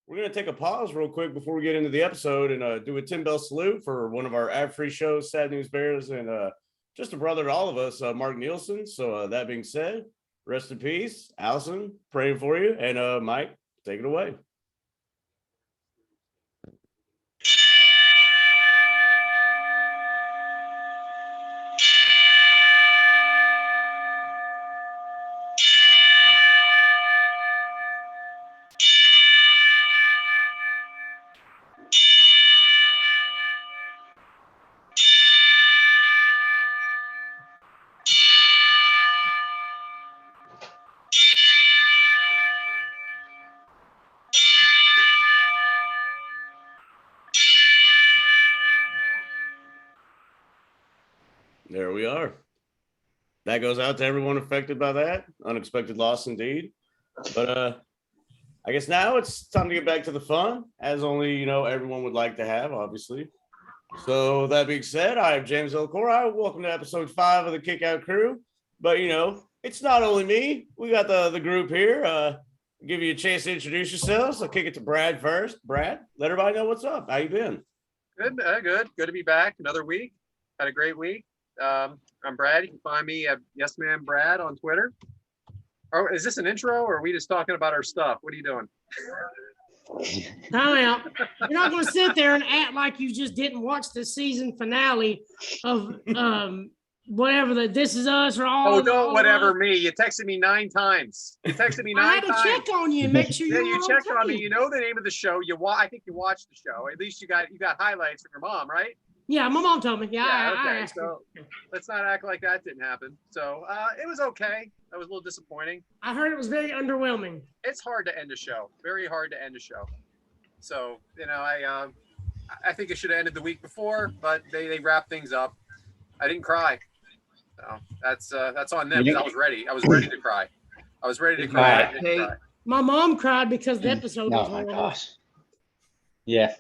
We're going to take a pause real quick before we get into the episode and do a 10 bell salute for one of our ad-free shows, Sad News Bears, and just a brother to all of us, Mark Nielsen. So that being said, rest in peace. Allison, praying for you. And Mike, take it away. There we are. That goes out to everyone affected by that. Unexpected loss indeed. But I guess now it's time to get back to the fun, as only, everyone would like to have, obviously. So that being said, I am James Elcora. Welcome to episode 5 of the Kick Out Crew. But, it's not only me. We got the group here. Give you a chance to introduce yourselves. I'll kick it to Brad first. Brad, let everybody know what's up. How you been? Good. Good to be back. Another week. Had a great week. I'm Brad. You can find me at Yes Man Brad on Twitter. Oh, is this an intro or are we just talking about our stuff? What are you doing? Time out. You're not going to sit there and act like you just didn't watch the season finale of whatever the This Is Us or all. Oh, don't whatever me. You texted me 9 times. You texted me 9 I had times. to check on you and make sure you checked on me. You know the name of the show. I think you watched the show. At least you got highlights from your mom, right? Yeah, my mom told me. Okay. So let's not act like that didn't happen. So it was okay. That was a little disappointing. I heard it was very underwhelming. It's hard to end a show. Very hard to end a show. So I think it should have ended the week before, but they wrapped things up. I didn't cry. So that's on them. I was ready. I was ready to cry. I was ready to cry. I didn't cry. My mom cried because the episode was my horrible. gosh. Yeah.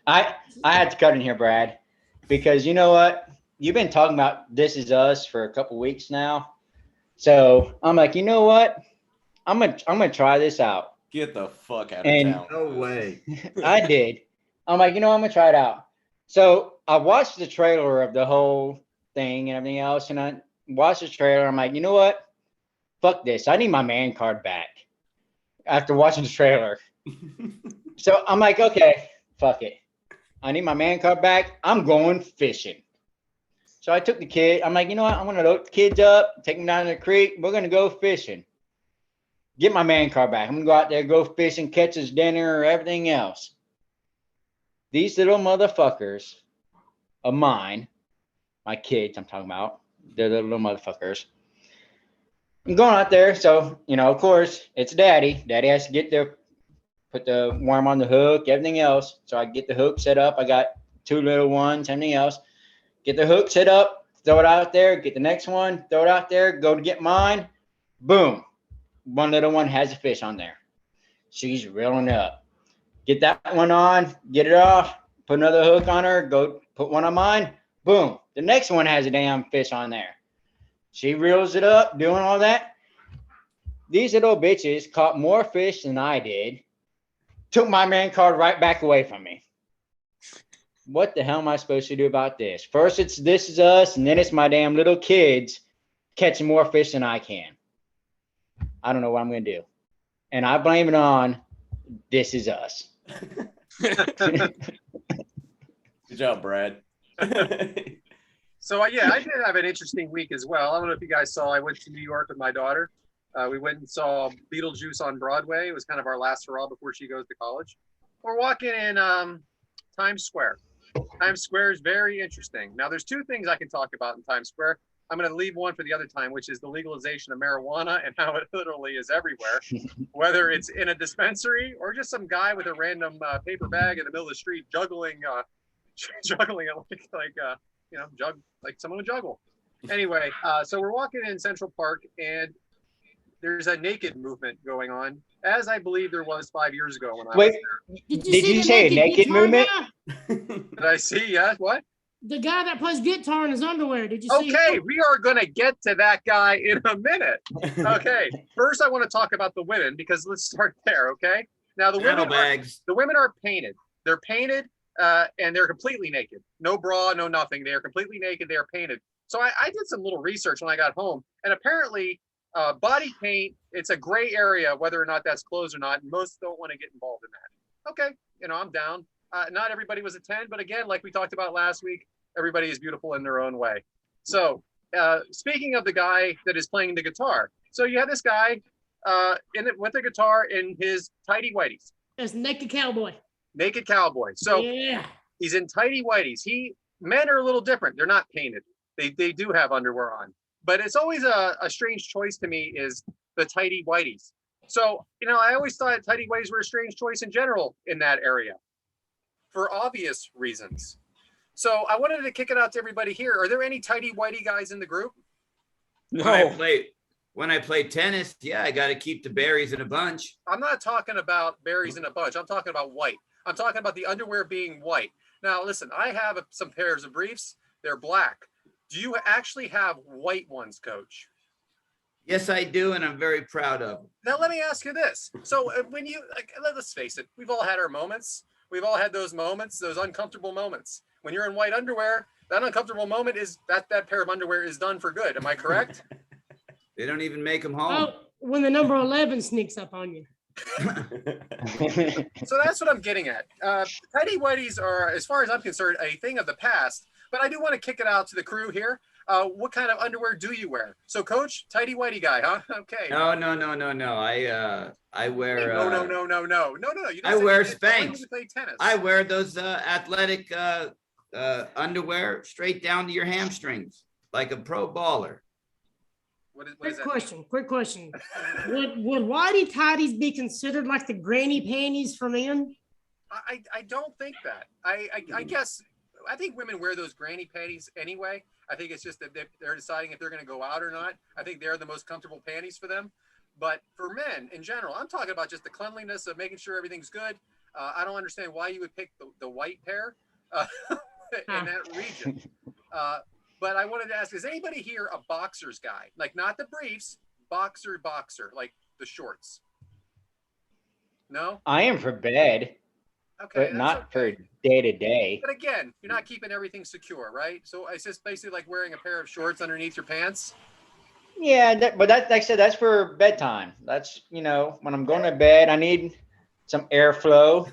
I had to cut in here, Brad. Because you know what? You've been talking about This Is Us for a couple weeks now. So I'm like, you know what? I'm gonna try this out. Get the fuck out of town. No way. I did. I'm like, I'm gonna try it out. So I watched the trailer of the whole thing and everything else, and I watched the trailer. I'm like, you know what? Fuck this. I need my man card back after watching the trailer. So I'm like, okay, fuck it. I need my man card back. I'm going fishing. So I took the kid. I'm like, you know what? I'm going to load the kids up, take them down to the creek. We're going to go fishing. Get my man card back. I'm going to go out there, go fishing, catch his dinner or everything else. These little motherfuckers of mine, my kids I'm talking about, they're the little motherfuckers. I'm going out there. So, of course, it's daddy. Daddy has to get there. Put the worm on the hook, everything else. So I get the hook set up. I got 2 little ones, everything else. Get the hook set up, throw it out there, get the next one, throw it out there, go to get mine. Boom. One little one has a fish on there. She's reeling up. Get that one on, get it off, put another hook on her, go put one on mine. Boom. The next one has a damn fish on there. She reels it up, doing all that. These little bitches caught more fish than I did. Took my man card right back away from me. What the hell am I supposed to do about this? First, it's This Is Us, and then it's my damn little kids catching more fish than I can. I don't know what I'm going to do. And I blame it on This Is Us. Good job, Brad. So, I did have an interesting week as well. I don't know if you guys saw, I went to New York with my daughter. We went and saw Beetlejuice on Broadway. It was kind of our last hurrah before she goes to college. We're walking in Times Square. Times Square is very interesting. Now, there's 2 things I can talk about in Times Square. I'm going to leave one for the other time, which is the legalization of marijuana and how it literally is everywhere, whether it's in a dispensary or just some guy with a random paper bag in the middle of the street juggling it like someone would juggle. Anyway, so we're walking in Central Park and there's a naked movement going on, as I believe there was 5 years ago when I was there. Did you say a naked movement? Did I see? Yeah, what? The guy that plays guitar in his underwear. Did you see? Okay, we are going to get to that guy in a minute. Okay, first I want to talk about the women because let's start there, okay? Now the Saddlebags. women are painted. They're painted and they're completely naked. No bra, no nothing. They are completely naked. They are painted. So I did some little research when I got home, and apparently body paint, it's a gray area whether or not that's clothes or not. And most don't want to get involved in that. Okay, I'm down. Not everybody was a 10, but again, like we talked about last week, everybody is beautiful in their own way. So speaking of the guy that is playing the guitar, so you have this guy with the guitar in his tighty whities. That's naked cowboy. Naked cowboy. So yeah, he's in tighty whities. Men are a little different. They're not painted. They do have underwear on, but it's always a strange choice to me is the tighty whities. So I always thought tighty whities were a strange choice in general in that area, for obvious reasons. So I wanted to kick it out to everybody here. Are there any tighty whitey guys in the group? No. When I play tennis, yeah, I got to keep the berries in a bunch. I'm not talking about berries in a bunch. I'm talking about white. I'm talking about the underwear being white. Now, listen, I have some pairs of briefs. They're black. Do you actually have white ones, Coach? Yes, I do, and I'm very proud of them. Now, let me ask you this. So when let's face it, we've all had our moments. We've all had those moments, those uncomfortable moments. When you're in white underwear, that uncomfortable moment is that pair of underwear is done for good. Am I correct? They don't even make them home. oh, when the number 11 sneaks up on you. So that's what I'm getting at. Tighty whities are, as far as I'm concerned, a thing of the past. But I do want to kick it out to the crew here. What kind of underwear do you wear? So, Coach, tighty whitey guy, huh? Okay. No. I wear. No. I wear Spanx. When you play tennis. I wear those athletic underwear straight down to your hamstrings, like a pro baller. What is Quick that? question. Would whitey tighties be considered like the granny panties for men? I don't think that. I guess I think women wear those granny panties anyway. I think it's just that they're deciding if they're going to go out or not. I think they're the most comfortable panties for them. But for men in general, I'm talking about just the cleanliness of making sure everything's good. I don't understand why you would pick the white pair in that region. But I wanted to ask, is anybody here a boxers guy? Like not the briefs, boxer, like the shorts? No? I am for bed, Okay. but not for day to day. But again, you're not keeping everything secure, right? So it's just basically like wearing a pair of shorts underneath your pants. Yeah, but that, like I said, that's for bedtime. That's, when I'm going to bed, I need some airflow,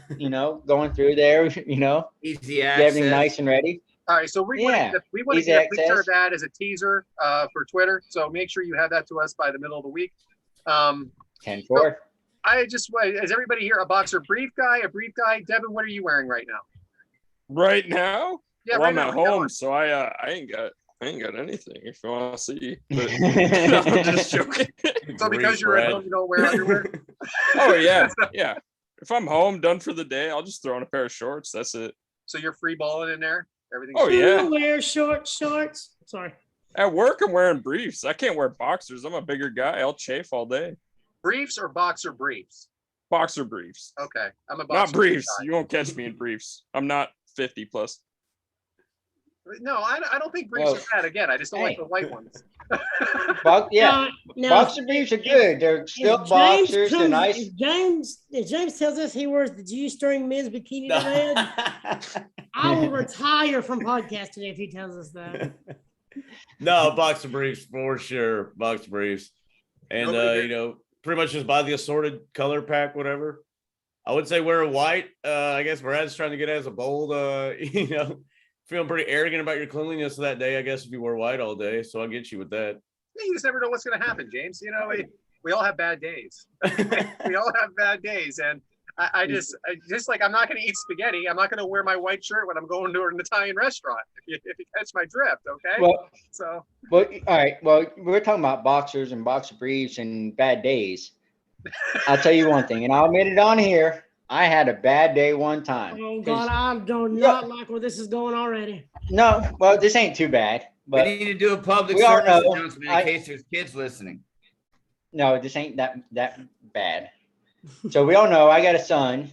going through there, Easy get access. everything nice and ready. All right, so we want to easy get a picture access. of that as a teaser for Twitter. So make sure you have that to us by the middle of the week. 10-4. Is everybody here a boxer brief guy, a brief guy? Devyn, what are you wearing right now? Right now? Yeah, Well, right I'm now. at Come home, on. so I ain't got anything if you want to see. But I'm just joking. So because Brief you're at red. home, you don't wear underwear? Oh yeah. If I'm home, done for the day, I'll just throw on a pair of shorts. That's it. So you're free balling in there? Everything's Oh, Do yeah. you wear shorts? Sorry. At work, I'm wearing briefs. I can't wear boxers. I'm a bigger guy. I'll chafe all day. briefs or boxer briefs? Boxer briefs. Okay, I'm a boxer Not briefs. guy. You won't catch me in briefs. I'm not 50 plus. No, I don't think briefs Well, are bad. Again, I just don't like hey. the white ones. Now, Boxer briefs are good. They're still boxers. They're nice. If James tells us he wears the G-string men's bikini to bed, I will retire from podcasting if he tells us that. No, boxer briefs for sure. Boxer briefs. And Nobody pretty much just buy the assorted color pack, whatever. I would say wear a white. I guess Brad's trying to get as a bold, feeling pretty arrogant about your cleanliness that day, I guess, if you wear white all day. So I'll get you with that. You just never know what's going to happen, James. We all have bad days. We all have bad days, and I just like I'm not going to eat spaghetti. I'm not going to wear my white shirt when I'm going to an Italian restaurant. If you catch my drift, okay? Well, all right. Well, we're talking about boxers and boxer briefs and bad days. I'll tell you one thing, and I'll admit it on here. I had a bad day one time. Oh God, I do not like where this is going already. No, well, this ain't too bad. We But need to do a public we all service know, announcement in case there's kids listening. no, this ain't that bad. So we all know I got a son.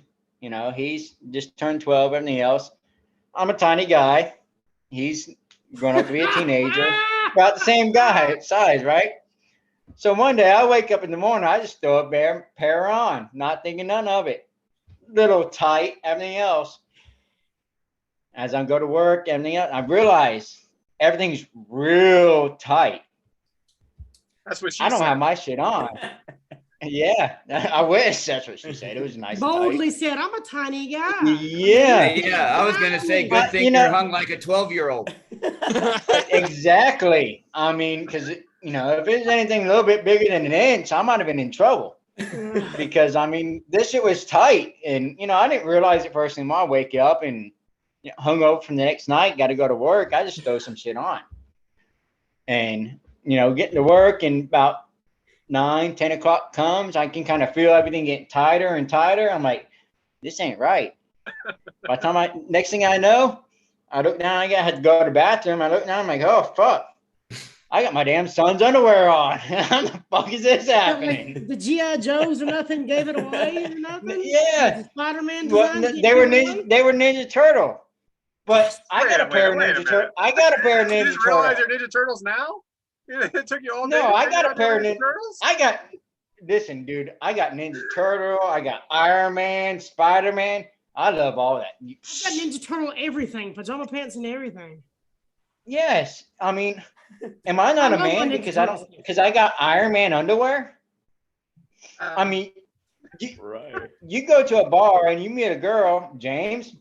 He's just turned 12. Everything else. I'm a tiny guy. He's grown up to be a teenager. About the same guy size, right? So one day I wake up in the morning, I just throw a pair on, not thinking none of it. little tight, everything else. As I go to work, everything else, I realize everything's real tight. That's what she I don't said. have my shit on. Yeah, I wish that's what she said. It was nice. Boldly said, I'm a tiny guy. Yeah, Yeah, I was gonna say, good thing You know- you're hung like a 12-year-old. exactly. I mean, because you know, if it's anything a little bit bigger than an inch, I might have been in trouble. Because I mean, this shit was tight, and you know, I didn't realize it first thing. I wake up and hung over from the next night, got to go to work. I just throw some shit on, and you know, getting to work, and about 9, 10 o'clock comes, I can kind of feel everything getting tighter and tighter. I'm like, this ain't right. By the time next thing I know, I look down, I had to go to the bathroom. I look down, I'm like, oh fuck. I got my damn son's underwear on. How the fuck is this happening? Like the G.I. Joes or nothing gave it away or nothing? Yeah. The Spider-Man Well, designs they were getting ninja, they were Ninja Turtle. But I Wait got a a pair of minute, wait a Ninja Turtle. minute. I got a pair of You Ninja just realize Turtles. they're Ninja Turtles now? It took you all day. No, to I figure got a out pair of they're Ninja Turtles. listen, dude, I got Ninja Turtle, I got Iron Man, Spider-Man. I love all that. I got Ninja Turtle everything, pajama pants and everything. Yes. I mean, am I not I a love my man Ninja because Turtles. because I got Iron Man underwear? I mean, Right. you go to a bar and you meet a girl, James,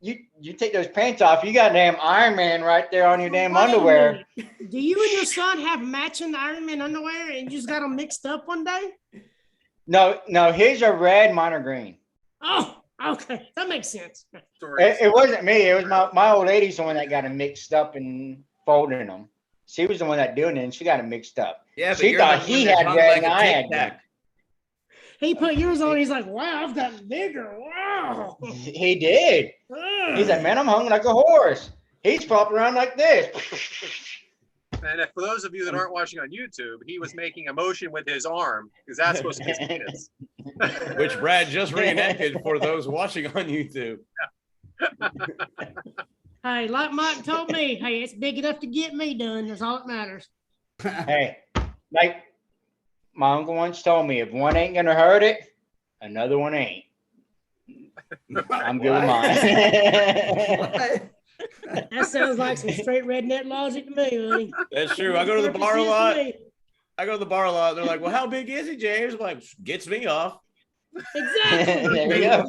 you take those pants off, you got damn Iron Man right there on your damn Wait a underwear. minute. Do you and your son have matching Iron Man underwear and you just got them mixed up one day? No, his are red, mine are green. Oh, okay. That makes sense. It wasn't me. It was my old lady's the one that got them mixed up and folding them. She was the one that doing it, and she got them mixed up. Yeah, but She you're thought the he one that's had hung red like and a I Tic had green. Tac. He put yours on. He's like, wow, I've gotten bigger. Wow. He did. He's like, man, I'm hung like a horse. He's flopping around like this. And for those of you that aren't watching on YouTube, he was making a motion with his arm because that's supposed to be his penis. Which Brad just reenacted for those watching on YouTube. Hey, like Mike told me, hey, it's big enough to get me done. That's all that matters. Hey, like my uncle once told me, if one ain't gonna hurt it, another one ain't. I'm good with mine. What? That sounds like some straight redneck logic to me, honey. That's true. I go to the bar a lot. I go to the bar a lot. They're like, well, how big is he, James? I'm like, gets me off. Exactly. There we go.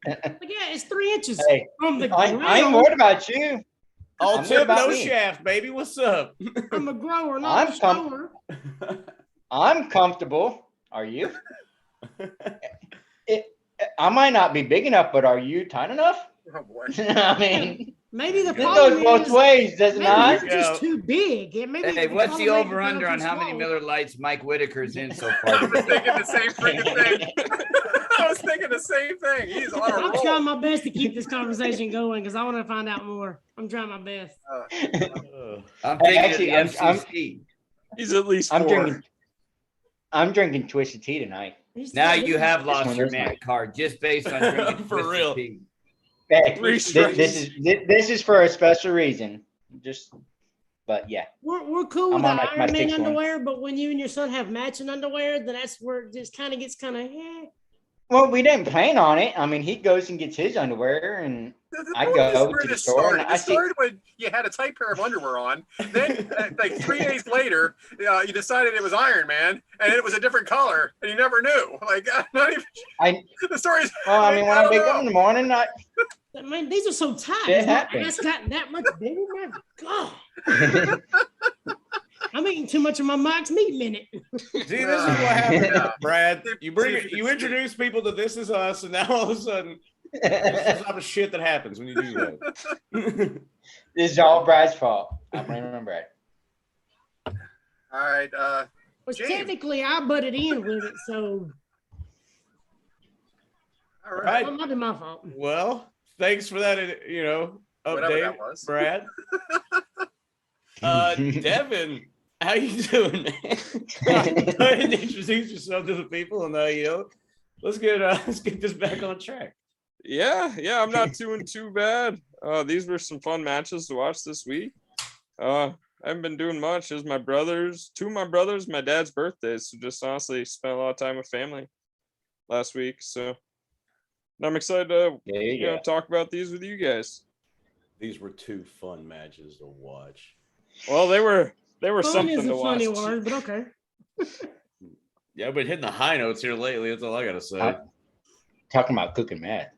Like, yeah, it's 3 inches Hey, from the I ain't ground. worried about you. All I'm worried tip, about no me. shaft, baby. What's up? I'm a grower, not a shower. I'm comfortable. Are you? I might not be big enough, but are you tight enough? Oh boy. I mean, Maybe the it problem goes both is ways, does it maybe not? you're just too big. Maybe Hey, the what's the problem ain't over-under on because how you're many small. Miller Lights Mike Whitaker's in so I far? was thinking the same freaking thing. I was thinking the same thing. He's on a I'm roll. trying my best to keep this conversation going because I want to find out more. I'm trying my best. I'm thinking Actually, of the I'm- FCC. He's at least I'm 4. drinking Twisted Tea tonight. Now you have It's lost one of your those man nights. card just based on drinking For Twisted real. Tea. Hey, Three this strikes. is for a special reason. But yeah. We're cool I'm with on the my Iron Man sixth one. underwear, but when you and your son have matching underwear, then that's where it just kind of gets Well, we didn't plan on it. I mean, he goes and gets his underwear, and I go to the store and I It see. started when you had a tight pair of underwear on. Then, like 3 days later, you decided it was Iron Man, and it was a different color, and you never knew. Like, not even. The story's. Well, I mean, when I don't wake up know. in the morning, I mean, these are so tight. Shit Has my happens. ass gotten that much bigger? My God. I'm eating too much of my Mike's Meat Minute. See, this is what happens, Yeah. Brad. You introduce people to This Is Us, and now all of a sudden, this is the type of shit that happens when you do that. this is all Brad's fault. I blame it on Brad. All right. Which James. technically I butted in with it, so All right. Right. that might be my fault. Well, thanks for that, Whatever update, that was. Brad. Devyn, how you doing, man? Go ahead and introduce yourself to the people, and let's get this back on track. Yeah, I'm not doing too bad. These were some fun matches to watch this week. I haven't been doing much. It was two of my brothers, my dad's birthdays. So just honestly spent a lot of time with family last week. So And I'm excited to There you go. talk about these with you guys. These were two fun matches to watch. Well, they were Fun something is to a watch. funny word, but okay. Yeah, but hitting the high notes here lately. That's all I gotta say. Talking about cooking mad.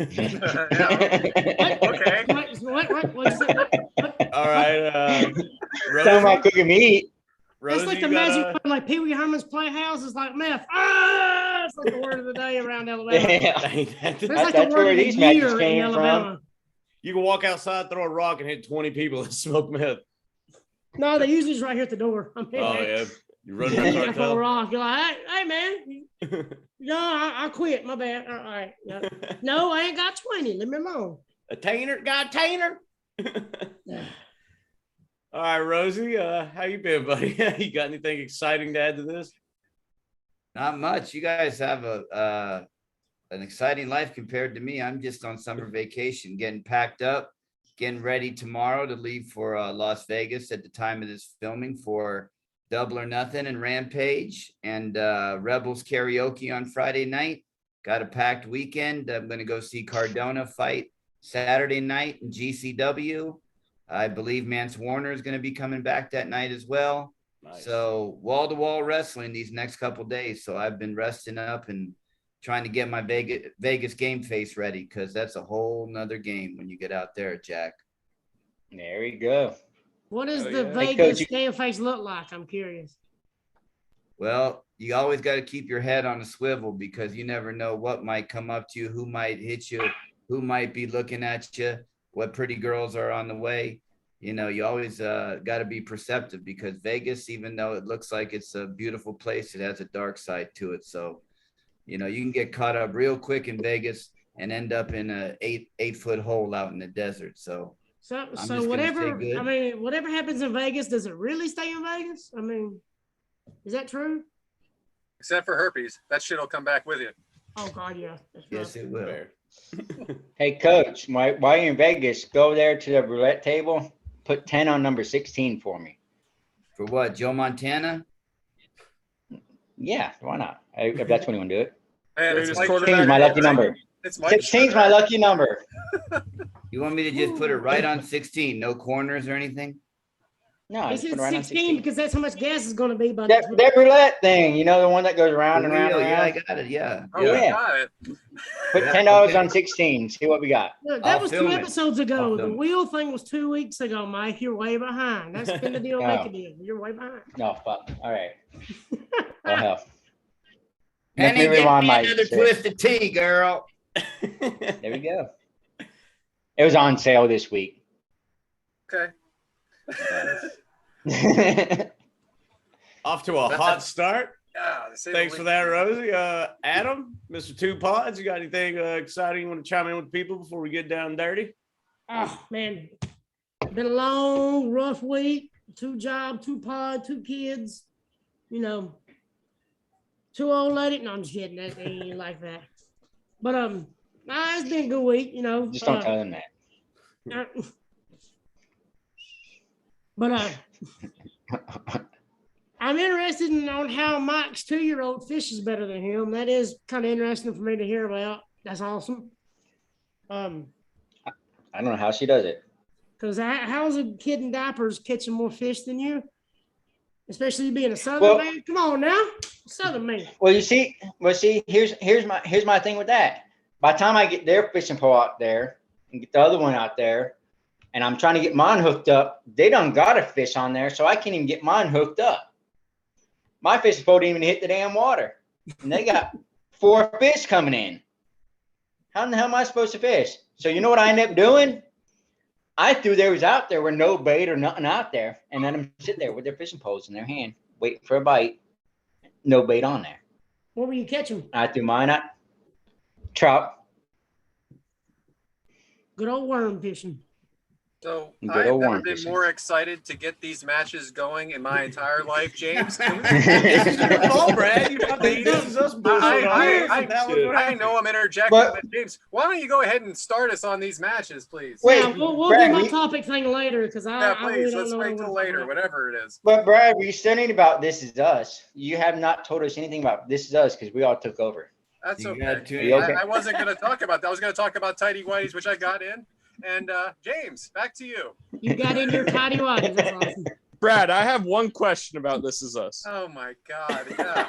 Okay. What's that? What? All right, Talking about Rosie, cooking meat. Rosie, That's like you the magic got, word, like Pee Wee Herman's Playhouse is like meth. Ah, it's like the word of the day around Alabama. Yeah. That's you like That's the word where of the these matches year in came Alabama. can walk outside, throw a rock, and hit 20 people that smoke meth. No, they usually just right here at the door. I mean, Oh yeah, you run you that gotta throw a cartel. rock. You're like, hey man, no, I quit. My bad. All right. No, I ain't got 20. Leave me alone. A tainer, got a tainer. All right, Rosie, how you been, buddy? You got anything exciting to add to this? Not much. You guys have an exciting life compared to me. I'm just on summer vacation, getting packed up, getting ready tomorrow to leave for Las Vegas at the time of this filming for Double or Nothing and Rampage and Rebels karaoke on Friday night. Got a packed weekend. I'm going to go see Cardona fight Saturday night in GCW. I believe Mance Warner is going to be coming back that night as well. Nice. So wall-to-wall wrestling these next couple of days. So I've been resting up and trying to get my Vegas game face ready because that's a whole nother game when you get out there, Jack. There we go. What does Oh, the yeah. Hey, Vegas Coach, game face look like? I'm curious. Well, you always got to keep your head on a swivel because you never know what might come up to you, who might hit you, who might be looking at you, what pretty girls are on the way. You know, you always got to be perceptive because Vegas, even though it looks like it's a beautiful place, it has a dark side to it. So, you know, you can get caught up real quick in Vegas and end up in a eight-foot hole out in the desert. So I'm just gonna Whatever, stay good. I mean, whatever happens in Vegas, does it really stay in Vegas? I mean, is that true? Except for herpes. That shit will come back with you. Oh God, yeah. That's Yes, right. it will. Fair. Hey, Coach, while you're in Vegas, go there to the roulette table. Put 10 on number 16 for me. For what, Joe Montana? Yeah, why not? If that's when you want to do it. Man, it's Greatest Mike quarterback 16 is my Shanahan, lucky right? number. It's Mike 16 is my Shanahan. lucky number. You want me to just put it right on 16? No corners or anything? No, He just said put it right on 16 because that's how much gas is going to be. But That roulette thing, you know, the one that goes around and The around wheel, and yeah, I around. got it. Yeah. Oh, Yeah. we Yeah. got it. Put Yeah, $10 okay. on 16. See what we got. Look, I'll that was 2 film it. episodes I'll ago. The film it. wheel thing was 2 weeks ago, Mike. You're way behind. That's been the deal. Oh. Make a deal. You're way behind. No, fuck. All right. Oh, hell. And Let me get rewind me my another shit. twisted tea, girl. There we go. It was on sale this week. Okay. Off to a hot start. Yeah. to say the Thanks for least. that, Rosie. Adam, Mr. Two Pods, you got anything exciting you want to chime in with people before we get down dirty? Oh man, been a long, rough week. 2 jobs, 2 pod, 2 kids. You know, 2 old lady. No, I'm just kidding. That ain't like that. But nah, it's been a good week. You know, Just don't tell them that. But I'm interested on how Mike's 2-year-old fishes better than him. That is kind of interesting for me to hear about. That's awesome. I don't know how she does it. Because how's a kid in diapers catching more fish than you? Especially you being a Southern Well- man. Come on now, Southern man. Well, here's my thing with that. By the time I get their fishing pole out there and get the other one out there, and I'm trying to get mine hooked up, they done got a fish on there, so I can't even get mine hooked up. My fishing pole didn't even hit the damn water, and they got 4 fish coming in. How in the hell am I supposed to fish? So you know what I ended up doing? I threw theirs out there with no bait or nothing out there, and let them sit there with their fishing poles in their hand, waiting for a bite. No bait on there. What were you catching? I threw mine out. Trout. Good old worm fishing. So Good I've old never worm been fishing. more excited to get these matches going in my entire life, James. This is your fault, Brad. You brought the This Is Us bullshit on here. I know I'm interjecting, but James, why don't you go ahead and start us on these matches, please? Wait, Yeah, we'll Brad, do my we- topic thing later because Yeah, I really please. don't Let's know wait what till I'm later, talking about. whatever it is. But Brad, we still need about This Is Us. You have not told us anything about This Is Us because we all took over. That's You okay. got two- You okay? I wasn't going to talk about that. I was going to talk about tidy whities, which I got in. And James, back to you. You got in your tidy whities. That's awesome. Brad, I have one question about This Is Us. Oh my God! Yeah.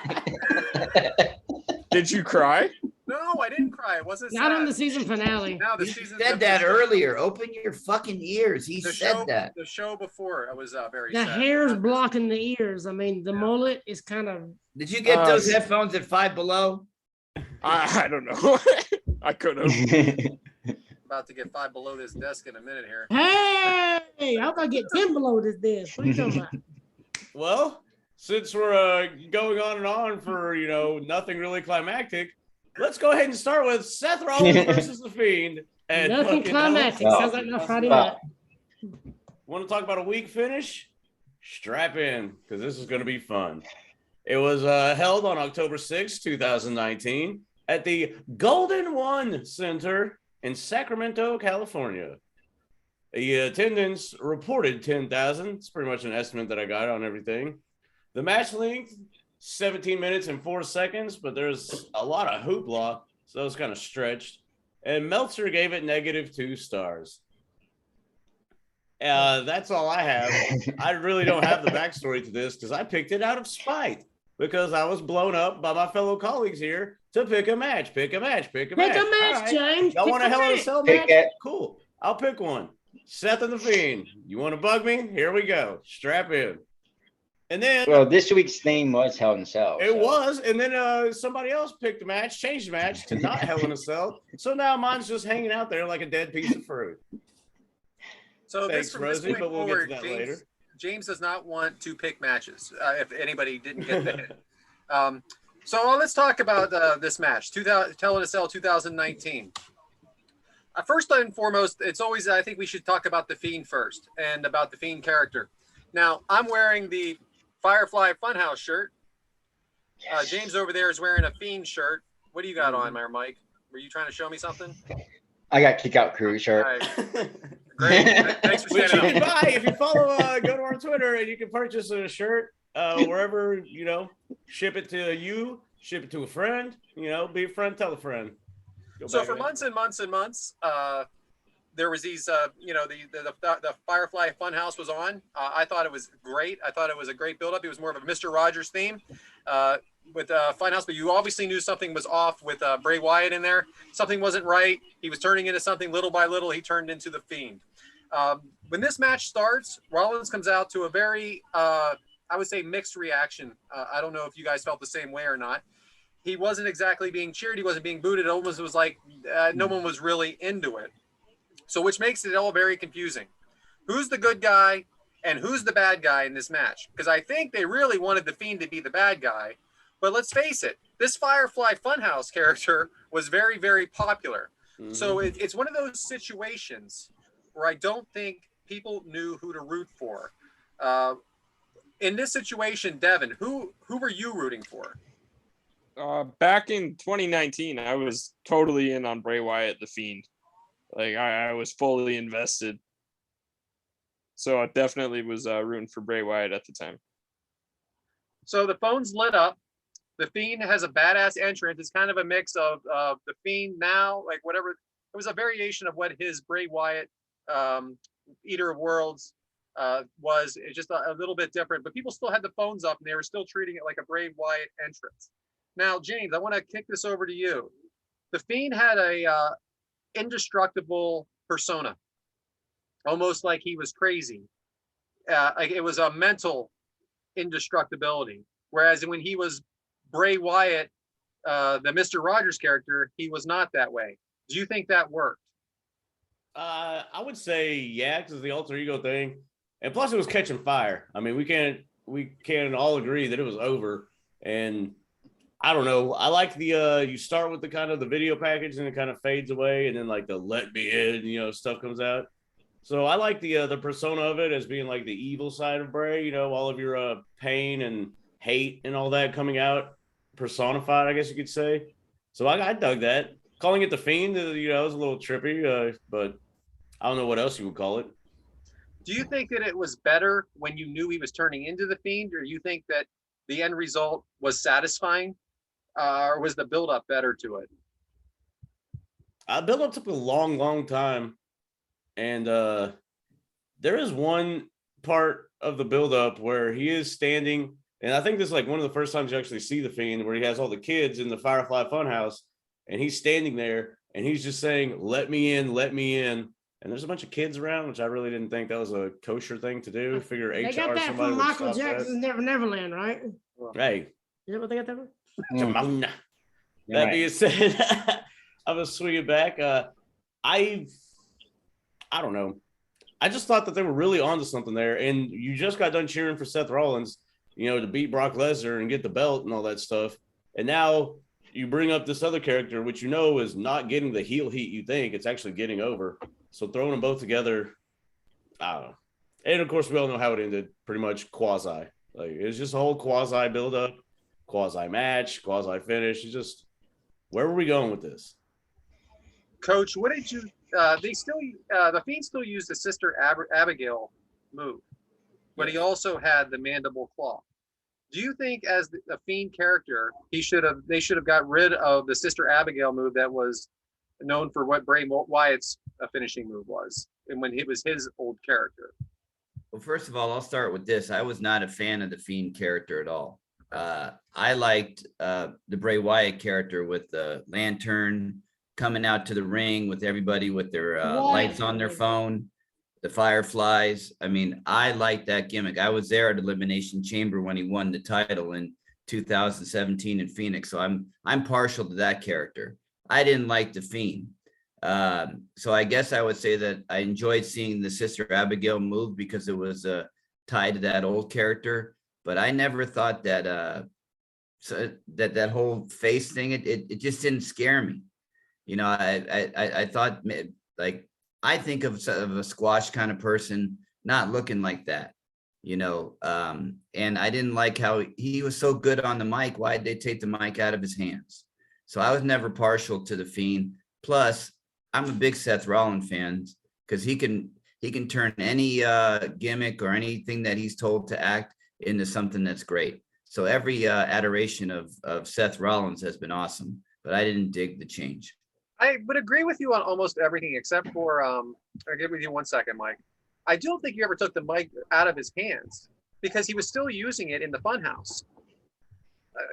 Did you cry? No, I didn't cry. It wasn't. Not on sad. the season finale. No, the He season. said that earlier. Open your fucking ears. He The said show, that. the show before, I was very The sad. hair's blocking the ears. I mean, the mullet is kind of. Did you get those headphones at Five Below? I don't know. I could have. About to get 5 below this desk in a minute here. Hey, how about get 10 below this desk? What are you talking about? Well, since we're going on and on for nothing really climactic, let's go ahead and start with Seth Rollins versus the Fiend. And Nothing climactic. Sounds like no Friday night. Want to talk about a weak finish? Strap in, because this is going to be fun. It was held on October 6, 2019, at the Golden One Center in Sacramento, California. The attendance reported 10,000. It's pretty much an estimate that I got on everything. The match length, 17 minutes and 4 seconds, but there's a lot of hoopla, so it's kind of stretched. And Meltzer gave it -2 stars. That's all I have. I really don't have the backstory to this because I picked it out of spite because I was blown up by my fellow colleagues here to pick a match. All right. James. Y'all want a Hell in a Cell Pick match? it. Cool. I'll pick one. Seth and the Fiend. You want to bug me? Here we go. Strap in. And then Well, this week's theme was Hell in a Cell. it was, and then somebody else picked the match, changed the match to not Hell in a Cell. So now mine's just hanging out there like a dead piece of fruit. So Thanks, from this Rosie, point but we'll get to forward, that James, later. James does not want to pick matches. If anybody didn't get the hint. So let's talk about this match, Hell in a Cell 2019. First and foremost, it's always, I think we should talk about the Fiend first and about the Fiend character. Now, I'm wearing the Firefly Funhouse shirt. James over there is wearing a Fiend shirt. What do you got on there, Mike? Were you trying to show me something? I got Kick Out Crew shirt. All right. Great. Thanks for Which you standing can up. buy if you follow, go to our Twitter and you can purchase a shirt wherever, ship it to you, ship it to a friend, be a friend, tell a friend. Go So back for in. months and months and months, there was these, the Firefly Funhouse was on. I thought it was great. I thought it was a great buildup. It was more of a Mr. Rogers theme with Funhouse, but you obviously knew something was off with Bray Wyatt in there. Something wasn't right. He was turning into something little by little. He turned into the Fiend. When this match starts, Rollins comes out to a very, I would say, mixed reaction. I don't know if you guys felt the same way or not. He wasn't exactly being cheered. He wasn't being booted. It almost was like no one was really into it. So which makes it all very confusing. Who's the good guy and who's the bad guy in this match? Because I think they really wanted the Fiend to be the bad guy. But let's face it, this Firefly Funhouse character was very, very popular. Mm-hmm. So it's one of those situations where I don't think people knew who to root for. In this situation, Devyn, who were you rooting for? Back in 2019, I was totally in on Bray Wyatt, the Fiend. Like I was fully invested. So I definitely was rooting for Bray Wyatt at the time. So the phone's lit up. The Fiend has a badass entrance. It's kind of a mix of the Fiend now, like whatever. It was a variation of what his Bray Wyatt Eater of Worlds was. It's just a little bit different, but people still had the phones up and they were still treating it like a Bray Wyatt entrance. Now, James, I want to kick this over to you. The Fiend had a indestructible persona, almost like he was crazy. Like it was a mental indestructibility. Whereas when he was Bray Wyatt, the Mr. Rogers character, he was not that way. Do you think that worked? I would say yeah, because the alter ego thing, and plus it was catching fire. I mean, we can all agree that it was over. And I don't know. I like the you start with the kind of the video package and it kind of fades away, and then like the let me in, stuff comes out. So I like the persona of it as being like the evil side of Bray. All of your pain and hate and all that coming out personified, I guess you could say. So I dug that. Calling it the Fiend, was a little trippy, but I don't know what else you would call it. Do you think that it was better when you knew he was turning into the Fiend, or you think that the end result was satisfying? or was the build-up better to it? Build up took a long time, and there is one part of the build up where he is standing, and I think this is like one of the first times you actually see the Fiend, where he has all the kids in the Firefly Funhouse, and he's standing there, and he's just saying, "Let me in, let me in." And there's a bunch of kids around, which I really didn't think that was a kosher thing to do. Figure They HR got that somebody from would Michael stop that. Jackson's Neverland, right? Hey, Is that what they got that from? Jamona. You're That right. being said, I'm gonna swing it back. I don't know. I just thought that they were really onto something there, and you just got done cheering for Seth Rollins, to beat Brock Lesnar and get the belt and all that stuff, and now you bring up this other character, which is not getting the heel heat you think it's actually getting over. So throwing them both together, I don't know. And of course, we all know how it ended. Pretty much quasi. Like it was just a whole quasi build up, quasi match, quasi finish. It's just where were we going with this? Coach, what did you? The Fiend still used the Sister Abigail move, but he also had the mandible claw. Do you think, as the Fiend character, they should have got rid of the Sister Abigail move that was known for what Bray Wyatt's finishing move was, and when it was his old character? Well, first of all, I'll start with this. I was not a fan of the Fiend character at all. I liked the Bray Wyatt character with the lantern coming out to the ring with everybody with their lights on their phone, the fireflies. I mean, I liked that gimmick. I was there at Elimination Chamber when he won the title in 2017 in Phoenix. So I'm partial to that character. I didn't like the Fiend. So I guess I would say that I enjoyed seeing the Sister Abigail move because it was tied to that old character. But I never thought that that whole face thing, it just didn't scare me. I thought, like, I think of a squash kind of person not looking like that, and I didn't like how he was so good on the mic. Why did they take the mic out of his hands? So I was never partial to the Fiend. Plus, I'm a big Seth Rollins fan because he can turn any gimmick or anything that he's told to act into something that's great. So every adoration of Seth Rollins has been awesome, but I didn't dig the change. I would agree with you on almost everything except for I'll give with you 1 second, Mike. I don't think you ever took the mic out of his hands because he was still using it in the funhouse.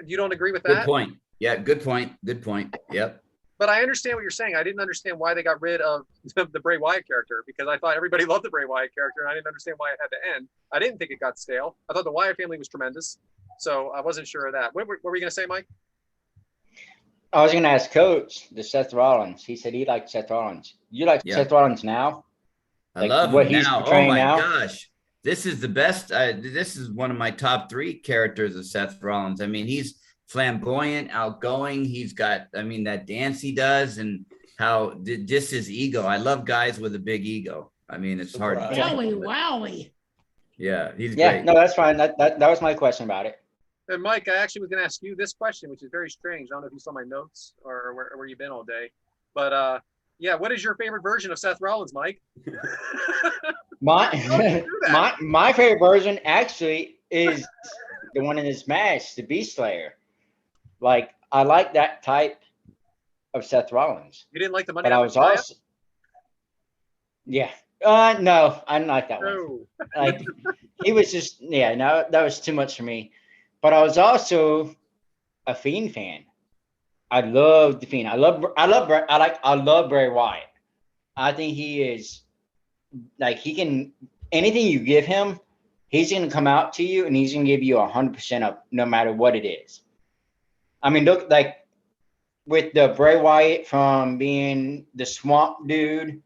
You don't agree with that? Good point. Yeah, good point. Good point. Yep. But I understand what you're saying. I didn't understand why they got rid of the Bray Wyatt character because I thought everybody loved the Bray Wyatt character and I didn't understand why it had to end. I didn't think it got stale. I thought the Wyatt family was tremendous. So I wasn't sure of that. What were you going to say, Mike? I was going to ask Coach the Seth Rollins. He said he liked Seth Rollins. You like Seth Rollins now? I love what him he's now. Oh portraying my now? gosh. This is the best. This is one of my top 3 characters of Seth Rollins. I mean, he's flamboyant, outgoing. He's got, that dance he does and how just his ego. I love guys with a big ego. It's hard. Wowie. Yeah, he's great. No, that's fine. That was my question about it. And Mike, I actually was going to ask you this question, which is very strange. I don't know if you saw my notes or where you've been all day, but what is your favorite version of Seth Rollins, Mike? My favorite version actually is the one in this match, the Beast Slayer. Like, I like that type of Seth Rollins. You didn't like the Money? But I was also, no, I didn't like that one. Like, he was just, that was too much for me. But I was also a Fiend fan. I love the Fiend. I love Bray Wyatt. I think he is, like, he can, anything you give him, he's going to come out to you and he's going to give you 100% of no matter what it is. Look, like with the Bray Wyatt from being the swamp dude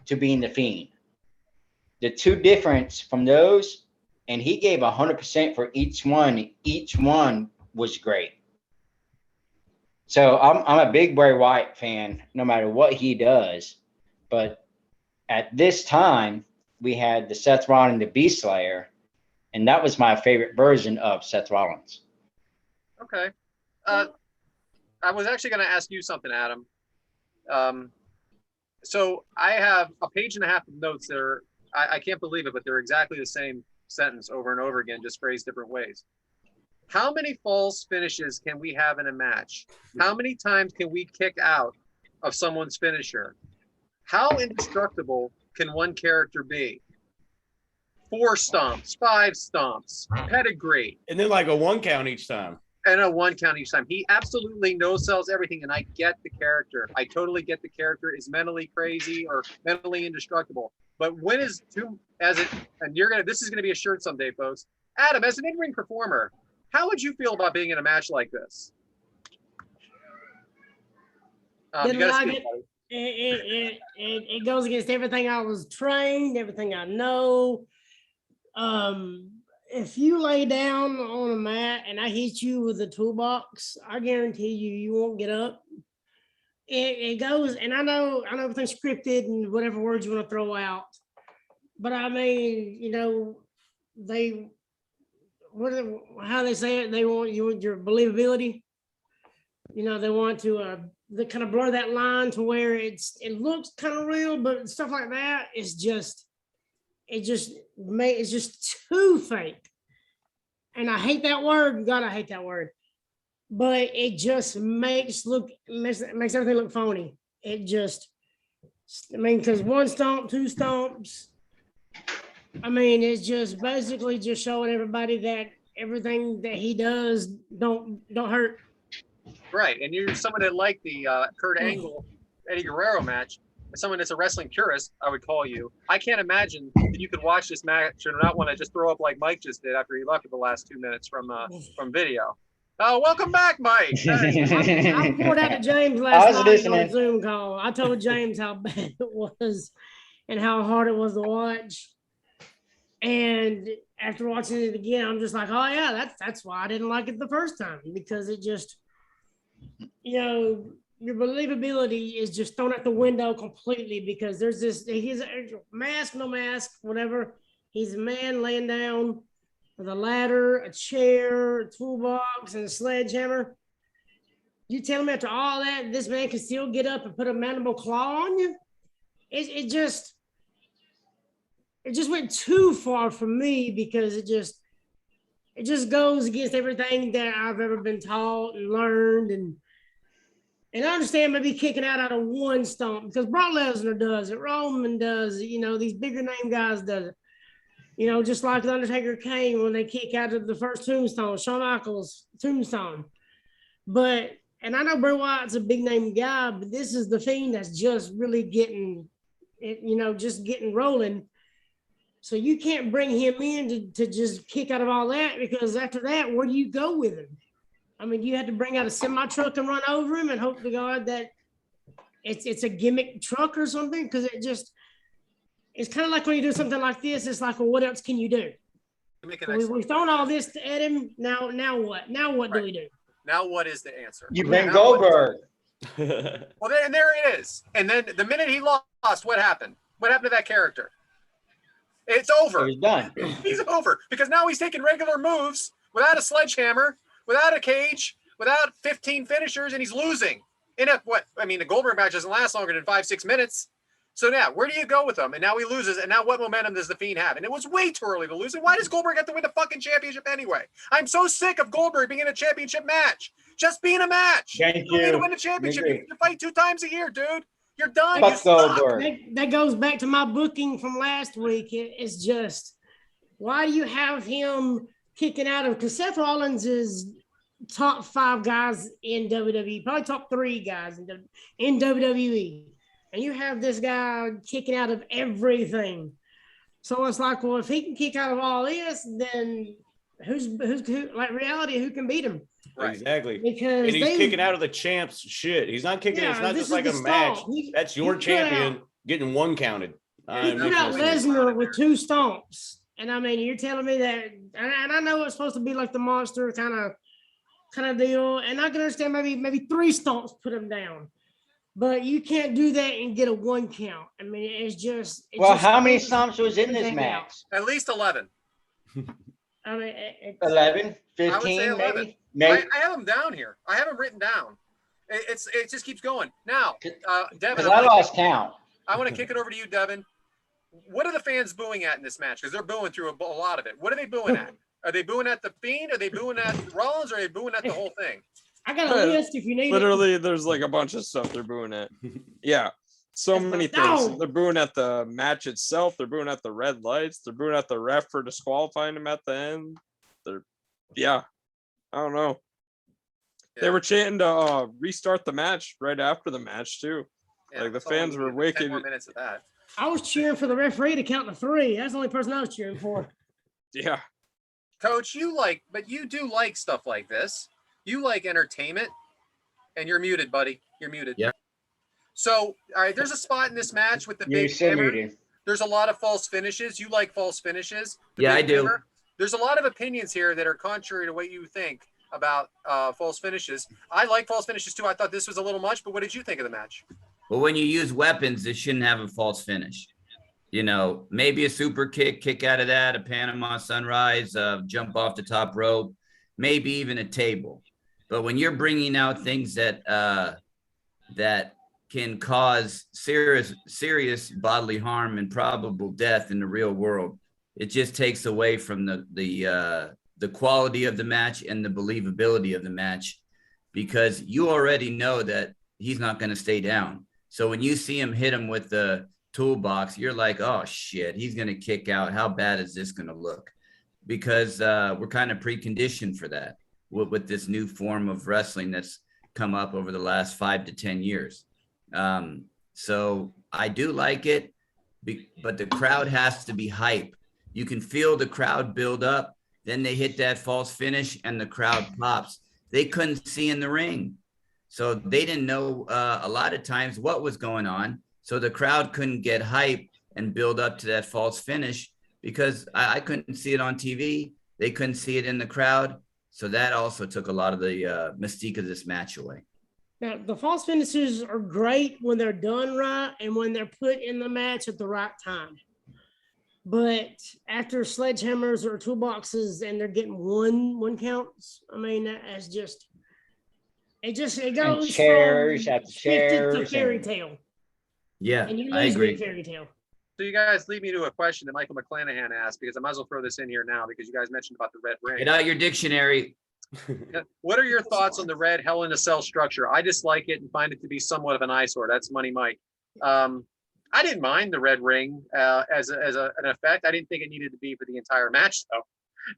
to being the Fiend, the two difference from those, and he gave 100% for each one. Each one was great. So I'm a big Bray Wyatt fan, no matter what he does. But at this time, we had the Seth Rollins, the Beast Slayer, and that was my favorite version of Seth Rollins. Okay. I was actually going to ask you something, Adam. So I have a page and a half of notes that are, I can't believe it, but they're exactly the same sentence over and over again, just phrased different ways. How many false finishes can we have in a match? How many times can we kick out of someone's finisher? How indestructible can one character be? 4 stomps, 5 stomps, pedigree, And then like a 1 count each time. and a 1 count each time. He absolutely no-sells everything, and I get the character. I totally get the character is mentally crazy or mentally indestructible. But when is too as it and you're gonna this is gonna be a shirt someday, folks. Adam, as an in-ring performer, how would you feel about being in a match like this? You Didn't gotta like speak, it. buddy. It goes against everything I was trained, everything I know. If you lay down on a mat and I hit you with a toolbox, I guarantee you won't get up. It goes, and I know everything's scripted and whatever words you want to throw out, but I mean, how they say it, they want your believability. They want to they kind of blur that line to where it looks kind of real, but stuff like that is just it's just too fake. And I hate that word. God, I hate that word. But it just makes everything look phony. Because 1 stomp, 2 stomps. It's just basically just showing everybody that everything that he does don't hurt. Right, and you're someone that liked the Kurt Angle, Eddie Guerrero match. As someone that's a wrestling purist, I would call you. I can't imagine that you could watch this match and not want to just throw up like Mike just did after he left for the last 2 minutes from video. Oh, welcome back, Mike. I poured out to James last night on a Zoom call. I told James how bad it was and how hard it was to watch. And after watching it again, I'm just like, oh yeah, that's why I didn't like it the first time, because it just, your believability is just thrown out the window completely, because he's a mask, no mask, whatever. He's a man laying down with a ladder, a chair, a toolbox, and a sledgehammer. You tell me after all that, this man can still get up and put a mandible claw on you? It just went too far for me, because it just goes against everything that I've ever been taught and learned. And I understand maybe kicking out of 1 stomp, because Brock Lesnar does it, Roman does it, these bigger name guys does it. Just like the Undertaker Kane when they kick out of the first tombstone, Shawn Michaels tombstone. And I know Bray Wyatt's a big name guy, but this is the Fiend that's just really getting it, just getting rolling. So you can't bring him in to just kick out of all that, because after that, where do you go with him? You had to bring out a semi truck and run over him and hope to God that it's a gimmick truck or something, because it's kind of like when you do something like this, it's like, well, what else can you do? We've thrown all this at him. Now what? Now what do we do? Now what is the answer? You bring Goldberg. Well, there it is. And then the minute he lost, what happened? What happened to that character? It's over. He's done. He's over, because now he's taking regular moves without a sledgehammer, without a cage, without 15 finishers, and he's losing. The Goldberg match doesn't last longer than 5-6 minutes. So now, where do you go with him? And now he loses, and now what momentum does the Fiend have? And it was way too early to lose. And why does Goldberg have to win the fucking championship anyway? I'm so sick of Goldberg being in a championship match. Just be in a match. Thank You you. need to win the championship. You fight 2 times a year, dude. You're done. Fuck You suck. Goldberg. That goes back to my booking from last week. It's just, why do you have him kicking out of? Because Seth Rollins is top 5 guys in WWE, probably top 3 guys in WWE. And you have this guy kicking out of everything. So it's like, well, if he can kick out of all this, then who reality, who can beat him? Right. Exactly. Because and he's kicking out of the champ's shit. He's not kicking. It's not just like a match. That's your champion getting 1 counted. He put out Lesnar with 2 stomps. And you're telling me that, and I know it's supposed to be like the monster kind of deal. And I can understand maybe 3 stomps put him down. But you can't do that and get a 1 count. It's just. How many stomps was in this match? At least 11. 11, 15, I would say 11. maybe. I have them down here. I have them written down. It just keeps going. Now, Devyn, I lost count. I want to kick it over to you, Devyn. What are the fans booing at in this match? Because they're booing through a lot of it. What are they booing at? Are they booing at the Fiend? Are they booing at Rollins? Or are they booing at the whole thing? I got a list if you need it. Literally, there's like a bunch of stuff they're booing at. Yeah. So That's many my things. dog. They're booing at the match itself. They're booing at the red lights. They're booing at the ref for disqualifying him at the end. I don't know. They were chanting to restart the match right after the match too. Yeah, Like the that's all we fans were needed, 10 wicked. more minutes of that. I was cheering for the referee to count to 3. That's the only person I was cheering for. Yeah. Coach, you do like stuff like this. You like entertainment, and you're muted, buddy. You're muted. Yeah. So, all right, there's a spot in this match with the You're big still hammer. muted. There's a lot of false finishes. You like false finishes. The Yeah, big I do. hammer. There's a lot of opinions here that are contrary to what you think about false finishes. I like false finishes too. I thought this was a little much, but what did you think of the match? Well, when you use weapons, it shouldn't have a false finish. You know, maybe a super kick out of that, a Panama sunrise, jump off the top rope, maybe even a table. But when you're bringing out things that can cause serious bodily harm and probable death in the real world, it just takes away from the quality of the match and the believability of the match, because you already know that he's not going to stay down. So when you see him hit him with the toolbox, you're like, oh shit, he's going to kick out. How bad is this going to look? Because we're kind of preconditioned for that with this new form of wrestling that's come up over the last 5 to 10 years. So I do like it, but the crowd has to be hype. You can feel the crowd build up. Then they hit that false finish and the crowd pops. They couldn't see in the ring. So they didn't know a lot of times what was going on. So the crowd couldn't get hype and build up to that false finish because I couldn't see it on TV. They couldn't see it in the crowd. So that also took a lot of the mystique of this match away. Now, the false finishes are great when they're done right and when they're put in the match at the right time. But after sledgehammers or toolboxes and they're getting one counts, I mean, that's just, it goes And chairs from after 50 chairs to fairy and- tale. Yeah, And you I lose me agree. in fairy tale. So you guys lead me to a question that Michael McClanahan asked, because I might as well throw this in here now because you guys mentioned about the red ring. Get out your dictionary. What are your thoughts on the red Hell in a Cell structure? I dislike it and find it to be somewhat of an eyesore. That's Money Mike. I didn't mind the red ring as an effect. I didn't think it needed to be for the entire match though.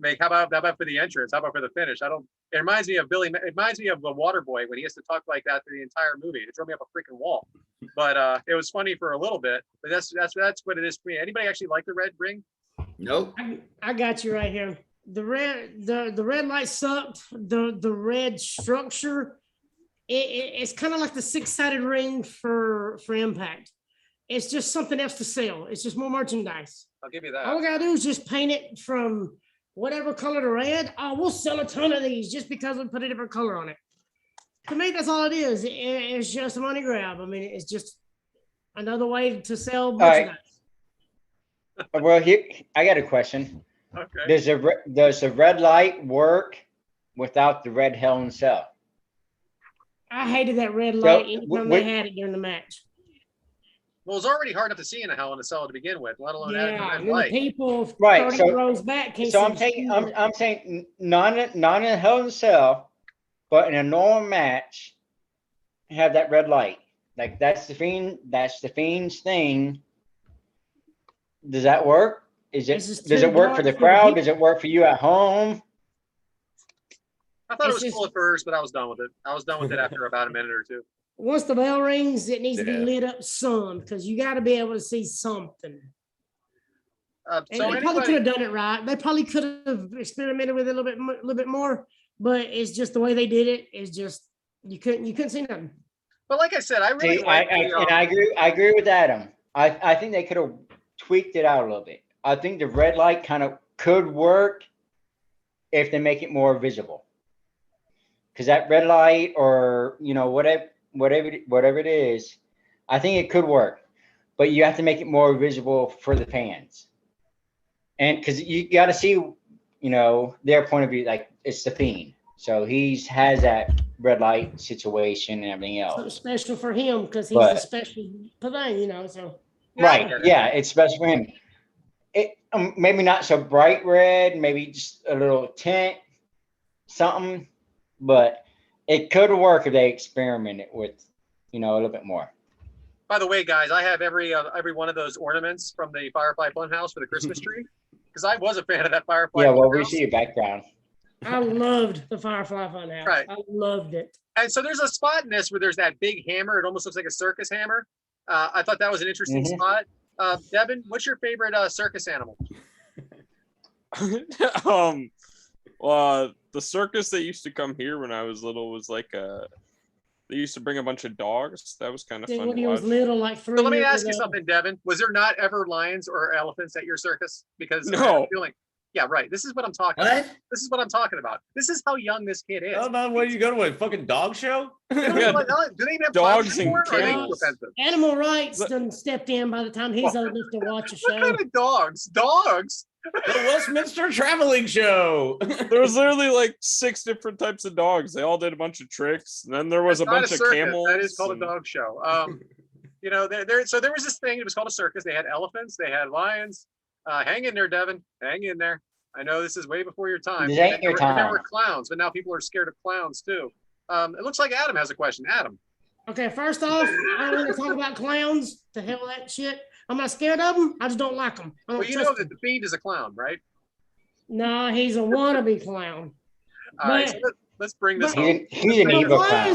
Like, how about for the entrance? How about for the finish? It reminds me of It reminds me of the Waterboy when he has to talk like that for the entire movie. It drove me up a freaking wall. But it was funny for a little bit. But that's what it is for me. Anybody actually like the red ring? Nope. I got you right here. The red light sucked. The red structure, it's kind of like the 6-sided ring for Impact. It's just something else to sell. It's just more merchandise. I'll give you that. All we gotta do is just paint it from whatever color to red. Oh, we'll sell a ton of these just because we put a different color on it. To me, that's all it is. It's just a money grab. I mean, it's just another way to sell merchandise. Well, here I got a question. Okay. Does the red light work without the red Hell in a Cell? I hated that red light anytime we- they had it during the match. Well, it's already hard enough to see in a Hell in a Cell to begin with, let alone adding the Yeah, red and then the light. people Right, 30 so- rows back can't So see I'm saying not in a Hell in a Cell, but in a normal match, have that red light. Like that's the Fiend's thing. Does that work? This is Does too it work for dark the for the crowd? people. Does it work for you at home? I thought it It's was just- cool at first, but I was done with it. I was done with it after about a minute or two. Once the bell rings, it needs to be Yeah. lit up some because you got to be able to see something. And So they probably could anybody, have done it right. They probably could have experimented with it a little bit more, but it's just the way they did it. It's just you couldn't see nothing. but like I said, I really See, like I agree with Adam. I think they could have tweaked it out a little bit. I think the red light kind of could work if they make it more visible. Because that red light or whatever it is, I think it could work. But you have to make it more visible for the fans. And because you got to see, their point of view, like it's the Fiend. So has that red light situation and everything Something else. special for him because he's But- a special thing, So Right. Yeah. Yeah, it's special for him. it maybe not so bright red, maybe just a little tint, something, but it could work if they experimented with, a little bit more. By the way, guys, I have every one of those ornaments from the Firefly Funhouse for the Christmas tree because I was a fan of that Firefly. Yeah, well, Funhouse. we see your background. I loved the Firefly Funhouse. Right. I loved it. And so there's a spot in this where there's that big hammer. It almost looks like a circus hammer. I thought that was an interesting spot. Devyn, what's your favorite circus animal? The circus that used to come here when I was little was like they used to bring a bunch of dogs. That was kind of fun When to he was watch. little, like 3 So let me years ask you ago. something, Devyn. Was there not ever lions or elephants at your circus? Because I No. have a feeling, yeah, right. This is what I'm talking about. What? This is what I'm talking about. This is how young this kid is. How about when you go to a fucking dog show? They don't Yeah, even do they even have dogs clowns and anymore, or are they too camels. offensive? Animal rights But- done stepped in by the time he's old enough to watch a What show. kind of dogs? Dogs? The Westminster Traveling Show. There was literally like 6 different types of dogs. They all did a bunch of tricks. And then there was It's a not bunch of circus. camels. That is called a and- dog show. So there was this thing. It was called a circus. They had elephants. They had lions. Hang in there, Devyn. Hang in there. I know this is way before your time. This ain't And your there time. were clowns, but now people are scared of clowns too. It looks like Adam has a question. Adam. Okay, first off, I don't want to talk about clowns. To hell with that shit. I'm not scared of them. I just don't like them. I don't Well, you trust know that them. the Fiend is a clown, right? No, he's a wannabe clown. All right, But- so let's bring this but- home. He's an But evil why clown.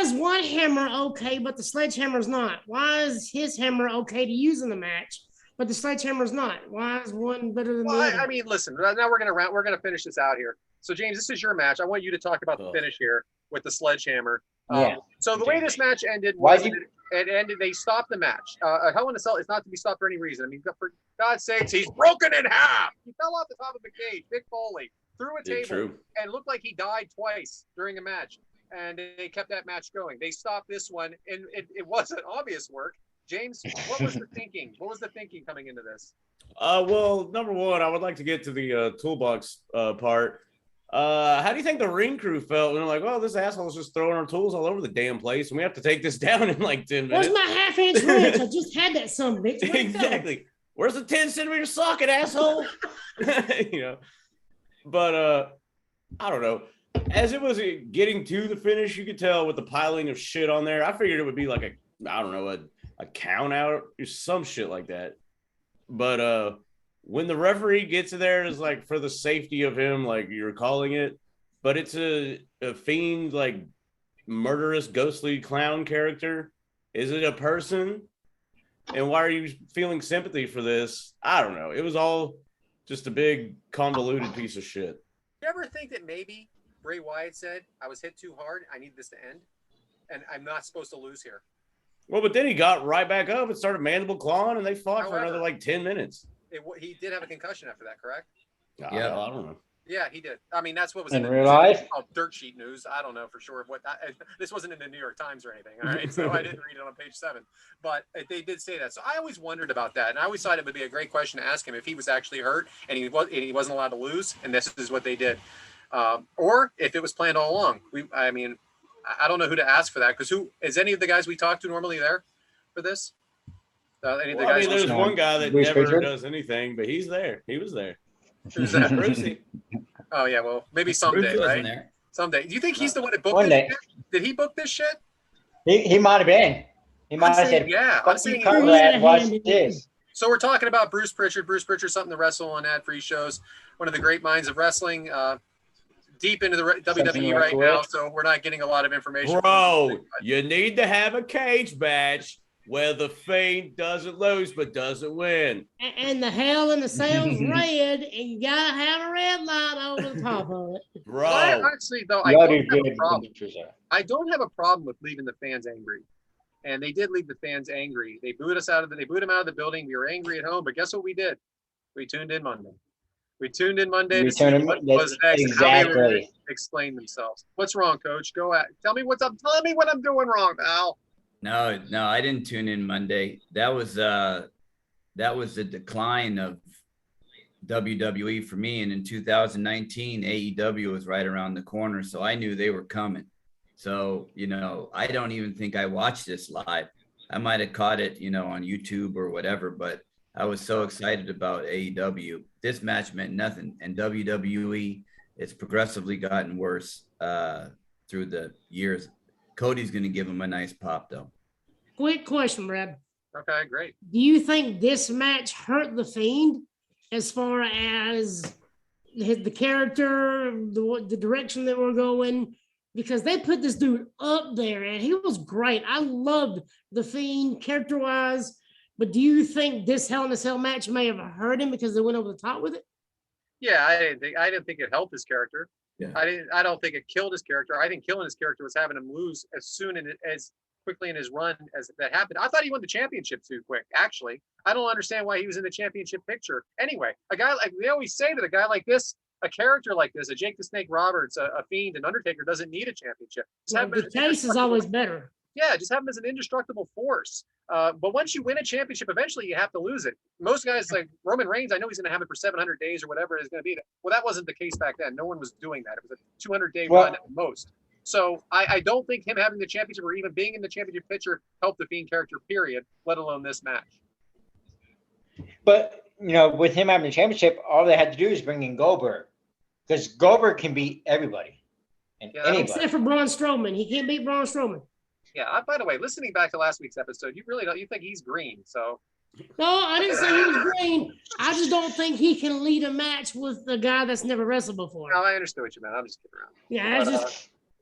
is one hammer okay, but the sledgehammer's not? Why is his hammer okay to use in the match, but the sledgehammer's not? Why is one better than Well, the other? I mean, listen. Now we're gonna finish this out here. So James, this is your match. I want you to talk about the Ugh. finish here with the sledgehammer. Yeah. So the way this match ended Why was do you- it ended. They stopped the match. Hell in a Cell is not to be stopped for any reason. I mean, for God's sakes, he's broken in half. He fell off the top of a cage. Big Pauly through a table True. and looked like he died twice during a match. And they kept that match going. They stopped this one, and it wasn't obvious work. James, what was the thinking? What was the thinking coming into this? Well, number one, I would like to get to the toolbox part. How do you think the ring crew felt when they're like, well, this asshole's just throwing our tools all over the damn place, and we have to take this down in like 10 Where's minutes? my half-inch wrench? I just had that son bitch. Where'd it go? Exactly. Where's the 10-centimeter socket, asshole? But I don't know. As it was getting to the finish, you could tell with the piling of shit on there. I figured it would be like a count out or some shit like that. But when the referee gets in there, it's like for the safety of him, like you're calling it. But it's a fiend, like murderous, ghostly clown character. Is it a person? And why are you feeling sympathy for this? I don't know. It was all just a big convoluted piece of shit. You ever think that maybe Bray Wyatt said, I was hit too hard, I need this to end, and I'm not supposed to lose here? Well, but then he got right back up and started mandible clawing, and they fought for However- another like 10 minutes. He did have a concussion after that, correct? Yeah. I don't know. Yeah, he did. I mean, that's what was In the real news. life? Oh, dirt sheet news. I don't know for sure what this wasn't in the New York Times or anything. All right, so I didn't read it on page 7, but they did say that. So I always wondered about that, and I always thought it would be a great question to ask him if he was actually hurt and he wasn't allowed to lose, and this is what they did, or if it was planned all along. I mean, I don't know who to ask for that because who is any of the guys we talk to normally there for this? Any of the Well, I guys? mean, there's listening? one guy that Bruce never Pritchard? does anything, but he's there. He was there. Who's that? Brucey. Oh yeah, well maybe Bruce someday, wasn't right? there. Someday. Do you think he's the one that booked One this day. shit? Did he book this shit? He might have been. He might I'm have saying, said, yeah. I'm fuck you, saying cover he- that, watch Yeah. this. So we're talking about Bruce Pritchard. Bruce Pritchard, something to wrestle on ad-free shows. One of the great minds of wrestling. Deep into the WWE to right wrestle now, with. so we're not getting a lot of information. Bro, you need to have a cage match where the Fiend doesn't lose but doesn't win. And the hell in the sail's red, and you gotta have a red light over the top of it. Bro, I actually, though, I Y'all don't do have good a with the problem. pictures there. I don't have a problem with leaving the fans angry, and they did leave the fans angry. They booed us out of the. They booed him out of the building. We were angry at home, but guess what we did? We tuned in Monday. We tuned in Monday We to see tuned in- what was next and how they were going to exactly. explain themselves. What's wrong, Coach? Go at. Tell me what's up. Tell me what I'm doing wrong, pal. No, I didn't tune in Monday. That was the decline of WWE for me. And in 2019, AEW was right around the corner. So I knew they were coming. So, I don't even think I watched this live. I might have caught it, on YouTube or whatever, but I was so excited about AEW. This match meant nothing. And WWE, it's progressively gotten worse through the years. Cody's going to give him a nice pop, though. Quick question, Brad. Okay, great. Do you think this match hurt the Fiend as far as the character, the direction that we're going? Because they put this dude up there and he was great. I loved the Fiend character-wise. But do you think this Hell in a Cell match may have hurt him because they went over the top with it? Yeah, I didn't think it helped his character. Yeah. I don't think it killed his character. I think killing his character was having him lose as quickly in his run as that happened. I thought he won the championship too quick, actually. I don't understand why he was in the championship picture. Anyway, a guy like, they always say that a guy like this, a character like this, a Jake the Snake Roberts, a Fiend, an Undertaker doesn't need a championship. The case is always better. Yeah, just have him as an indestructible force. But once you win a championship, eventually you have to lose it. Most guys like Roman Reigns, I know he's going to have it for 700 days or whatever it's going to be. Well, that wasn't the case back then. No one was doing that. It was a 200-day run at most. So I don't think him having the championship or even being in the championship picture helped the Fiend character, period, let alone this match. But, with him having the championship, all they had to do is bring in Goldberg. Because Goldberg can beat everybody. And anybody. Except for Braun Strowman. He can't beat Braun Strowman. Yeah, by the way, listening back to last week's episode, you think he's green, so. No, I didn't say he was green. I just don't think he can lead a match with a guy that's never wrestled before. No, I understood what you meant. I'm just kidding around. Yeah,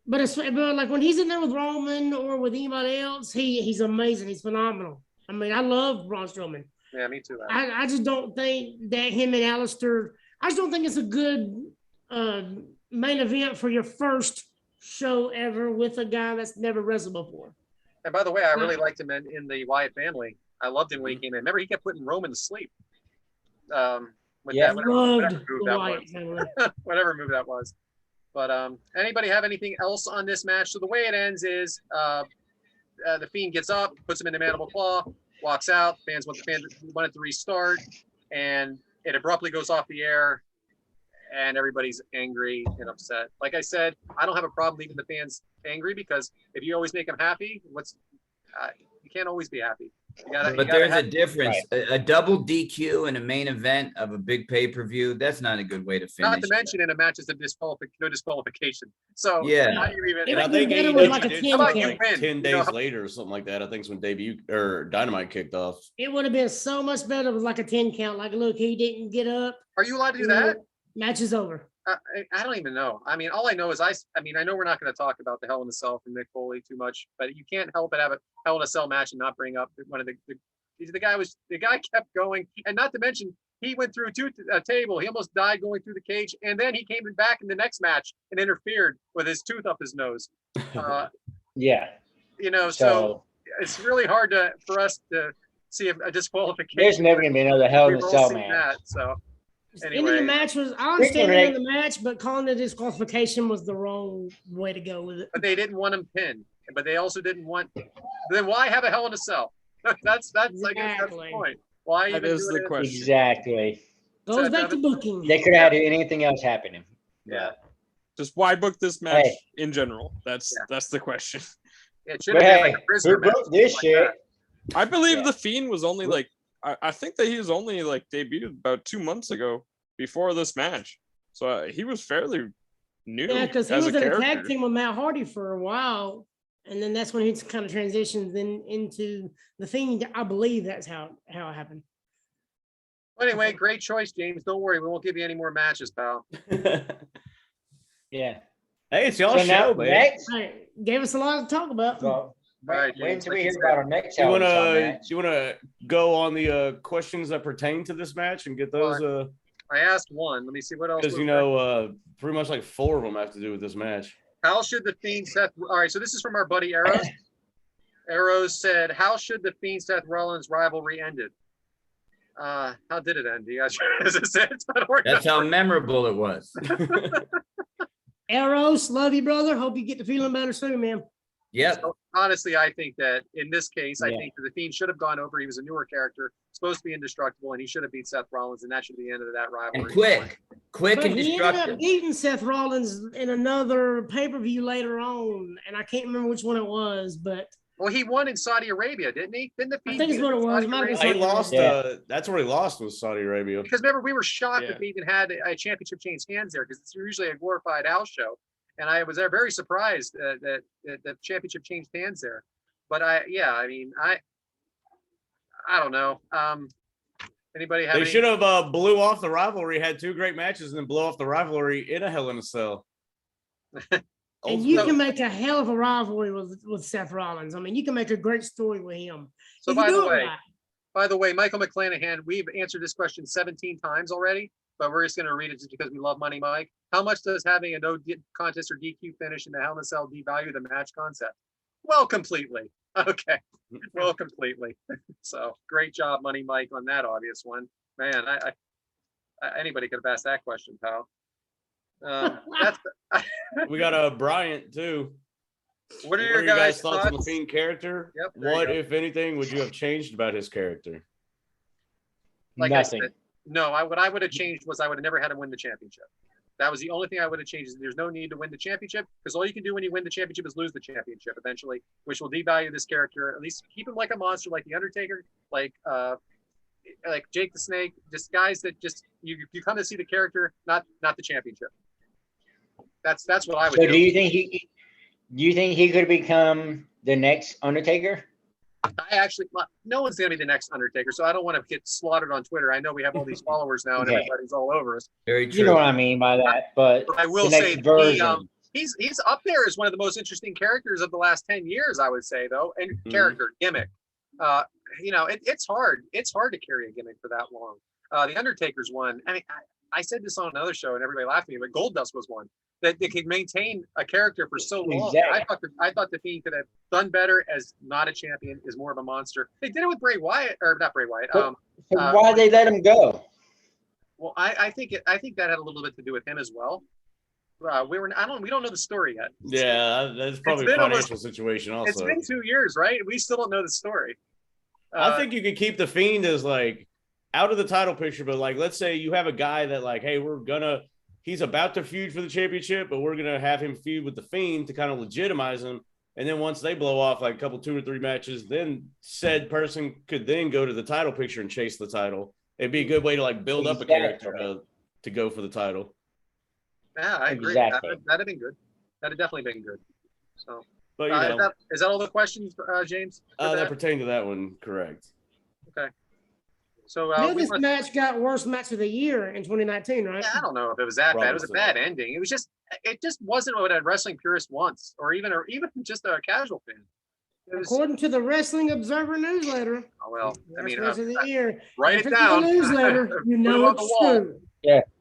but like when he's in there with Roman or with anybody else, he's amazing. He's phenomenal. I mean, I love Braun Strowman. Yeah, me too. I just don't think that him and Alistair, I just don't think it's a good main event for your first show ever with a guy that's never wrestled before. And by the way, I really liked him in the Wyatt family. I loved him when he came in. Remember, he kept putting Roman to sleep. Whatever move that was. But anybody have anything else on this match? So the way it ends is the Fiend gets up, puts him in the mandible claw, walks out. Fans want it to restart, and it abruptly goes off the air. And everybody's angry and upset. Like I said, I don't have a problem leaving the fans angry because if you always make them happy, you can't always be happy. But there's a difference. Right. A double DQ in a main event of a big pay-per-view, that's not a good way to finish. Not to mention in a match is no disqualification. So yeah. And I think AEW did 10 days later or something like that. I think it's when Dynamite kicked off. It would have been so much better with like a 10 count. Like, look, he didn't get up. Are you allowed to do that? Match is over. I don't even know. I mean, all I know is I know we're not going to talk about the Hell in a Cell from Mick Foley too much, but you can't help but have a Hell in a Cell match and not bring up one of the guy kept going, and not to mention he went through a table. He almost died going through the cage, and then he came back in the next match and interfered with his tooth up his nose. Yeah. So it's really hard for us to see a disqualification. There's never going to be another Hell in a Cell match. So. Anyway, the match was, I understand the end of the match, but calling it disqualification was the wrong way to go with it. But they didn't want him pinned, but they also didn't want. Then why have a Hell in a Cell? That's exactly. That's the point. Why that is the question. Exactly. Goes back to booking. They could have had anything else happening. Yeah. Just why book this match in general? That's the question. It should have been like a prisoner match. This shit. I believe the Fiend was only like. I think that he was only like debuted about 2 months ago before this match. So he was fairly new. Yeah, because he was in a tag team with Matt Hardy for a while. And then that's when he kind of transitioned into the Fiend. I believe that's how it happened. Well, anyway, great choice, James. Don't worry. We won't give you any more matches, pal. Yeah. Hey, it's y'all show, man. Next, gave us a lot to talk about. All right, wait until we hear about our next you wanna go on the questions that pertain to this match and get those? I asked one. Let me see what else. Because pretty much like 4 of them have to do with this match. How should the Fiend Seth? All right, so this is from our buddy Arrows. Arrows said, "How should the Fiend Seth Rollins rivalry ended?" How did it end? You guys, that's how memorable it was. Arrows, love you, brother. Hope you get to feeling better soon, man. Yeah. So, honestly, I think that in this case, I think that the Fiend should have gone over. He was a newer character, supposed to be indestructible, and he should have beat Seth Rollins, and that should be the end of that rivalry. And quick but and he destructive. ended up beating Seth Rollins in another pay-per-view later on, and I can't remember which one it was, but Well, he won in Saudi Arabia, didn't he? Didn't the I Fiend think it's beat what him it in was. Saudi It might have been Arabia? He Saudi lost. Yeah. That's where he lost, was Saudi Arabia. Because remember, we were shocked Yeah. that they even had a championship change hands there, because it's usually a glorified house show. And I was very surprised that the championship changed hands there. But I don't know. Anybody have They any? should have blew off the rivalry, had 2 great matches, and then blow off the rivalry in a Hell in a Cell. And you can make a hell of a rivalry with Seth Rollins. I mean, you can make a great story with him. So If you by do the it way, right. Michael McClanahan, we've answered this question 17 times already, but we're just going to read it just because we love Money Mike. How much does having a no contest or DQ finish in the Hell in a Cell devalue the match concept? Well, completely. Okay. Well, completely. So great job, Money Mike, on that obvious one. Man, I anybody could have asked that question, pal. That's We got Bryant too. what are What your guys' thoughts on the Fiend character? Yep, there you What, go. if anything, would you have changed about his character? Like Nothing. I said, no, what I would have changed was I would have never had him win the championship. That was the only thing I would have changed. Is there's no need to win the championship, because all you can do when you win the championship is lose the championship eventually, which will devalue this character. At least keep him like a monster, like the Undertaker, like Jake the Snake, just guys that just you come to see the character, not the championship. That's what I would So do. do you think he could become the next Undertaker? No one's gonna be the next Undertaker, so I don't want to get slaughtered on Twitter. I know we have all these followers now, and Okay. everybody's all over us. Very true. You know what I mean by that, but But I will the say next version. he's up there as one of the most interesting characters of the last 10 years, I would say, though. And character gimmick. It's hard. It's hard to carry a gimmick for that long. The Undertaker's one. I mean, I said this on another show, and everybody laughed at me, but Goldust was one that they could maintain a character for so long. Exactly. I thought the Fiend could have done better as not a champion, is more of a monster. They did it with Bray Wyatt, or not Bray Wyatt. So why they let him go? Well, I think that had a little bit to do with him as well. We don't know the story yet. Yeah, that's probably a been financial situation It's also. been 2 years, right? We still don't know the story. I think you could keep the Fiend as like out of the title picture, but like, let's say you have a guy that like, hey, he's about to feud for the championship, but we're gonna have him feud with the Fiend to kind of legitimize him. And then once they blow off like a couple, 2 or 3 matches, then said person could then go to the title picture and chase the title. It'd be a good way to like build up a character to go for the title. Yeah, I agree. Exactly. That'd have been good. That'd have definitely been good. So, But you know, is that all the questions, James? for that pertain to that one, correct. Okay. So, This match got worst match of the year in 2019, right? I don't know if it was that bad. It was a Probably bad so. ending. It just wasn't what a wrestling purist wants, or even just a casual fan. It was, According to the Wrestling Observer newsletter, oh, well, I worst mean, match of the year. write If it it's in down. the newsletter, you Put it know on the it's wall. true.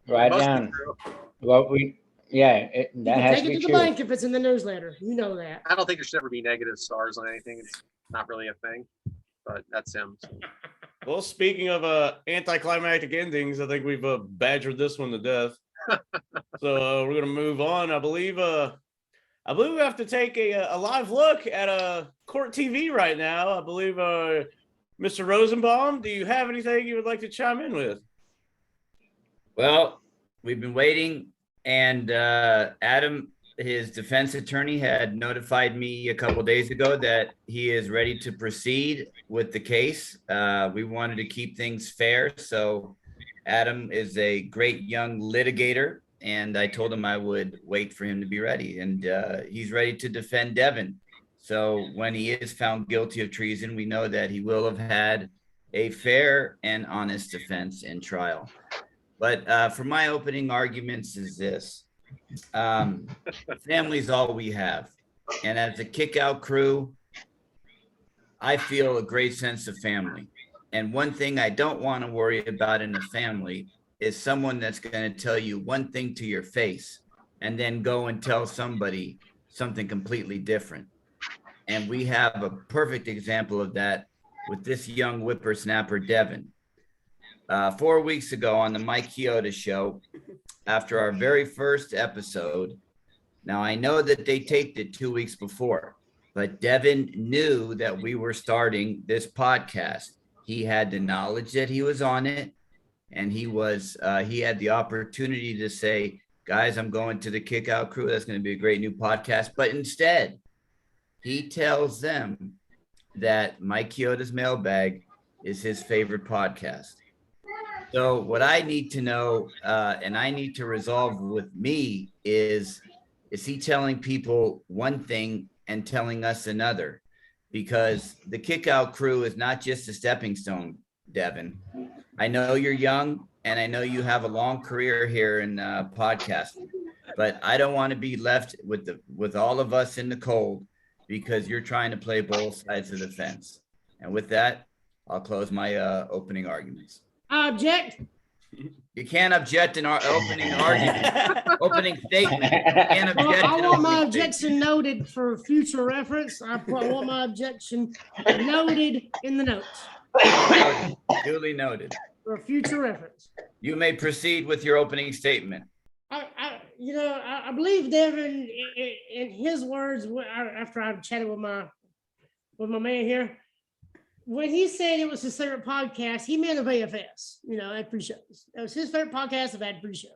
Write Must be down. true. Well, You that can has take to it be to the true. bank if it's in the newsletter. You know that. I don't think there should ever be negative stars on anything. It's not really a thing, but that's him. So. Well, speaking of anticlimactic endings, I think we've badgered this one to death. So we're gonna move on. I believe we have to take a live look at Court TV right now. I believe Mr. Rosenbaum, do you have anything you would like to chime in with? Well, we've been waiting, and Adam, his defense attorney, had notified me a couple days ago that he is ready to proceed with the case. We wanted to keep things fair, so Adam is a great young litigator, and I told him I would wait for him to be ready, and he's ready to defend Devyn. So when he is found guilty of treason, we know that he will have had a fair and honest defense and trial. But for my opening arguments is this. Family's all we have. And as a kick-out crew, I feel a great sense of family. And one thing I don't want to worry about in a family is someone that's going to tell you one thing to your face and then go and tell somebody something completely different. And we have a perfect example of that with this young whippersnapper, Devyn. 4 weeks ago on the Mike Chioda show, after our very first episode, now I know that they taped it 2 weeks before, but Devyn knew that we were starting this podcast. He had the knowledge that he was on it, and he had the opportunity to say, guys, I'm going to the Kick Out Crew. That's going to be a great new podcast. But instead, he tells them that Mike Chioda's Mailbag is his favorite podcast. So what I need to know, and I need to resolve with me is he telling people one thing and telling us another? Because the Kickout Crew is not just a stepping stone, Devyn. I know you're young, and I know you have a long career here in podcasting, but I don't want to be left with all of us in the cold because you're trying to play both sides of the fence. And with that, I'll close my opening arguments. I object. You can't object in our opening argument, opening statement. You can't object. Well, I in want my opening objection statement. noted for future reference. I want my objection noted in the notes Duly noted. for future reference. You may proceed with your opening statement. I believe Devyn, in his words, after I've chatted with my man here, when he said it was his favorite podcast, he meant of AFS, ad pre-shows. It was his favorite podcast of ad pre-shows.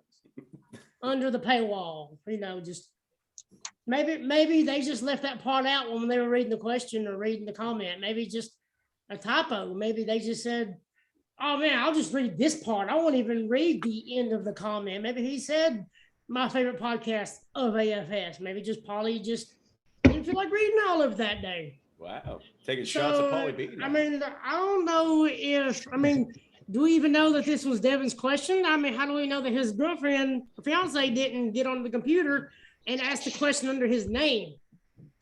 Under the paywall, just maybe they just left that part out when they were reading the question or reading the comment. Maybe just a typo. Maybe they just said, oh man, I'll just read this part. I won't even read the end of the comment. Maybe he said my favorite podcast of AFS. Maybe just Pauly just didn't feel like reading all of that day. Wow. Taking shots at Pauly B. I don't know do we even know that this was Devyn's question? How do we know that his girlfriend or fiance didn't get on the computer and ask the question under his name?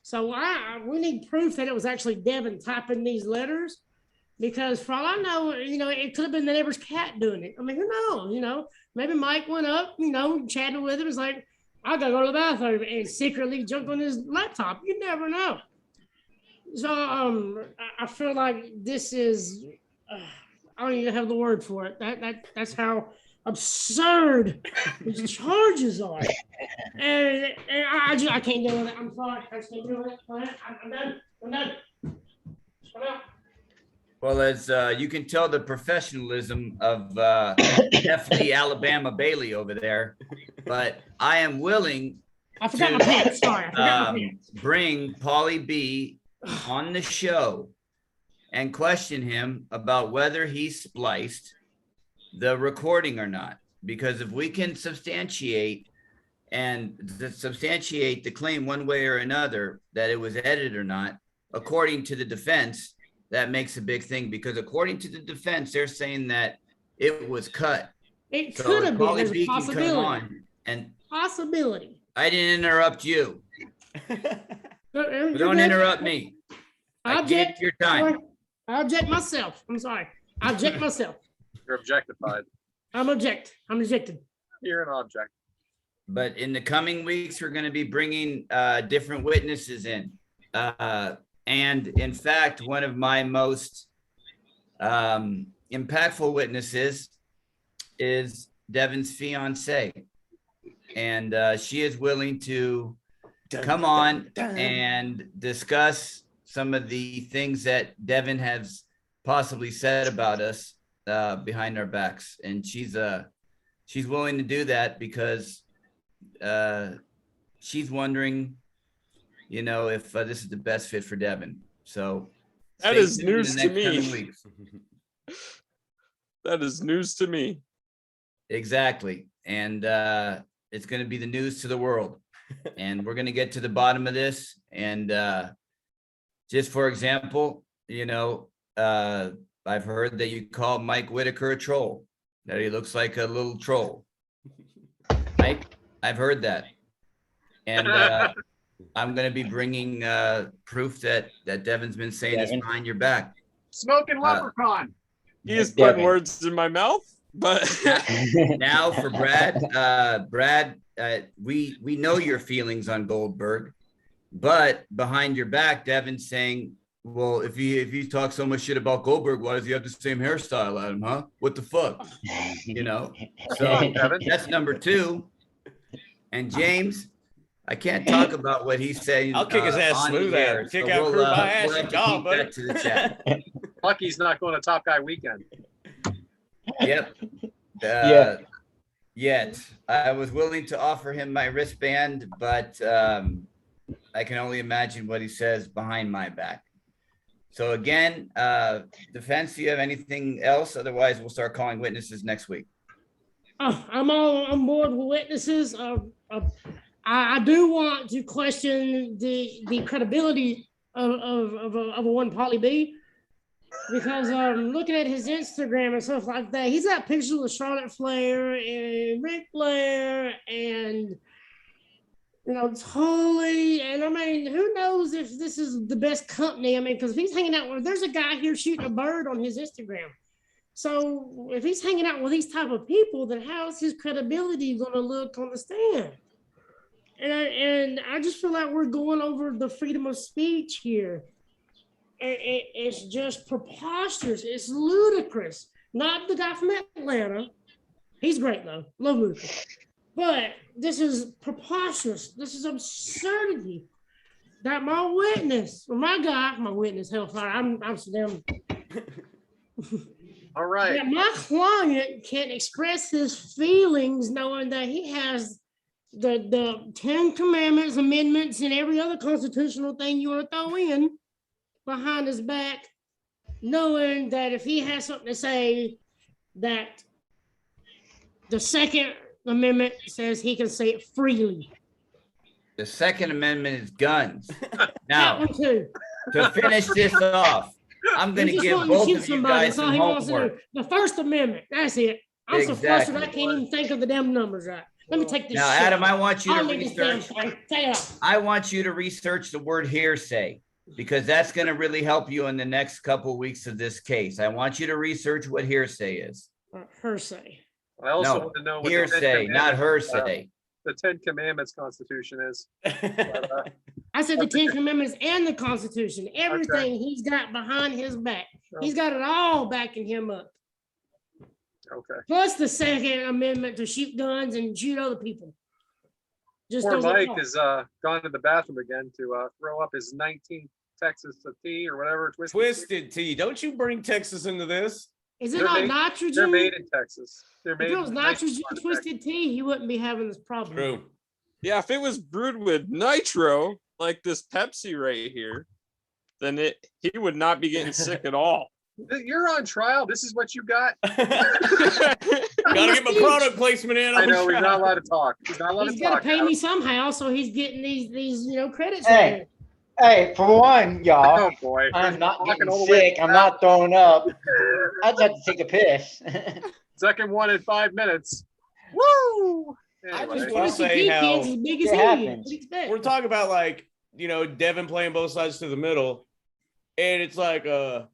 So we need proof that it was actually Devyn typing these letters, because for all I know, it could have been the neighbor's cat doing it. Who knows? Maybe Mike went up, chatting with him, was like, I gotta go to the bathroom, and secretly jumped on his laptop. You never know. So I feel like this is, I don't even have the word for it. That's how absurd these charges are. And I can't deal with it. I'm sorry. I just can't deal with it. I'm done. I'm out. Well, as you can tell, the professionalism of definitely Alabama Bailey over there, but I am willing I forgot my pants. Sorry, I forgot my pants. bring Pauly B on the show and question him about whether he spliced the recording or not. Because if we can substantiate the claim one way or another that it was edited or not, according to the defense, that makes a big thing. Because according to the defense, they're saying that it was cut. It could have been. There's a possibility. I didn't interrupt you. Don't interrupt me. I gave your time. I object myself. I'm sorry. I object myself. You're objectified. I'm ejected. You're an object. But in the coming weeks, we're going to be bringing different witnesses in. And in fact, one of my most impactful witnesses is Devyn's fiance. And she is willing to come on and discuss some of the things that Devyn has possibly said about us behind our backs. And she's willing to do that because she's wondering, if this is the best fit for Devyn. So that is news to me. That is news to me. Exactly. And it's going to be the news to the world. And we're going to get to the bottom of this. And just for example, I've heard that you call Mike Whitaker a troll, that he looks like a little troll. Mike, I've heard that. And I'm going to be bringing proof that Devyn's been saying this behind your back. Smoking leprechaun. He is putting words in my mouth, but now for Brad, we know your feelings on Goldberg, but behind your back, Devyn's saying, well, if you talk so much shit about Goldberg, why does he have the same hairstyle at him, huh? What the fuck? So that's number two. And James, I can't talk about what he's saying. I'll kick his ass smooth there. Kick out crew my ass. We'll Job, that to the chat. Lucky's not going to Top Guy Weekend. Yep. Yet. I was willing to offer him my wristband, but I can only imagine what he says behind my back. So again, defense, do you have anything else? Otherwise, we'll start calling witnesses next week. I'm all on board with witnesses. I do want to question the credibility of a one Pauly B, because looking at his Instagram and stuff like that, he's got pictures of Charlotte Flair and Ric Flair and totally. And I mean, who knows if this is the best company? I mean, because if he's hanging out there's a guy here shooting a bird on his Instagram. So if he's hanging out with these type of people, then how's his credibility going to look on the stand? And I just feel like we're going over the freedom of speech here. It's just preposterous. It's ludicrous. Not the guy from Atlanta. He's great though. Love Ludacris. But this is preposterous. This is absurdity. That my witness, Hellfire, I'm so damn. All right. That my client can express his feelings knowing that he has the 10 Commandments, amendments, and every other constitutional thing you want to throw in behind his back, knowing that if he has something to say, that the Second Amendment says he can say it freely. The Second Amendment is guns. That Now, one too. to finish this off, I'm going to give both of you guys some homework. The First Amendment, that's it. I'm so flustered I Exactly. can't even think of the damn numbers right. Let me take this Now, shit. Adam, I want you to I'll leave this damn research. thing. Take it off. I want you to research the word hearsay, because that's going to really help you in the next couple of weeks of this case. I want you to research what hearsay is. Hearsay. I also No, want to know what hearsay, not hearsay. the 10 Commandments Constitution is. But, I said the 10 Commandments and the Constitution. Everything he's got behind his back. He's got it all backing him up. okay. Plus the Second Amendment to shoot guns and shoot other people. Just Poor don't get Mike caught. has gone to the bathroom again to throw up his 19th Texas tea or whatever. Twisted tea. Don't you bring Texas into this? Is it They're not made- nitrogen? They're made in Texas. They're If made it was in nitrogen Texas. twisted tea, you wouldn't be having this problem. True. Yeah, if it was brewed with nitro, like this Pepsi right here, then he would not be getting sick at all. You're on trial. This is what you got. Gotta get my product placement in. I know he's not allowed to talk. He's not allowed He's to got to talk. pay now. me somehow, so he's getting these credits. Hey. right here. Hey, for one, y'all, Oh boy. I'm not Walking getting all the way sick. I'm not throwing up. I just have to take a piss. Second one in 5 minutes. Woo! I Anyway, just wanna Twisted say tea how can's as big as it he. happens. What do you expect? We're talking about Devyn playing both sides to the middle, and it's like blah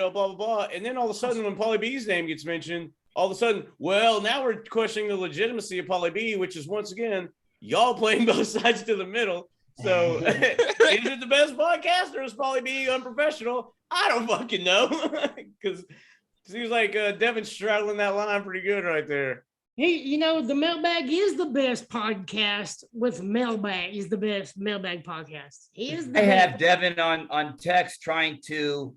blah blah, and then all of a sudden when Pauly B's name gets mentioned, all of a sudden, well, now we're questioning the legitimacy of Pauly B, which is once again y'all playing both sides to the middle. So is it the best podcast or is Pauly B unprofessional? I don't fucking know, because seems like Devyn's straddling that line pretty good right there. Hey, the Mailbag is the best podcast with Mailbag is the best Mailbag podcast. He is the I have best. Devyn on text trying to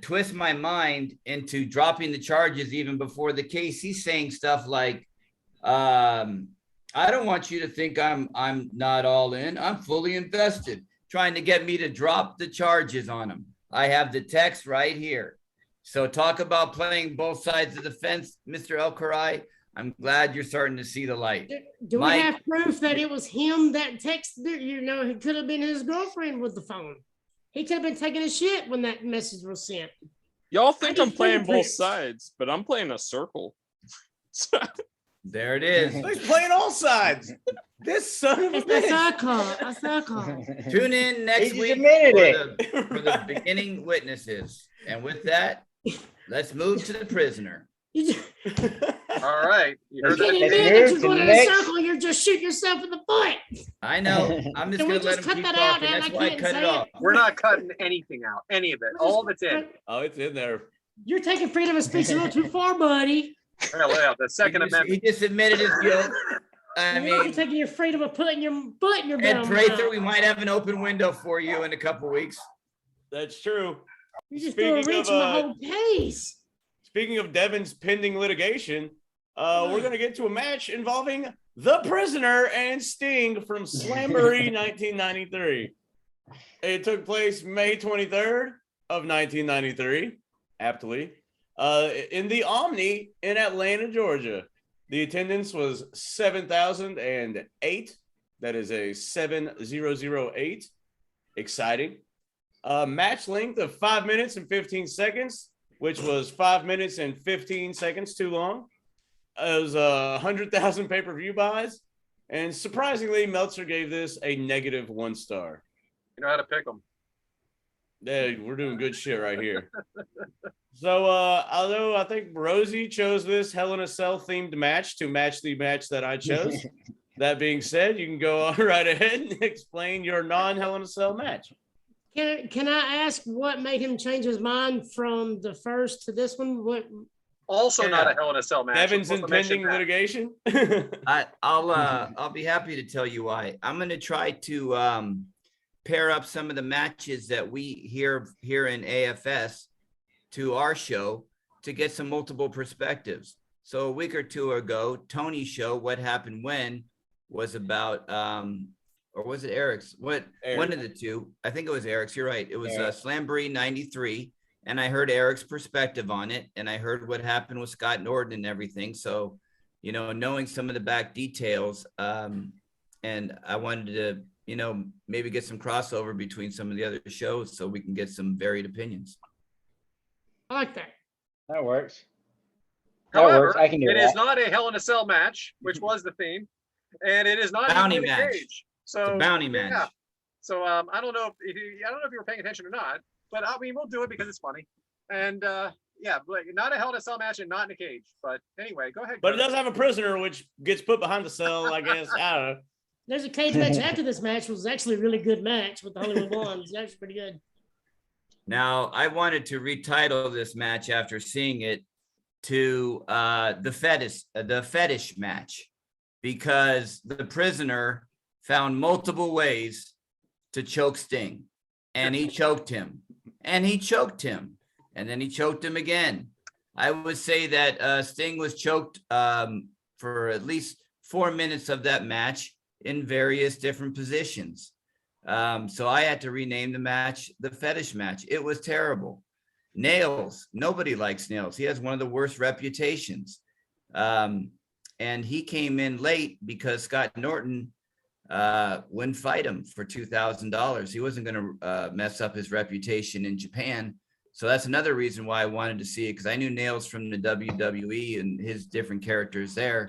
twist my mind into dropping the charges even before the case. He's saying stuff like, I don't want you to think I'm not all in. I'm fully invested, trying to get me to drop the charges on him. I have the text right here. So talk about playing both sides of the fence, Mr. El Karai. I'm glad you're starting to see the light. Do Mike- we have proof that it was him that texted? It could have been his girlfriend with the phone. He could have been taking a shit when that message was sent. Y'all think I I'm need playing both fingerprints. sides, but I'm playing a circle. There it is. He's playing all sides. This son of a It's a bitch. circle. Tune in next He just week admitted for the beginning witnesses. And with that, let's move to the prisoner. You just, all right. You heard can't that? admit that Here's you're the going in a next- circle. You're just shooting yourself in the foot. I know. I'm just Can we going to let just him cut keep that out talking. and That's I why I can't cut say it off. We're not cutting anything out. Any of it. All of it's in. Oh, it's in there. You're taking freedom of speech a little too far, buddy. Well, the Second He Amendment. just admitted his guilt. I You're mean, taking your freedom of putting your butt in your Ed mouth. Prather, we might have an open window for you in a couple weeks. That's true. You just threw a Speaking wrench of, in the whole case. Speaking of Devyn's pending litigation, we're going to get to a match involving The Prisoner and Sting from Slamboree 1993. It took place May 23rd of 1993, aptly, in the Omni in Atlanta, Georgia. The attendance was 7,008. That is a 7,008. Exciting. Match length of 5 minutes and 15 seconds, which was 5 minutes and 15 seconds too long. It was 100,000 pay-per-view buys. And surprisingly, Meltzer gave this a -1 star. You know how to pick them. Yeah, we're doing good shit right here. So, although I think Rosie chose this Hell in a Cell themed match to match the match that I chose, that being said, you can go right ahead and explain your non-Hell in a Cell match. Can I ask what made him change his mind from the first to this one? What? Also, not a Hell in a Cell match. Devyn's impending litigation. I'll be happy to tell you why. I'm going to try to pair up some of the matches that we hear here in AFS to our show to get some multiple perspectives. So a week or two ago, Tony's show, What Happened When, was about, or was it Eric's? Eric. One of the two. I think it was Eric's. You're right. It was Slamboree 93. And I heard Eric's perspective on it. And I heard what happened with Scott Norton and everything. So, you know, knowing some of the back details, and I wanted to, you know, maybe get some crossover between some of the other shows so we can get some varied opinions. I like that. That works. However, I can do it that. is not a Hell in a Cell match, which was the theme, and it is not Bounty even in a match. cage. So It's a bounty match. Yeah. So I don't know if you were paying attention or not, but I mean we'll do it because it's funny. And yeah, but not a Hell in a Cell match and not in a cage. But anyway, go ahead. But it does have a prisoner, which gets put behind the cell, I guess. I don't know. There's a cage match after this match was actually a really good match with the Hollywood Blondes. It's actually pretty good. Now, I wanted to retitle this match after seeing it to the fetish match, because the prisoner found multiple ways to choke Sting, and he choked him, and he choked him, and then he choked him again. I would say that Sting was choked for at least 4 minutes of that match in various different positions. So I had to rename the match the fetish match. It was terrible. Nails. Nobody likes Nails. He has one of the worst reputations. And he came in late because Scott Norton wouldn't fight him for $2,000. He wasn't going to mess up his reputation in Japan. So that's another reason why I wanted to see it, because I knew Nails from the WWE and his different characters there.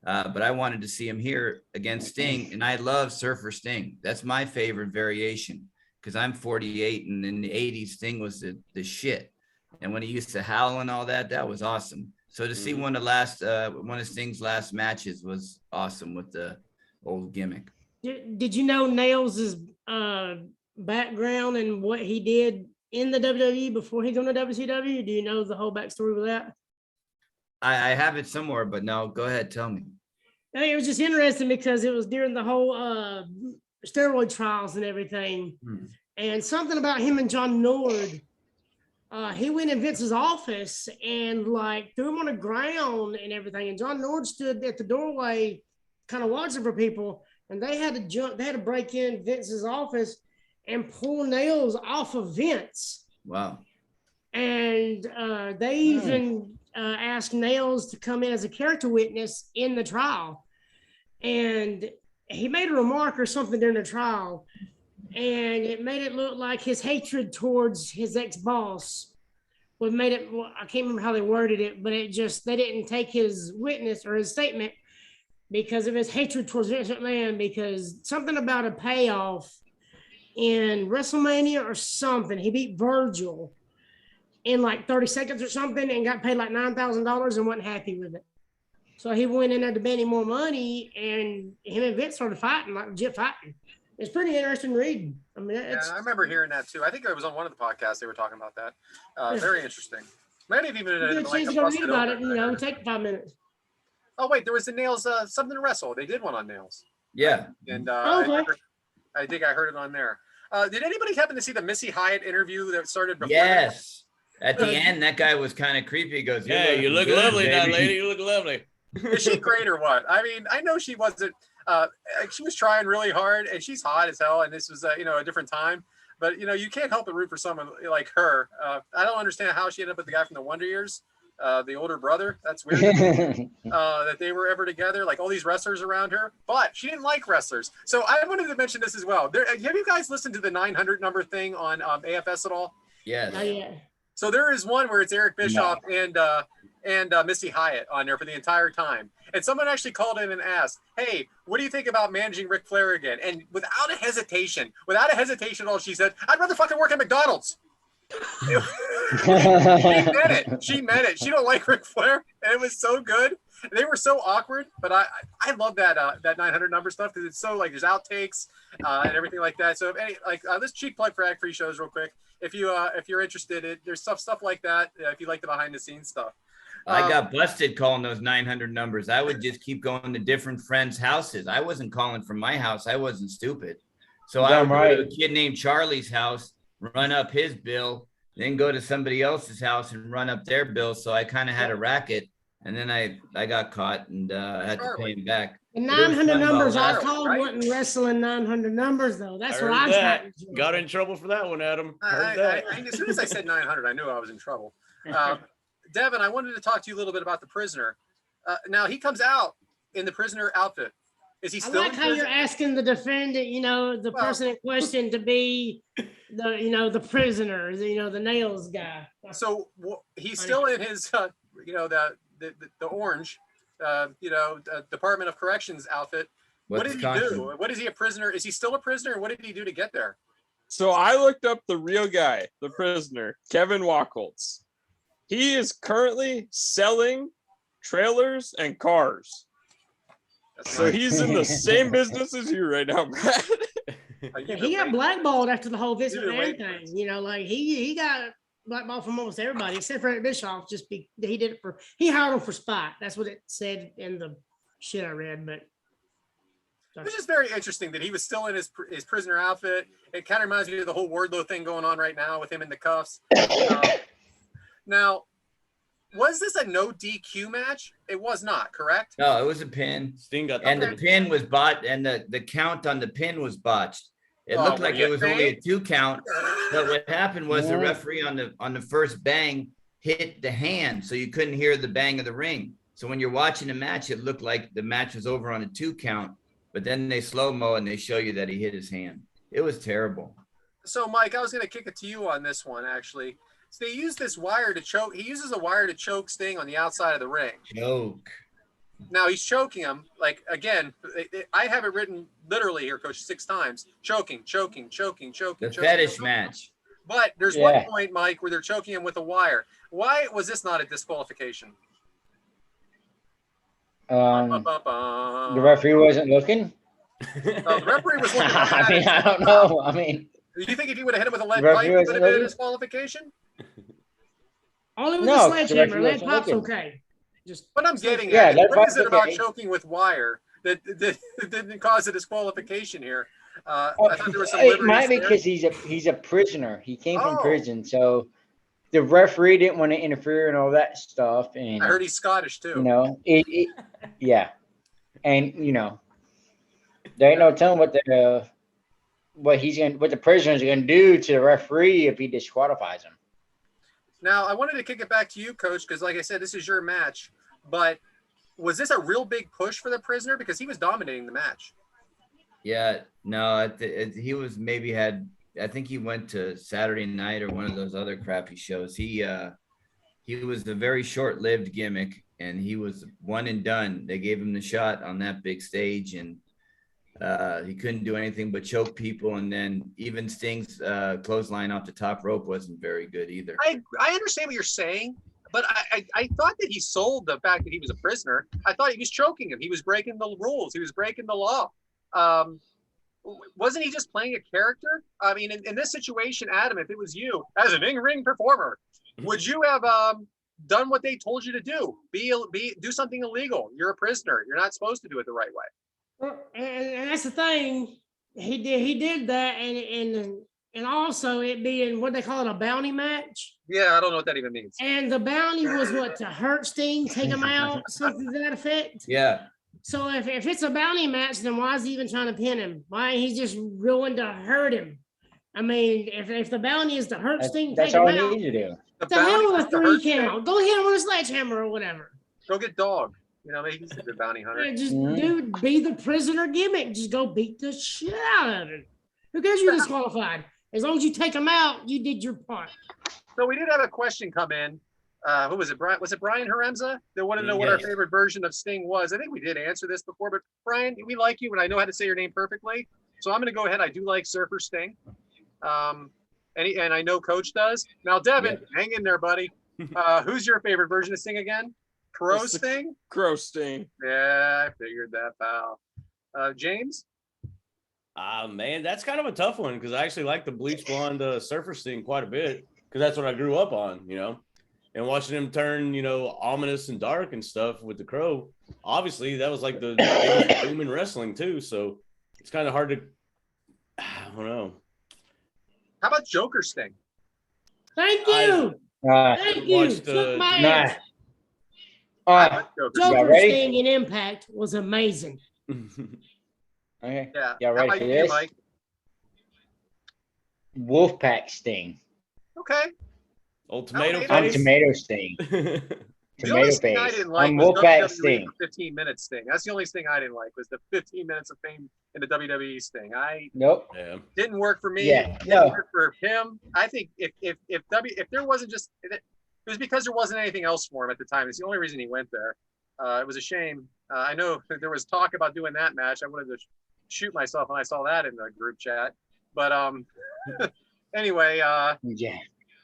But I wanted to see him here against Sting, and I love Surfer Sting. That's my favorite variation, because I'm 48, and in the 80s, Sting was the shit. And when he used to howl and all that, that was awesome. So to see one of Sting's last matches was awesome with the old gimmick. Did you know Nails' background and what he did in the WWE before he joined the WCW? Do you know the whole backstory with that? I have it somewhere, but no, go ahead, tell me. I mean, it was just interesting because it was during the whole steroid trials and everything. And something about him and John Nord, he went in Vince's office and like threw him on the ground and everything. And John Nord stood at the doorway kind of watching for people. And they had to break in Vince's office and pull Nails off of Vince. Wow. And they even asked Nails to come in as a character witness in the trial. And he made a remark or something during the trial, and it made it look like his hatred towards his ex-boss would made it, I can't remember how they worded it, but it just, they didn't take his witness or his statement because of his hatred towards Vince McMahon, because something about a payoff in WrestleMania or something. He beat Virgil in like 30 seconds or something and got paid like $9,000 and wasn't happy with it. So he went in there demanding more money, and him and Vince started fighting, like legit fighting. It's pretty interesting reading. I mean, it's, I remember hearing that too. I think it was on one of the podcasts they were talking about that. Very interesting. Might have even been good chance to go read about it. You know, take 5 minutes. Oh wait, there was the Nails something to wrestle. They did one on Nails. Yeah. And Okay. I think I heard it on there. Did anybody happen to see the Missy Hyatt interview that started before? Yes. At the end, that guy was kind of creepy. He goes, Yeah, you look good, lovely now, baby." lady. You look lovely. Is she great or what? I mean, I know she wasn't. She was trying really hard, and she's hot as hell. And this was, a different time. But you can't help but root for someone like her. I don't understand how she ended up with the guy from the Wonder Years, the older brother. That's weird that they were ever together. Like all these wrestlers around her, but she didn't like wrestlers. So I wanted to mention this as well. Have you guys listened to the 900 number thing on AFS at all? Yes. Oh, yeah. So there is one where it's Eric Bischoff and Missy Hyatt on there for the entire time. And someone actually called in and asked, "Hey, what do you think about managing Ric Flair again?" And without a hesitation at all, she said, "I'd rather fucking work at McDonald's." She meant it. She don't like Ric Flair, and it was so good. They were so awkward, but I love that 900 number stuff because it's so like there's outtakes and everything like that. So if this cheap plug for Ad Free shows real quick. If you're interested, there's stuff like that. If you like the behind the scenes stuff. I got busted calling those 900 numbers. I would just keep going to different friends' houses. I wasn't calling from my house. I wasn't stupid. So I would go to a kid named Charlie's house, run up his bill, then go to somebody else's house and run up their bill. So I kind of had a racket. And then I got caught and had to pay him back. The 900 numbers I called wasn't wrestling 900 numbers though. That's what I started. Got in trouble for that one, Adam. As soon as I said 900, I knew I was in trouble. Devyn, I wanted to talk to you a little bit about the prisoner. Now he comes out in the prisoner outfit. Is he still? I like how you're asking the defendant, the person in question to be the prisoner, the nails guy. So he's still in his, the orange, Department of Corrections outfit. What did he do? What is he a prisoner? Is he still a prisoner? What did he do to get there? So I looked up the real guy, the prisoner, Kevin Wacholtz. He is currently selling trailers and cars. So he's in the same business as you right now, Brad. He got blackballed after the whole Vince McMahon thing. He got blackballed from almost everybody except for Eric Bischoff. He hired him for spite. That's what it said in the shit I read. But it's just very interesting that he was still in his prisoner outfit. It kind of reminds me of the whole Wardlow thing going on right now with him in the cuffs. Now, was this a no DQ match? It was not, correct? No, it was a pin. Sting got the pin was botched, and the count on the pin was botched. It looked like it was only a 2 count. But what happened was the referee on the first bang hit the hand, so you couldn't hear the bang of the ring. So when you're watching the match, it looked like the match was over on a 2 count. But then they slow-mo and they show you that he hit his hand. It was terrible. So, Mike, I was going to kick it to you on this one, actually. So they use this wire to choke. He uses a wire to choke Sting on the outside of the ring. Choke. Now he's choking him. Like, again, I have it written literally here, Coach, 6 times. Choking. The fetish match. But there's one point, Mike, where they're choking him with a wire. Why was this not a disqualification? The referee wasn't looking. The referee was looking. I don't know. Do you think if he would have hit him with a lead pipe, it would have been a disqualification? Only with a sledgehammer. Lead pipe's okay. What I'm getting at, what is it about choking with wire that didn't cause a disqualification here? I thought there was some it might be because he's a prisoner. He came from prison, so the referee didn't want to interfere and all that stuff. And I heard he's Scottish too. Yeah, and there ain't no telling what the prisoner's gonna do to the referee if he disqualifies him. Now, I wanted to kick it back to you, Coach, because like I said, this is your match. But was this a real big push for the prisoner? Because he was dominating the match. Yeah, no, he was I think he went to Saturday Night or one of those other crappy shows. He was a very short-lived gimmick, and he was one and done. They gave him the shot on that big stage, and he couldn't do anything but choke people. And then even Sting's clothesline off the top rope wasn't very good either. I understand what you're saying, but I thought that he sold the fact that he was a prisoner. I thought he was choking him. He was breaking the rules. He was breaking the law. Wasn't he just playing a character? I mean, in this situation, Adam, if it was you as an in-ring performer, would you have done what they told you to do? Do something illegal. You're a prisoner. You're not supposed to do it the right way. Well, and that's the thing. He did that, and also it being what they call it, a bounty match. Yeah, I don't know what that even means. And the bounty was what, to hurt Sting, take him out, something to that effect. Yeah. So if it's a bounty match, then why is he even trying to pin him? Why ain't he just going to hurt him? I mean, if the bounty is to hurt Sting, That's take all him he out. needs to do. The hell with was a to 3 hurt Sting. count. Go hit him with a sledgehammer or whatever. Go get Dog. You know, maybe he's a good bounty hunter. Yeah, just Mhm. dude, be the prisoner gimmick. Just go beat the shit out of him. Who cares you're disqualified? As long as you take him out, you did your part. So we did have a question come in. Who was it? Brian? Was it Brian Haremza? They wanted to know what our Yes. favorite version of Sting was. I think we did answer this before, but Brian, we like you, and I know how to say your name perfectly. So I'm going to go ahead. I do like Surfer Sting. And I know Coach does. Now, Devyn, hang in there, buddy. Who's your favorite version of Sting again? Crow It's the Sting? Crow Sting. Yeah, I figured that, pal. James? Man, that's kind of a tough one because I actually like the bleach blonde Surfer Sting quite a bit because that's what I grew up on, and watching him turn, ominous and dark and stuff with the Crow. Obviously, that was like the biggest boom in wrestling too. So it's kind of hard to, I don't know. How about Joker Sting? Thank you. Thank you. watched, Took my Nah. ass. All I right. like Joker. Y'all Joker ready? Sting in Impact was amazing. Okay. Yeah. Y'all How ready about for you, this? Mike? Wolfpack Sting. Okay. Old tomato I'm I'm face. Tomato Sting. The only Tomato thing I face. didn't like I'm was Wolfpack WWE Sting. for 15 minutes Sting. That's the only thing I didn't like was the 15 minutes of fame in the WWE Sting. I Nope. Yeah. didn't work for me. Yeah, Didn't no. work for him. I think if there wasn't just it was because there wasn't anything else for him at the time. It's the only reason he went there. It was a shame. I know there was talk about doing that match. I wanted to shoot myself when I saw that in the group chat. But anyway, Yeah.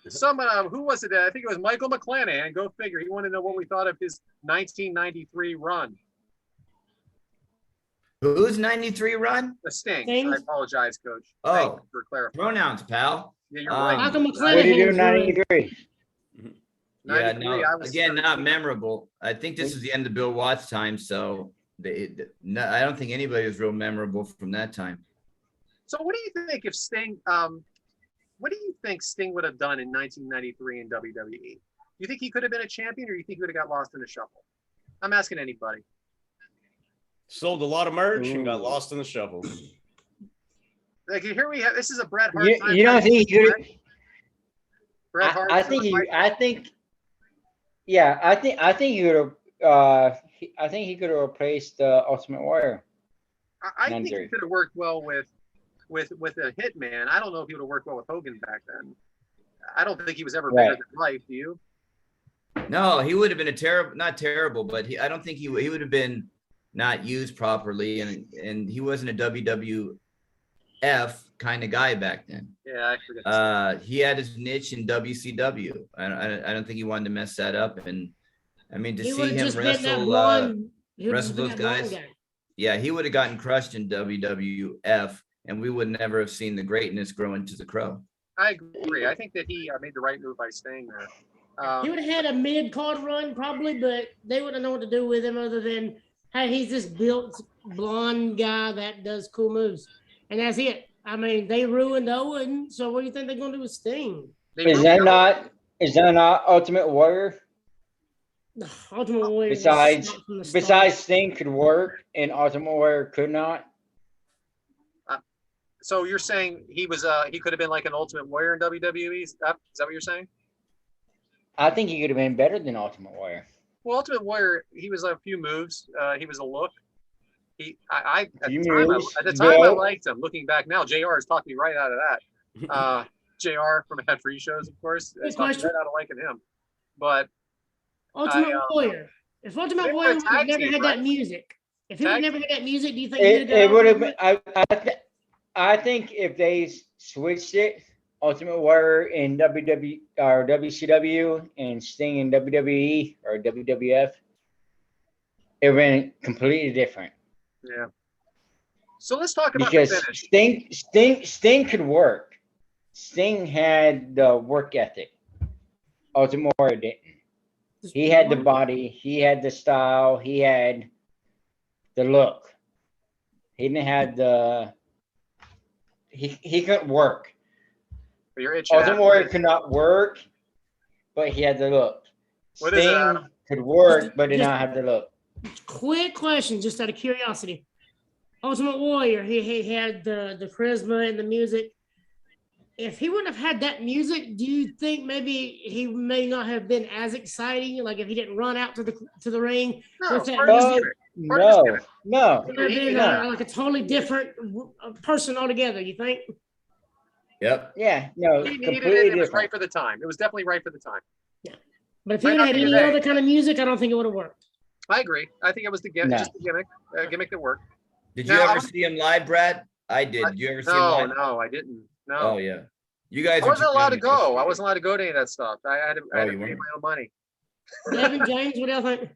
someone who was it? I think it was Michael McClanahan. Go figure. He wanted to know what we thought of his 1993 run. Who's 93 run? The Sting. Sting? I apologize, Coach. Oh. Thank you for clarifying. Pronouns, pal. Yeah, you're right. Michael What did he do in McClanahan's run. 93? Yeah, 93, no. I was Again, not 13. memorable. I think this is the end of Bill Watts' time, so no, I don't think anybody was real memorable from that time. So what do you think if Sting? What do you think Sting would have done in 1993 in WWE? You think he could have been a champion, or you think he would have got lost in the shuffle? I'm asking anybody. Sold a lot of merch and got Ooh. lost in the shuffle. Like here we have. This is a Bret Hart. You don't think he could? Bret Hart. I think he could have. I think he could have replaced the Ultimate Warrior. I think he 93. could have worked well with a Hitman. I don't know if he would have worked well with Hogan back then. I don't think he was ever Right. bigger than life. Do you? No, he would have been not terrible, but I don't think he would have been not used properly, and he wasn't a WWF kind of guy back then. Yeah, I forget. He had his niche in WCW. I don't think he wanted to mess that up, and I mean to He see would have him just been that wrestle. blonde. He would've wrestle been those that blonde guys. guy. Yeah, he would have gotten crushed in WWF, and we would never have seen the greatness grow into the Crow. I agree. I think that he made the right move by staying there. He would have had a mid-card run probably, but they wouldn't know what to do with him other than, hey, he's this built blonde guy that does cool moves. And that's it. I mean, they ruined Owen, so what do you think they're going to do with Sting? They Is ruined that not Ultimate Warrior? Ultimate Warrior was Besides not from the start. besides Sting could work and Ultimate Warrior could not. So you're saying he could have been like an Ultimate Warrior in WWE? Is that what you're saying? I think he could have been better than Ultimate Warrior. Well, Ultimate Warrior, he was a few moves. He was a look. At Few the moves, time I Bill. liked him. Looking back now, JR has talked me right out of that. JR from Had Free Shows, of course, has talked me right out of liking him. But Ultimate Warrior. If they Ultimate were a Warrior would have tag never team, had right? that music, if he would Tag- never had that music, do you think he'd It would have been. I think if they switched it, Ultimate Warrior in WWE or WCW and Sting in WWE or WWF, it would have been completely different. yeah. So let's talk about Because the finish. Sting could work. Sting had the work ethic. Ultimate Warrior didn't. He had the body. He had the style. He had the look. He didn't have the. He couldn't work. But you're itching. Ultimate Warrior could not work, but he had the look. What is it, Sting Adam? could work, but did not have the look. Quick question, just out of curiosity. Ultimate Warrior, he had the charisma and the music. If he wouldn't have had that music, do you think maybe he may not have been as exciting? Like if he didn't run out to the ring No, with that part of his music, gimmick. Part of his No, gimmick. no, it would have been no. like a totally different person altogether. You think? Yep. Yeah, no, He needed completely it. It was different. right for the time. It was definitely right for the time. But if he Might would not have had be any today. other kind of music, I don't think it would have worked. I agree. I think it was the gimmick, No. just the gimmick that worked. Did you Now, ever I'm- see him live, Brad? I did. Did you ever see him No, live? no, I didn't. No. Oh yeah. You guys I are wasn't too allowed to young go. this. I wasn't allowed to go to any of that stuff. I had to, Oh, pay you my weren't? own money. Devyn, James, what do y'all think?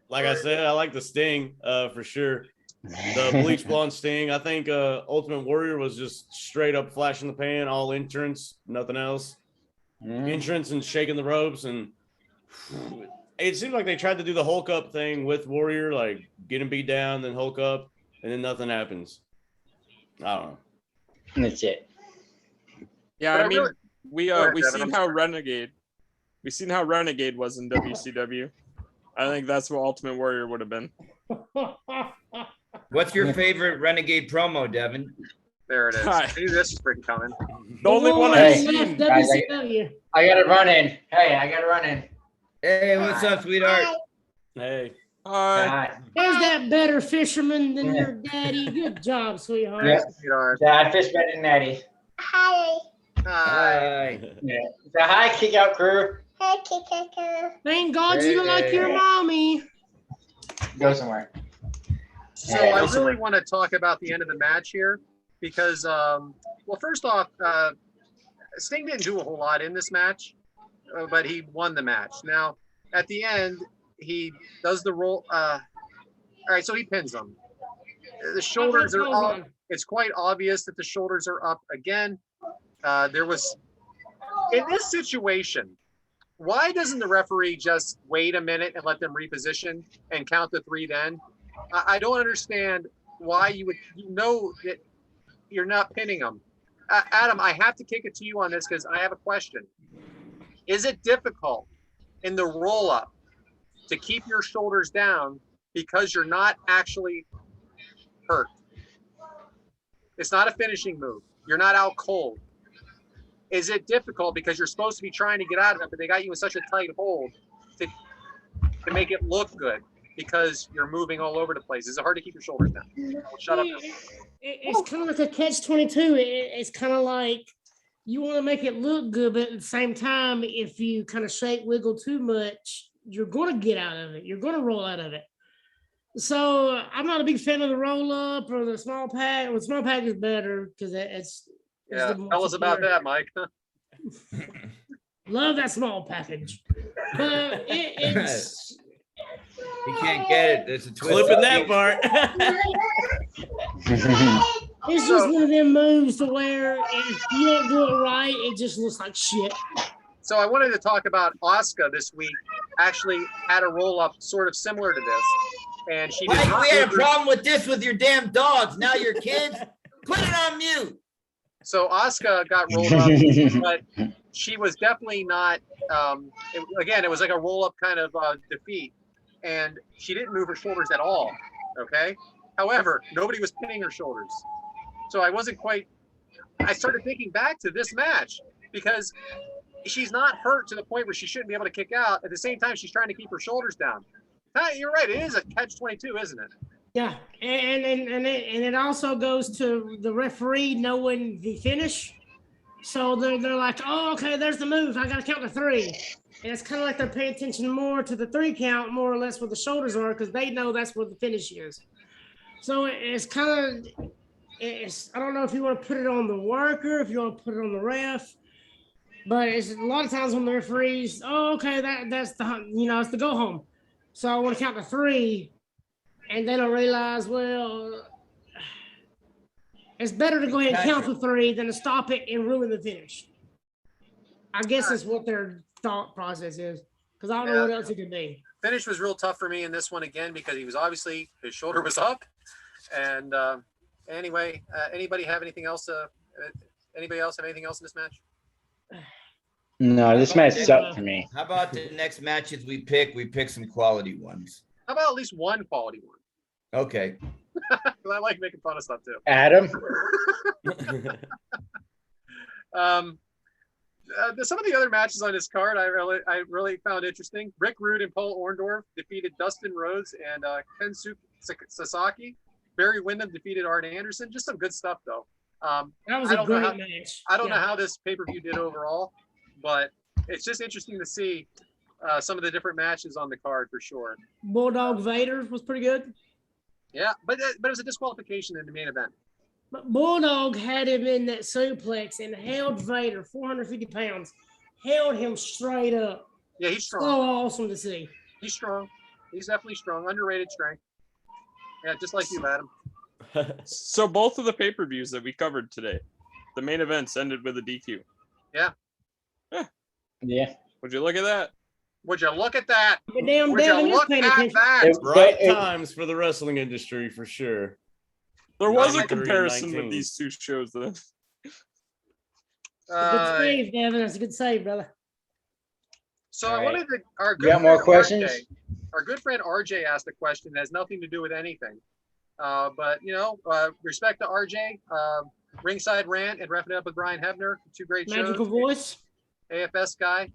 Like I said, I like the Sting for sure. The bleach blonde Sting. I think Ultimate Warrior was just straight up flash in the pan, all entrance, nothing else. Mhm. Entrance and shaking the ropes, and it seemed like they tried to do the Hulk up thing with Warrior, like get him beat down, then Hulk up, and then nothing happens. I don't know. That's it. Yeah, But I mean, really- we Go ahead, we Devin, seen I'm how sorry. Renegade was in WCW. I think that's what Ultimate Warrior would have been. What's your favorite Renegade promo, Devin? There it is. Hi. I knew this was freaking coming. The only one Hey, I've left seen. Guys, WCW. I gotta run in. Hey, I gotta run in. Hey, what's up, sweetheart? Hey, Hi. There's that better fisherman than your daddy. Good job, sweetheart. Yeah. Sweetheart. I fish better than Natty. Hi. Hi. Yeah. So hi, kick out crew. Thank God you don't like your Hey. mommy. Go somewhere. So I really want to talk about the end of the match here because, well, first off, Sting didn't do a whole lot in this match, but he won the match. Now, at the end, he does the roll. All right, so he pins him. The shoulders are up. It's quite obvious that the shoulders are up again. There was, in this situation, why doesn't the referee just wait a minute and let them reposition and count the three then? I don't understand why you would, that you're not pinning them. Adam, I have to kick it to you on this because I have a question. Is it difficult in the roll up to keep your shoulders down because you're not actually hurt? It's not a finishing move. You're not out cold. Is it difficult because you're supposed to be trying to get out of it, but they got you in such a tight hold to make it look good because you're moving all over the place? Is it hard to keep your shoulders down? Shut up. It's kind of like a catch-22. It's kind of like you want to make it look good, but at the same time, if you kind of shake, wiggle too much, you're going to get out of it. You're going to roll out of it. So I'm not a big fan of the roll-up or the small pack. The small pack is better because it's Yeah, the more tell us about secure. that, Mike. Love that small package. But it's You can't get it. There's a twist. clipping that part. it's just one of them moves to where if you don't do it right, it just looks like shit. So I wanted to talk about Asuka this week. Actually had a roll up sort of similar to this. And she did Mike, not we had a move her- problem with this with your damn dogs. Now your kids, put it on mute. So Asuka got rolled up, but she was definitely not. It was like a roll up kind of defeat, and she didn't move her shoulders at all. Okay. However, nobody was pinning her shoulders, so I wasn't quite. I started thinking back to this match because she's not hurt to the point where she shouldn't be able to kick out. At the same time, she's trying to keep her shoulders down. You're right. It is a catch-22, isn't it? Yeah, and it also goes to the referee knowing the finish. So they're like, oh, okay, there's the move. I got to count to three. And it's kind of like they're paying attention more to the three count, more or less where the shoulders are, because they know that's where the finish is. So it's kind of, I don't know if you want to put it on the worker, if you want to put it on the ref, but it's a lot of times when the referees, oh, okay, that's the, it's the go home. So I want to count to three. And then I realize, well, it's better to go ahead and count to three than to stop it and ruin the finish. I guess that's what their thought process is, because I don't know what else it could be. Finish was real tough for me in this one again because he was obviously his shoulder was up. And anyway, anybody have anything else? Anybody else have anything else in this match? No, this match sucked to me. How about the next matches we pick some quality ones? How about at least one quality one? Okay. 'Cause I like making fun of stuff too. Adam, Some of the other matches on this card I really found interesting. Rick Rude and Paul Orndorff defeated Dustin Rhodes and Kensuke Sasaki. Barry Windham defeated Art Anderson. Just some good stuff though. That was I a don't know great how- match. I don't know Yeah. how this pay-per-view did overall, but it's just interesting to see some of the different matches on the card for sure. Bulldog Vader was pretty good. Yeah, but it was a disqualification in the main event. But Bulldog had him in that suplex and held Vader, 450 pounds, held him straight up. Yeah, he's So strong. awesome to see. He's strong. He's definitely strong. Underrated strength. Yeah, just like you, Adam. So both of the pay-per-views that we covered today, the main events ended with a DQ. yeah. Would you look at that? Would you look at that? But damn, Would you Devin is look paying at attention. that? Right It- times for the wrestling industry for sure. There was a 93 and comparison 19. with these two shows, though. Good save, Devin. That's a good save, brother. So All I right. wanted to, our You good got more friend questions? RJ, our good friend RJ asked a question that has nothing to do with anything. But respect to RJ, Ringside Rant and Reffing It Up with Brian Hebner, two great Magical shows. voice. AFS guy.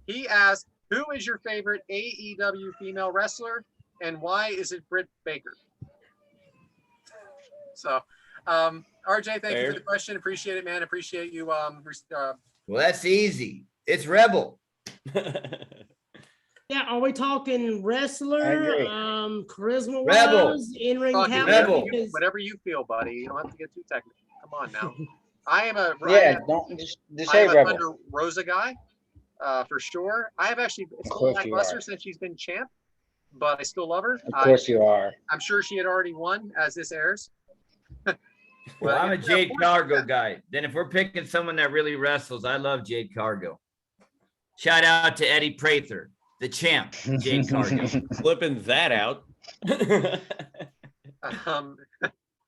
He asked, "Who is your favorite AEW female wrestler, and why is it Britt Baker?" So, RJ, thank you Fair. for the question. Appreciate it, man. Appreciate you. Well, that's easy. It's Rebel. Yeah, are we talking I wrestler, agree. charisma Rebel. wise, in ring Fuck it, talent? Rebel. Because whatever you feel, buddy. You don't have to get too technical. Come on now. I am a Yeah, don't just I say am a Rebel. Thunder Rosa guy, for sure. I have actually it's a little course you lackluster are. since she's been champ, but I still love her. Of course you are. I'm sure she had already won as this airs. Well, I'm a yeah, Jade of course. Cargo guy. Then if we're picking someone that really wrestles, I love Jade Cargo. Shout out to Eddie Prather, the champ, Jade Cargo. Flipping that out.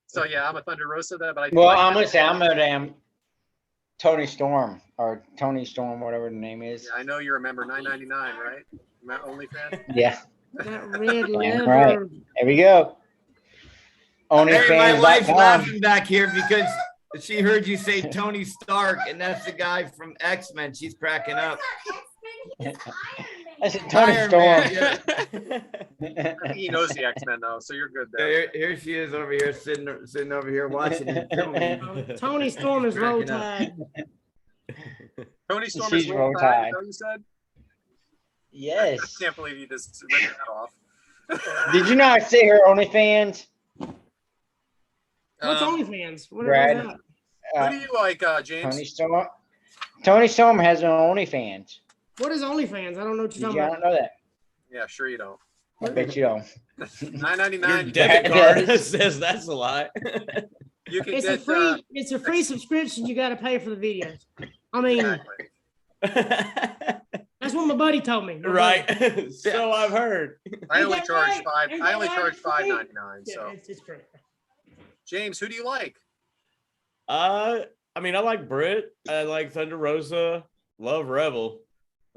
So yeah, I'm a Thunder Rosa there, but I Well, like I'm that. gonna say I'm a damn Tony Storm or Tony Storm, whatever the name is. Yeah, I know you remember 9.99, right? My OnlyFans. Yeah, that red Damn leather. right. there we go. Hey, my wife's OnlyFans.com. laughing back here because she heard you say Tony Stark, and that's the guy from X-Men. She's cracking up. I said Tony Iron Storm. Man, yeah. I think he knows the X-Men though, so you're good there. Here she is over here, sitting over here watching it. Tony Storm is roll Cracking up. tide. Tony Storm She's is roll roll tide. tide. Is that what you said? Yes. I can't believe you just ripped that off. Did you not see her OnlyFans? What's Um, OnlyFans? What Brad. is that? Who do you like, James? Tony Storm. Tony Storm has an OnlyFans. What is OnlyFans? I don't know what Did you're you talking not about. know that? Yeah, sure you don't. I bet you don't. Your $9.99. debit card says that's a lie. You can It's a get free. It's a free subscription. You got to pay for the videos. I mean, exactly. that's what my buddy told me. My buddy. Right. So I've heard. I only Ain't that charge right? five. Ain't I that only right? charge $5.99. Yeah, So, it's great. James, who do you like? I mean, I like Britt. I like Thunder Rosa. Love Rebel.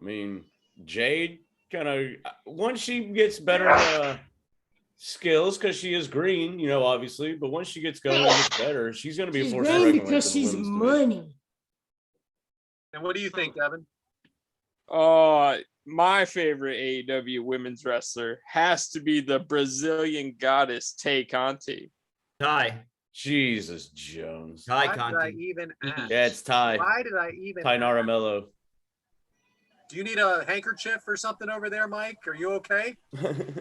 I mean, Jade kind of once she gets better skills, because she is green, obviously. But once she gets going and gets better, she's going to be She's a force to green reckon with because for the she's women's division. money. And what do you think, Devin? My favorite AEW women's wrestler has to be the Brazilian goddess Tay Conti. Ty Jesus Jones. Why did I Conti. even ask? Yeah, it's Ty. Why did I even Ty ask? Naramello. Do you need a handkerchief or something over there, Mike? Are you okay?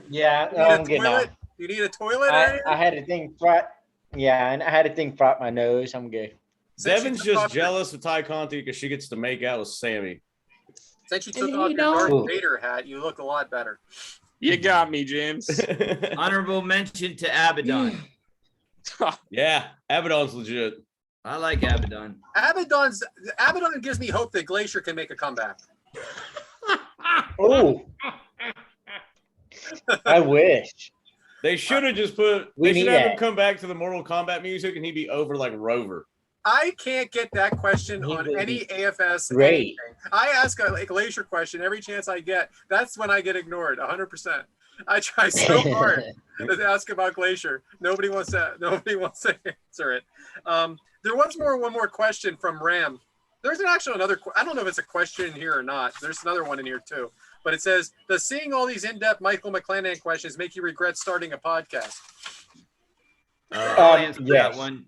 Yeah, You no, need I'm a getting toilet? off. You need a toilet? I had a thing front. Yeah, and I had a thing front my nose. I'm good. Since you Devin's took just off your- jealous of Ty Conti because she gets to make out with Sammy. Since you And took you off your don't- Darth Vader hat, you look a lot better. You got me, James. Honorable mention to Abaddon. Yeah, Abaddon's legit. I like Abaddon. Abaddon gives me hope that Glacier can make a comeback. Oh, I wish. They should have just put. We They should need have that. him come back to the Mortal Kombat music, and he'd be over like Rover. I can't get that question He on will any be AFS. great. Anything. I ask a glacier question every chance I get. That's when I get ignored 100%. I try so hard to ask about glacier. Nobody wants to answer it. There was one more question from Ram. There's actually another. I don't know if it's a question in here or not. There's another one in here too. But it says, does seeing all these in-depth Michael McClanahan questions make you regret starting a podcast? I'll answer yes. that one.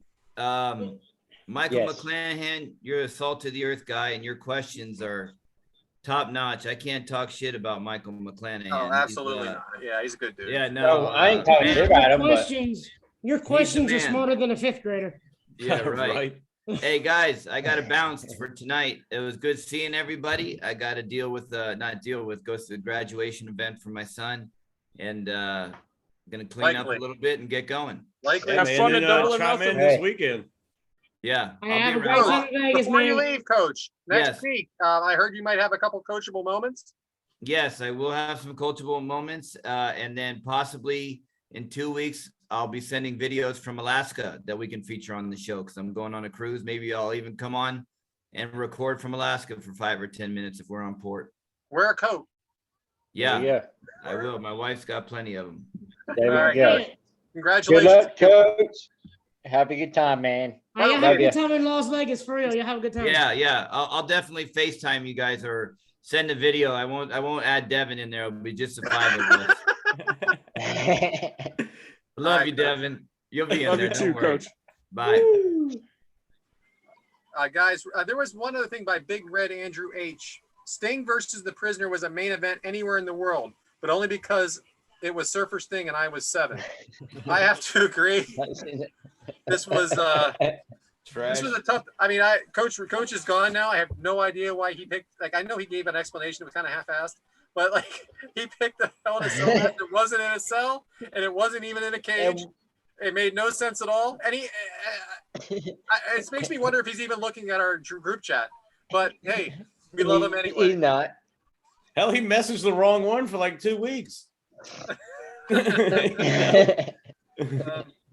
Michael Yes. McClanahan, you're a salt to the earth guy, and your questions are top notch. I can't talk shit about Michael McClanahan. Oh, absolutely not. Yeah, he's a good dude. Yeah, no. No, I ain't talking man, shit about Your him, but your questions are man. smarter than a fifth grader. Yeah, right. Hey guys, I got to bounce for tonight. It was good seeing everybody. I got to go to the graduation event for my son, and gonna clean up a little bit and get going. Likely. Have fun at Double or chime in Nothing. this Hey. weekend. Yeah, I I'll have be a great around. time in Vegas, Before you man. leave, Coach, next Yes. week, I heard you might have a couple coachable moments. Yes, I will have some coachable moments, and then possibly in 2 weeks, I'll be sending videos from Alaska that we can feature on the show because I'm going on a cruise. Maybe I'll even come on and record from Alaska for 5 or 10 minutes if we're on port. Wear a coat. Yeah, I will. My wife's got plenty of them. There All we right. go. Good Congratulations. Good luck, Coach. Have a good time, man. Y'all have Love a good ya. time in Las Vegas for real. Y'all have a good time. Yeah. I'll definitely FaceTime you guys or send a video. I won't add Devyn in there. It'll be just the 5 of us. Love right, you, Coach. Devyn. You'll be in Love there. you Don't too, worry. Coach. Bye. Guys, there was one other thing by Big Red Andrew H. Sting versus the Prisoner was a main event anywhere in the world, but only because it was Surfer Sting and I was 7. I have to agree. This was Trash. this was a tough. I mean, Coach is gone now. I have no idea why he picked. Like, I know he gave an explanation. It was kind of half-assed, but like he picked the Hell in a Cell match. It wasn't in a cell, and it wasn't even in a cage. It made no sense at all. And it makes me wonder if he's even looking at our group chat. But hey, we love him anyway. He's not. Hell, he messaged the wrong one for like 2 weeks.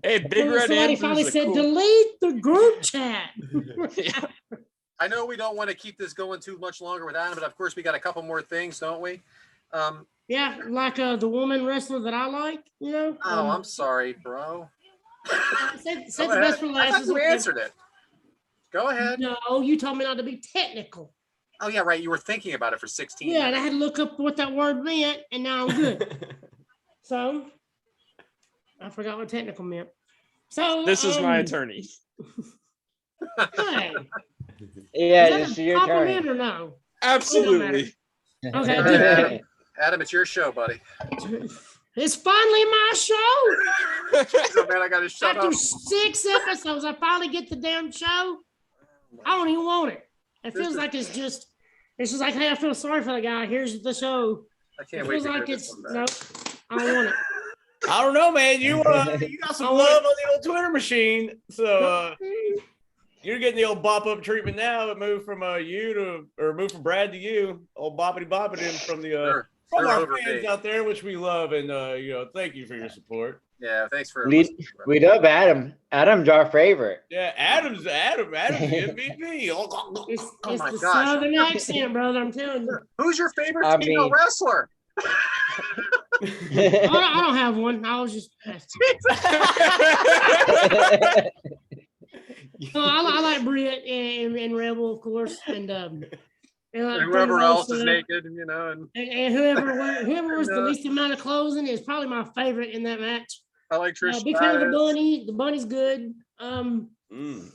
Hey, Big Red Somebody Andrew's finally a said, cool- delete the group chat. I know we don't want to keep this going too much longer with Adam, but of course we got a couple more things, don't we? Yeah, like the woman wrestler that I like, you know. Oh, I'm sorry, bro. Said Go the ahead. best for I last. thought is you okay. answered it. Go ahead. No, you told me not to be technical. Oh yeah, right. You were thinking about it for 16 Yeah, and I minutes. had to look up what that word meant, and now I'm good. So I forgot what technical meant. So This is my attorney. Hey, Yeah, is this is that a your compliment turn. or no? Absolutely. Okay, All right, good. Adam. Adam, it's your show, buddy. It's finally my show. So man, I got to shut After up. 6 episodes, I finally get the damn show. I don't even want it. It This feels is- like it's just like, hey, I feel sorry for the guy. Here's the show. I It can't wait feels to hear like this it's one back. nope. I don't want it. I don't know, man. You got some love on the old Twitter machine, so you're getting the old bop up treatment now. It moved from moved from Brad to you, old boppity bopping in from the Sure. from They're our over fans me. out there, which we love, and thank you for your support. Yeah, thanks for We listening. bro. we love Adam. Adam's our favorite. Yeah, Adam's the MVP. It's, Oh it's my the gosh. southern accent, brother. I'm telling you. Who's your favorite I female mean- wrestler? I don't have one. I was just. I like Britt and Rebel, of course, and And whoever else is naked, you know, and and whoever wears the least amount of clothing is probably my favorite in that match. I like Trish. Big fan of the Stratus. bunny. The bunny's good.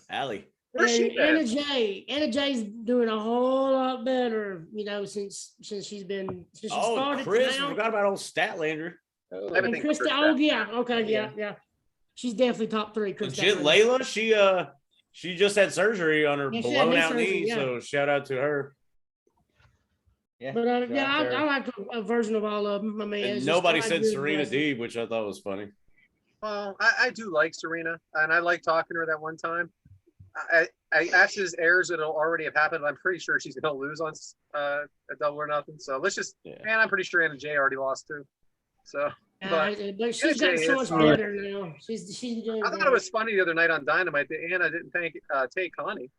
Allie. Where's she And been? Anna Jay's doing a whole lot better, you know, since she started. Chris, now. I forgot about old Statlander. I haven't And think Krista, Chris oh back. yeah, okay, yeah. She's definitely top 3. Chris Legit, Statlander. Layla, she just had surgery on her Yeah, she had blown knee out surgery, knee, yeah. so shout out to her. But I like a version of all of them. I mean, And it's nobody just said good Serena wrestling. Deeb, which I thought was funny. Well, I do like Serena, and I like talking to her that one time. As this airs, it'll already have happened. I'm pretty sure she's going to lose on a Double or Nothing. So let's just, Yeah. man, I'm pretty sure Anna Jay already lost too. So But she's gotten so much better now. She's doing. I thought it was funny the other night on Dynamite that Anna didn't thank Tay Connie.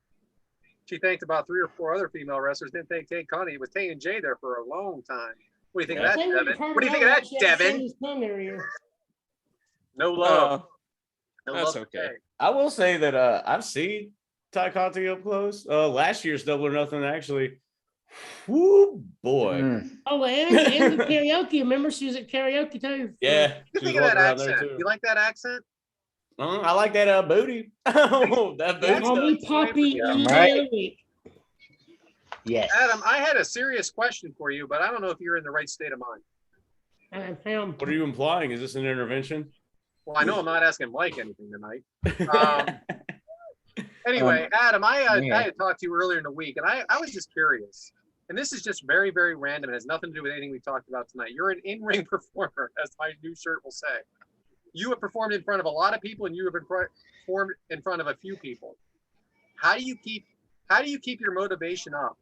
She thanked about 3 or 4 other female wrestlers. Didn't thank Tay Connie. It was Tay and Jay there for a long time. What do you think of that, Devyn? What do you think of that, Devyn? No love. No that's love okay. I will say that I've seen Ty Conti up close. Last year's Double or Nothing, actually. Whoo, boy. Oh, and the karaoke. Remember, she was at karaoke too. Yeah. What do you think of that accent? You like that accent? I like that booty. Oh, that booty. Call me Poppy. Right. Yes. Adam, I had a serious question for you, but I don't know if you're in the right state of mind. What are you implying? Is this an intervention? Well, I know I'm not asking Mike anything tonight. Anyway, Adam, I had talked to you earlier in the week, and I was just curious. And this is just very, very random. It has nothing to do with anything we talked about tonight. You're an in-ring performer, as my new shirt will say. You have performed in front of a lot of people, and you have performed in front of a few people. How do you keep your motivation up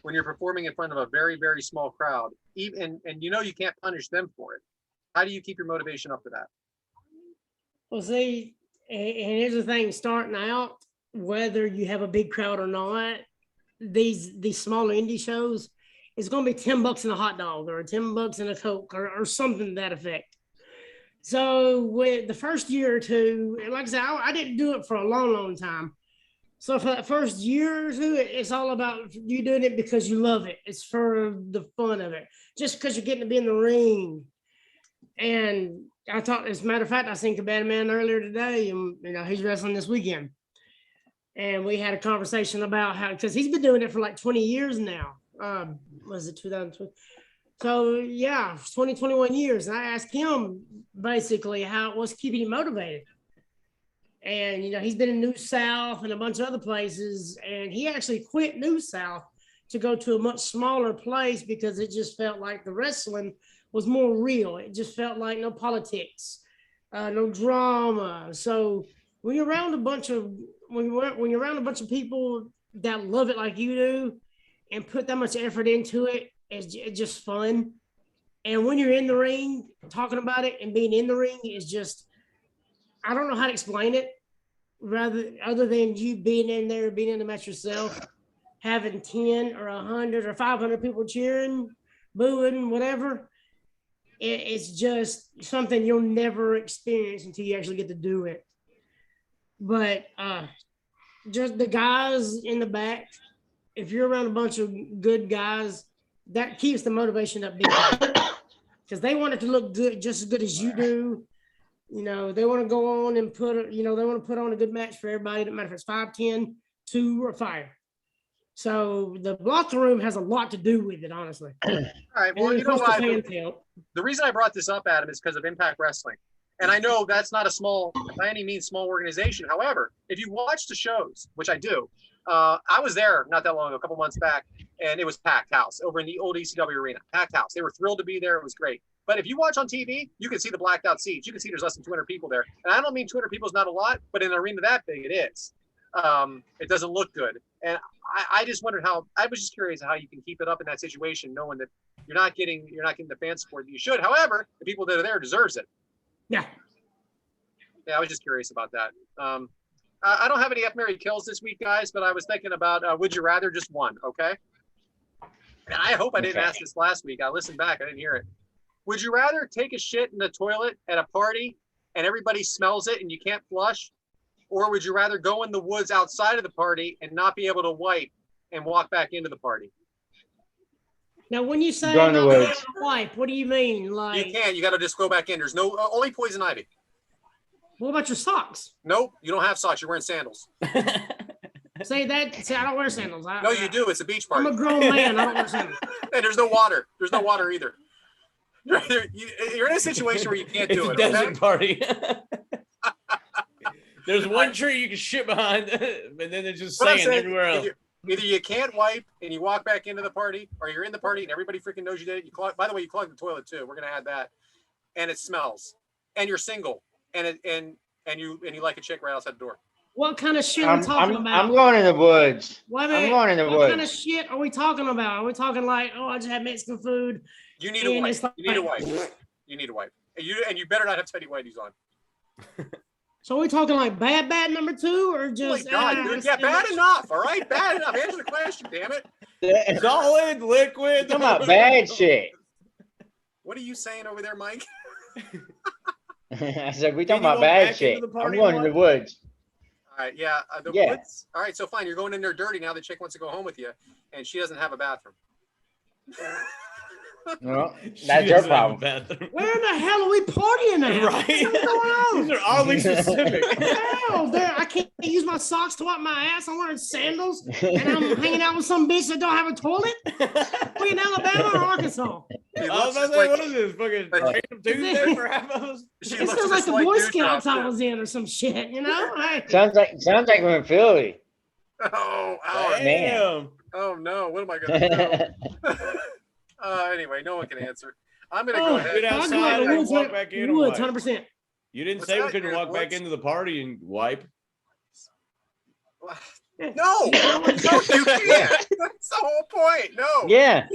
when you're performing in front of a very, very small crowd? Even and you know you can't punish them for it. How do you keep your motivation up for that? Well, see, and here's the thing: starting out, whether you have a big crowd or not, these smaller indie shows, it's going to be $10 and a hot dog, or $10 and a Coke, or something to that effect. So with the first year or two, like I said, I didn't do it for a long, long time. So for that first year or two, it's all about you doing it because you love it. It's for the fun of it, just because you're getting to be in the ring. And I thought, as a matter of fact, I seen Cabana Man earlier today, and he's wrestling this weekend. And we had a conversation about how, because he's been doing it for like 20 years now. Was it 2020? So yeah, 20, 21 years. And I asked him basically how it was keeping him motivated. And, he's been in New South and a bunch of other places. And he actually quit New South to go to a much smaller place because it just felt like the wrestling was more real. It just felt like no politics, no drama. So when you're around a bunch of people that love it like you do and put that much effort into it, it's just fun. And when you're in the ring, talking about it and being in the ring is just, I don't know how to explain it, other than you being in there, being in the match yourself, having 10 or 100 or 500 people cheering, booing, whatever. It's just something you'll never experience until you actually get to do it. But just the guys in the back, if you're around a bunch of good guys, that keeps the motivation up because they want it to look good, just as good as you do. They want to go on and they want to put on a good match for everybody. It doesn't matter if it's 5, 10, 2, or 5. So the locker room has a lot to do with it, honestly. All right. Well, you know what? The reason I brought this up, Adam, is because of Impact Wrestling. And I know that's not by any means small organization. However, if you watch the shows, which I do, I was there not that long ago, a couple months back, and it was packed house over in the old ECW arena. Packed house. They were thrilled to be there. It was great. But if you watch on TV, you can see the blacked out seats. You can see there's less than 200 people there. And I don't mean 200 people is not a lot, but in an arena that big, it is. It doesn't look good. And I just wondered I was just curious how you can keep it up in that situation, knowing that you're not getting the fan support that you should. However, the people that are there deserves it. Yeah. Yeah, I was just curious about that. I don't have any F, Marry, Kills this week, guys, but I was thinking about would you rather, just one, okay? And I hope I didn't ask this last week. I listened back. I didn't hear it. Would you rather take a shit in the toilet at a party and everybody smells it and you can't flush? Or would you rather go in the woods outside of the party and not be able to wipe and walk back into the party? Now, when you say Go in the woods. wipe, what do you mean? Like, you can. You got to just go back in. There's only poison ivy. What about your socks? Nope, you don't have socks. You're wearing sandals. See, I don't wear sandals. No, you do. It's a beach party. I'm a grown man. I don't wear sandals. And there's no water. There's no water either. You're in a situation where you can't do it's it. A desert Okay? party. There's one tree you can shit behind, and then it's just sand everywhere else. Either you can't wipe and you walk back into the party, or you're in the party and everybody freaking knows you did it. By the way, you clog the toilet too. We're gonna add that, and it smells. And you're single, and you like a chick right outside the door. What kind of shit are we talking about? I'm going in the woods. Wait a I'm minute. going in the What woods. kind of shit are we talking about? Are we talking like, I just had Mexican food? You need a wipe. You need a wipe. You need a wipe. And you better not have tidy whities on. So are we talking like bad number 2 or Oh my just God, dude. Yeah, bad enough. All right, bad enough. Answer the question, damn it. Solid, liquid. Talking about bad shit. What are you saying over there, Mike? I said, we Can talking you about go bad back shit. into the I'm party going to the woods. All right, yeah, the Yeah. woods. All right, so fine. You're going in there dirty now. The chick wants to go home with you, and she doesn't have a bathroom. Well, She that's your doesn't have a problem. bathroom. Where in the hell are we partying at? Right? What's going on? These are oddly specific. Hell, I can't use my socks to wipe my ass. I'm wearing sandals and I'm hanging out with some bitch that don't have a toilet. We in Alabama or Arkansas? He I was looks about to just say, like, what is this? Fucking random Tuesday for half of us? she It looks sounds like just the like Boy Dewdrop, Scouts I too. was in or some shit, you know? Hey. Sounds like we're in Philly. Oh, Howard. Damn. Oh no, what am I gonna do? Anyway, no one can answer. I'm gonna go Get ahead. out. I'll outside go out and the woods, walk back in and woods, wipe. 100%. You didn't What's say we that? couldn't You're in walk back woods? into the party and wipe. No, you can't. That's the whole point. No, Yeah.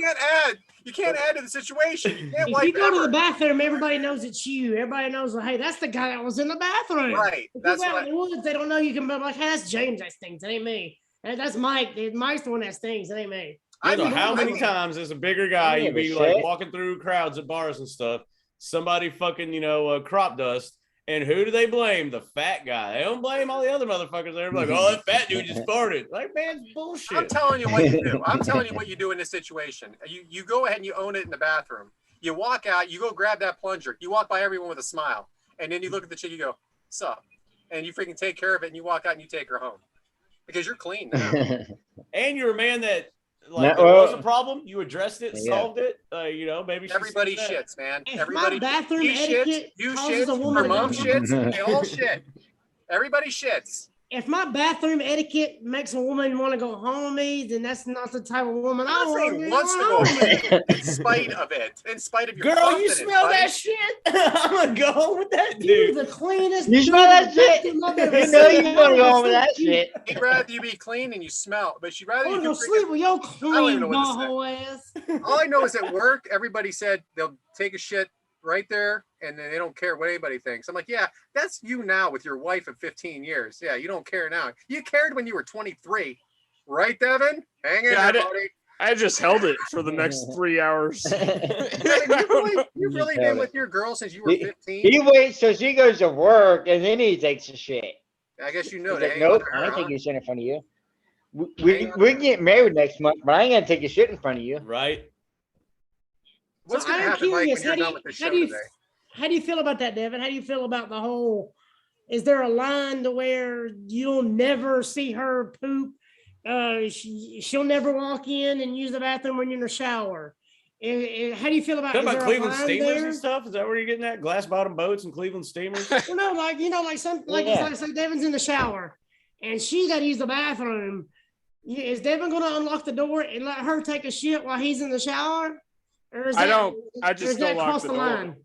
You can't add to the situation. You can't If wipe you go to ever. the bathroom, everybody knows it's you. Everybody knows, like, hey, that's the guy that was in the bathroom. Right. If That's you go what out in the woods, they don't know you can be like, hey, that's James that stinks. It ain't me. Hey, that's Mike. Mike's the one that stinks. It ain't me. I don't know mean, how many I- times as a bigger guy Yeah, you'd be but like shit. walking through crowds at bars and stuff. Somebody fucking, crop dust. And who do they blame? The fat guy. They don't blame all the other motherfuckers. They're like, oh, that fat dude just farted. Like, man, it's bullshit. I'm telling you what you do. I'm telling you what you do in this situation. You go ahead and you own it in the bathroom. You walk out, you go grab that plunger. You walk by everyone with a smile. And then you look at the chick, you go, sup? And you freaking take care of it and you walk out and you take her home. Because you're clean now. And you're a man that, like, No, there was well- a problem. You addressed it, Yeah. solved it. Maybe she Everybody said that. shits, man. If Everybody my bathroom he shits, etiquette you causes shits, a woman her to mom go shits, they all shit. Everybody shits. If my bathroom etiquette makes a woman want to go home with me, then that's not the type of woman I I'm not want saying to be wants to going go home with. home in spite of it. In spite of your Girl, you confidence, smell buddy. that shit? I'm going to go home with that You dude. the cleanest. You dude smell that in the shit? bathroom I've ever You know seen. you want to go home with I that shit. He'd rather you be clean and you smell, but she'd rather want you to do go sleep with your don't clean even know what to say. butthole ass. All I know is at work, everybody said they'll take a shit right there and then they don't care what anybody thinks. I'm like, yeah, that's you now with your wife of 15 years. Yeah, you don't care now. You cared when you were 23. Right, Devyn? Hang in Yeah, there, buddy. I just held it for the next 3 hours. Devyn, you've really been with your girl since you were 15? He waits till she goes to work and then he takes a shit. I guess you know He's to like, hang nope, on to I her, ain't huh? taking a shit in front of you. Hang on We're to her. getting married next month, but I ain't gonna take a shit in front of you. Right? What's So going to I'm happen, Mike, when curious, you're done with the show how today? do you feel about that, Devyn? How do you feel about the whole? Is there a line to where you'll never see her poop? She'll never walk in and use the bathroom when you're in the shower. How do you feel about? Talking Is about there a Cleveland line steamers there? and stuff? Is that where you're getting at? Glass bottom boats and Cleveland steamers? Well, no, like some like Yeah. it's like Devyn's in the shower and she's got to use the bathroom. Is Devyn going to unlock the door and let her take a shit while he's in the shower? Or is I that, don't- I or just is that don't lock cross the the door. line?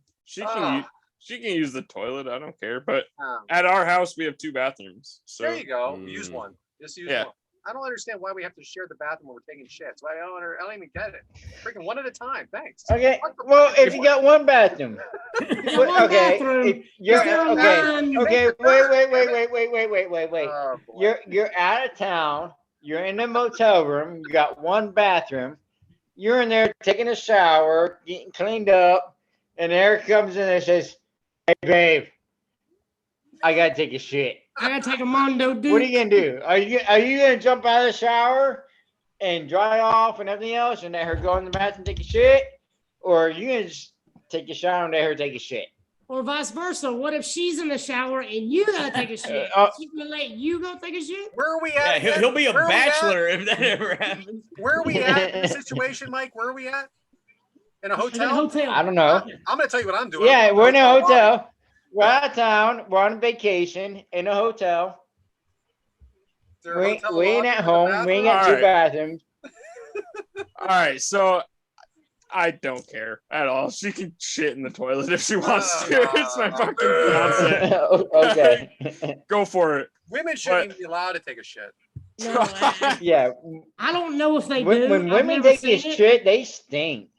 She can use the toilet. I don't care. But Um, at our house, we have 2 bathrooms. So there you go. Mm. Use one. Just use Yeah. one. I don't understand why we have to share the bathroom when we're taking shits. I don't even get it. Freaking one at a time. Thanks. Okay, well, if you got one bathroom, You got one bathroom. if you're Is there a okay, line? okay, wait. Oh, boy. You're out of town. You're in a motel room. You got one bathroom. You're in there taking a shower, getting cleaned up, and Eric comes in and says, "Hey, babe, I gotta take a shit." I gotta take a Mondo, dude. What are you gonna do? Are you gonna jump out of the shower and dry off and everything else, and let her go in the bathroom and take a shit, or are you gonna just take a shower and let her take a shit? Or vice versa. What if she's in the shower and you gotta take a shit? She's gonna let you go take a shit? Where are we Yeah, at? he'll be a Where are we at? bachelor if that ever happens. Where are we at in the situation, Mike? Where are we at? In a In a hotel? hotel. I don't know. I'm going to tell you what I'm doing. Yeah, I'm we're in a lobby. hotel. We're out of town. We're on vacation in a hotel. Is there a We hotel we ain't lobby at with a home. We ain't got bathroom? two bathrooms. all right. So I don't care at all. She can shit in the toilet if she wants to. It's my fucking fiance. Okay. Go for it. Women shouldn't even be allowed to take a shit. No, I Yeah. don't know if they When do. I've women never take a seen it. shit, they stink.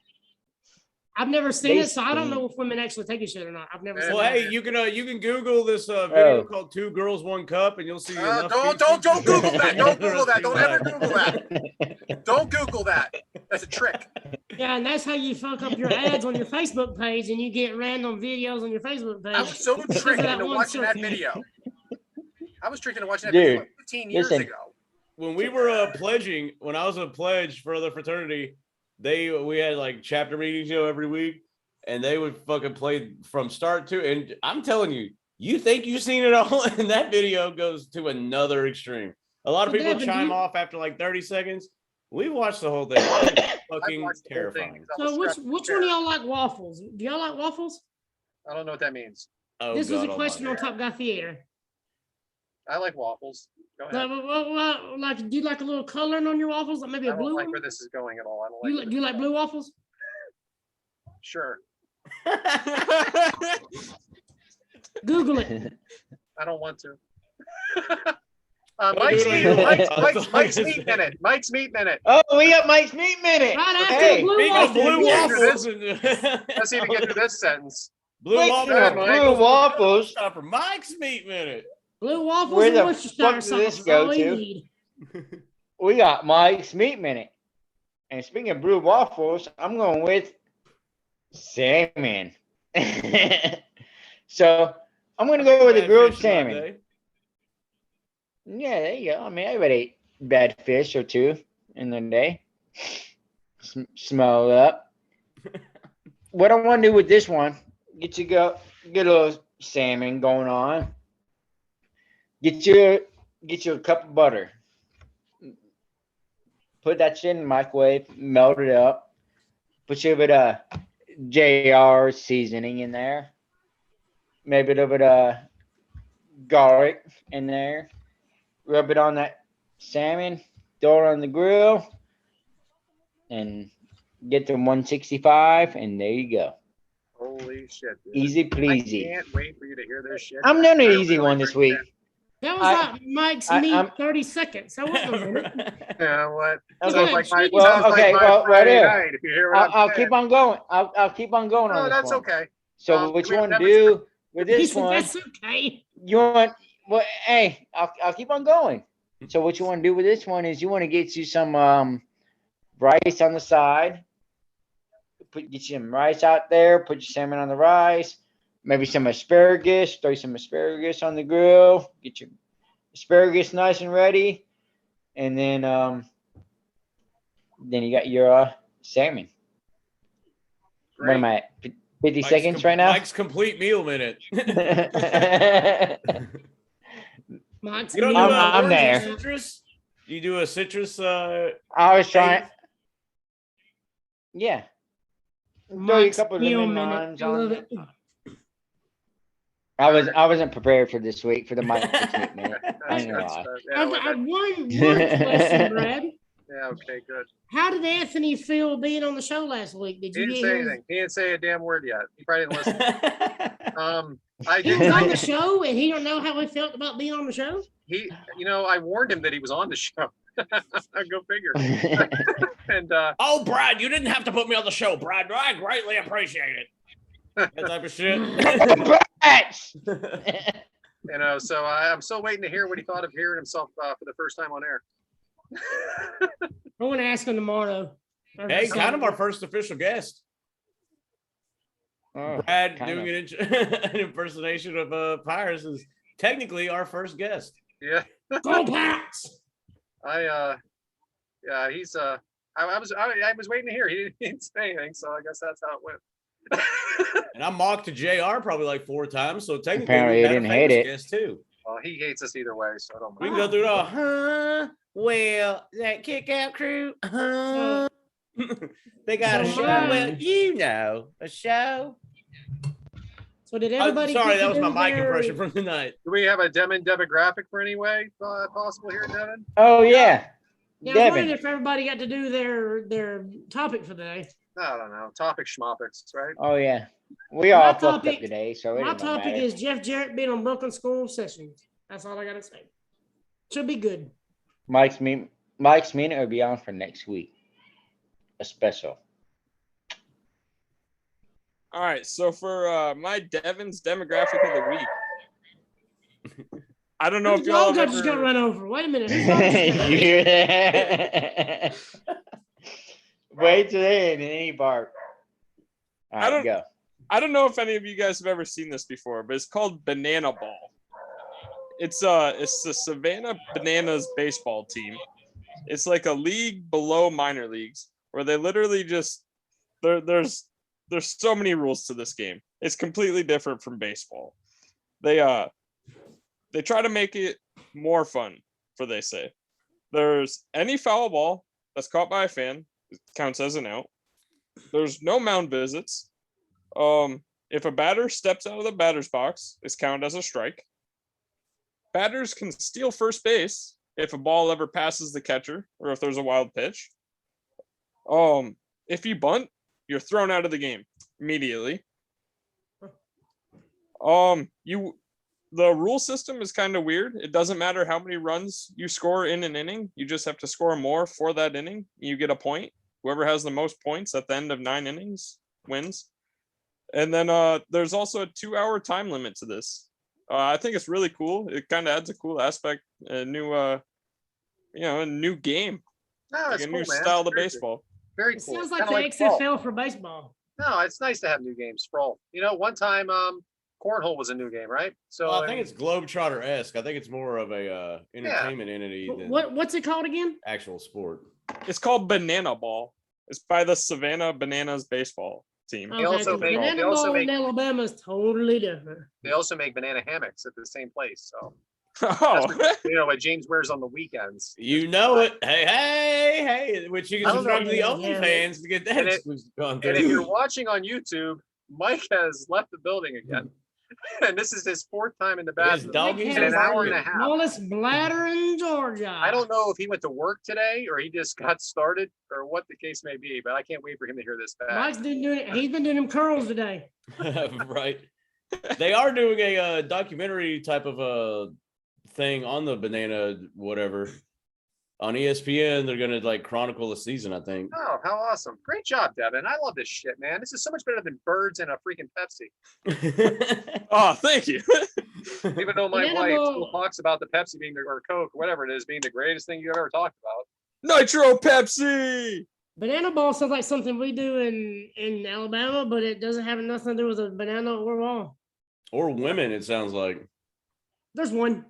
I've never seen They it, so I don't stink. know if women actually take a shit or not. I've never seen Well, it. hey, you can Google this video Oh. called "Two Girls, One Cup," and you'll see enough. Don't feces. Google that. Don't Google that. Interesting Don't ever life. Google that. Don't Google that. That's a trick. Yeah, and that's how you fuck up your ads on your Facebook page, and you get random videos on your Facebook page. I was so Because of tricked that into one watching that circus. video. I was tricked into watching that Dude, video like 15 years listen. ago. When we were pledging, when I was a pledge for the fraternity, we had like chapter meetings, every week, and they would fucking play from start to. And I'm telling you, you think you've seen it all, and that video goes to another extreme. A lot of So, people Devyn, chime you- off after like 30 seconds. We watched the whole thing. It was fucking watched the whole thing terrifying. because I was So which strapped to the one chair. of y'all like waffles? Do y'all like waffles? I don't know what that means. Oh, This was a God question on almighty. Top Guy Theater. I like waffles. Go ahead. Like, do you like a little coloring on your waffles? Like maybe I a don't blue like one? where this is going at all. I don't Do like. you like blue waffles? Sure. Google it. I don't want to. Well, Mike's dude, meat. you're Mike's, right. Mike's, Mike's meat minute. Mike's meat minute. Oh, we got Mike's Meat Minute. Right after Hey, the blue Speaking of waffles. blue yes. waffles, Let's even get through this sentence. blue Speaking waffles, of blue waffles, Time for Mike's Meat Minute. Blue waffles Where and the Worcestershire fuck did sauce this is go all you to? need. we got Mike's Meat Minute. And speaking of blue waffles, I'm going with salmon. So I'm going to go with the Bad grilled fish in my salmon. day. Yeah, there you go. I mean, everybody ate bad fish or two in the day. Smell it up. What I want to do with this one, get a little salmon going on. Get you a cup of butter. Put that shit in the microwave, melt it up. Put you a bit of JR seasoning in there. Maybe a little bit of garlic in there. Rub it on that salmon, throw it on the grill, and get to 165, and there you go. Holy shit. Dude. Easy I peasy. can't wait for you to hear this shit. I'm doing an I easy really one this week. That was I- like Mike's I- meat I'm- 30 seconds. That wasn't a minute. Yeah, what? Okay. Sounds like my, Well, sounds okay, like my well, right Friday here. night, if you hear what I'll I'm keep on going. I'll keep on going on No, this that's one. okay. So what we you have want to Devyn's do with He this said, one? that's okay. You want well, hey, I'll keep on going. So what you want to do with this one is you want to get you some rice on the side. Get you some rice out there. Put your salmon on the rice. Maybe some asparagus. Throw some asparagus on the grill. Get your asparagus nice and ready, and then you got your salmon. What am I at? 50 seconds right now? Mike's complete meal minute. Mike's You don't do meat. I'm orange there. and citrus? You do a citrus. I was trying. Yeah. Throw you a Mike's couple of meal lemon minute. limes I on love there. it. I wasn't prepared for this week for the Mike's Meat Minute. I ain't gonna lie. yeah, I got one question, Brad. yeah, okay, good. How did Anthony feel being on the show last week? Did He you didn't get say his- anything. He didn't say a damn word yet. He probably didn't listen. I He did. was on the show and he don't know how he felt about being on the show? I warned him that he was on the show. Go figure. And Oh, Brad, you didn't have to put me on the show, Brad. I greatly appreciate it. That type of shit. so I'm still waiting to hear what he thought of hearing himself for the first time on air. I want to ask him tomorrow. Hey, kind of our first official guest. Oh, Brad kind doing of. an impersonation of Pirates is technically our first guest. Yeah. Go Pats! He's I was waiting to hear. He didn't say anything, so I guess that's how it went. And I mocked to JR probably like 4 times, so technically Apparently we he had a didn't hate famous it. guest too. Well, he hates us either way, so I don't We mind. can go through it all. Well, that kick out crew. They got a So show. mine- Well, a show. So did I'm everybody sorry, get that to was my do mic their- impression from the night. Do we have a Devyn demographic for any way possible here, Devyn? Oh yeah. Yeah, I was wondering Devyn. if everybody got to do their topic for the day. I don't know. Topic schmopics, right? Oh yeah. We all fucked topic- up today, so it My don't topic matter. is Jeff Jarrett being on Brooklyn School Sessions. That's all I gotta say. Should be good. Mike's Minute will be on for next week. A special. All right, so for my Devyn's demographic of the week, I don't know Whose if y'all dog have I just got ever. run over? Wait a minute. Whose dog just got You run hear that? Wait till the end and then he bark. All I right, don't- go. I don't know if any of you guys have ever seen this before, but it's called Banana Ball. It's the Savannah Bananas baseball team. It's like a league below minor leagues where they literally just there's so many rules to this game. It's completely different from baseball. They try to make it more fun, for they say. There's any foul ball that's caught by a fan, it counts as an out. There's no mound visits. If a batter steps out of the batter's box, it's counted as a strike. Batters can steal first base if a ball ever passes the catcher or if there's a wild pitch. If you bunt, you're thrown out of the game immediately. The rule system is kind of weird. It doesn't matter how many runs you score in an inning. You just have to score more for that inning. You get a point. Whoever has the most points at the end of 9 innings wins. And then there's also a 2-hour time limit to this. I think it's really cool. It kind of adds a cool aspect, a new, a new game, No, like it's a cool, new man. style of Very good. baseball. Very It cool. sounds like Kinda the sprawl. XFL for baseball. No, it's nice to have new games. Sprawl. You know, one time, cornhole was a new game, right? So Well, I think it's Globetrotter-esque. I think it's more of a entertainment entity than What's it called again? actual sport. It's called Banana Ball. It's by the Savannah Bananas baseball team. They also 'cause make- banana they also ball make- in Alabama is totally different. they also make banana hammocks at the same place. So Oh, you know what James wears on the weekends. You know it. Hey, which you I can don't subscribe to the know. OnlyFans to get that And it- exclusive content. And if you're watching on YouTube, Mike has left the building again. And this is his 4th time in the His bathroom. doggies In are an hour and a barking. half. Smallest bladder in Georgia. I don't know if he went to work today or he just got started or what the case may be, but I can't wait for him to hear this back. Mike's been doing it. He's been doing them curls today. Right. They are doing a documentary type of a thing on the banana whatever on ESPN. They're gonna like chronicle the season, I think. Oh, how awesome. Great job, Devin. I love this shit, man. This is so much better than birds and a freaking Pepsi. oh, thank you. Even though my Banana wife ball. still talks about the Pepsi being or Coke, whatever it is, being the greatest thing you've ever talked about. Nitro Pepsi. Banana ball sounds like something we do in Alabama, but it doesn't have nothing to do with a banana or ball. Or women, it sounds like. There's one.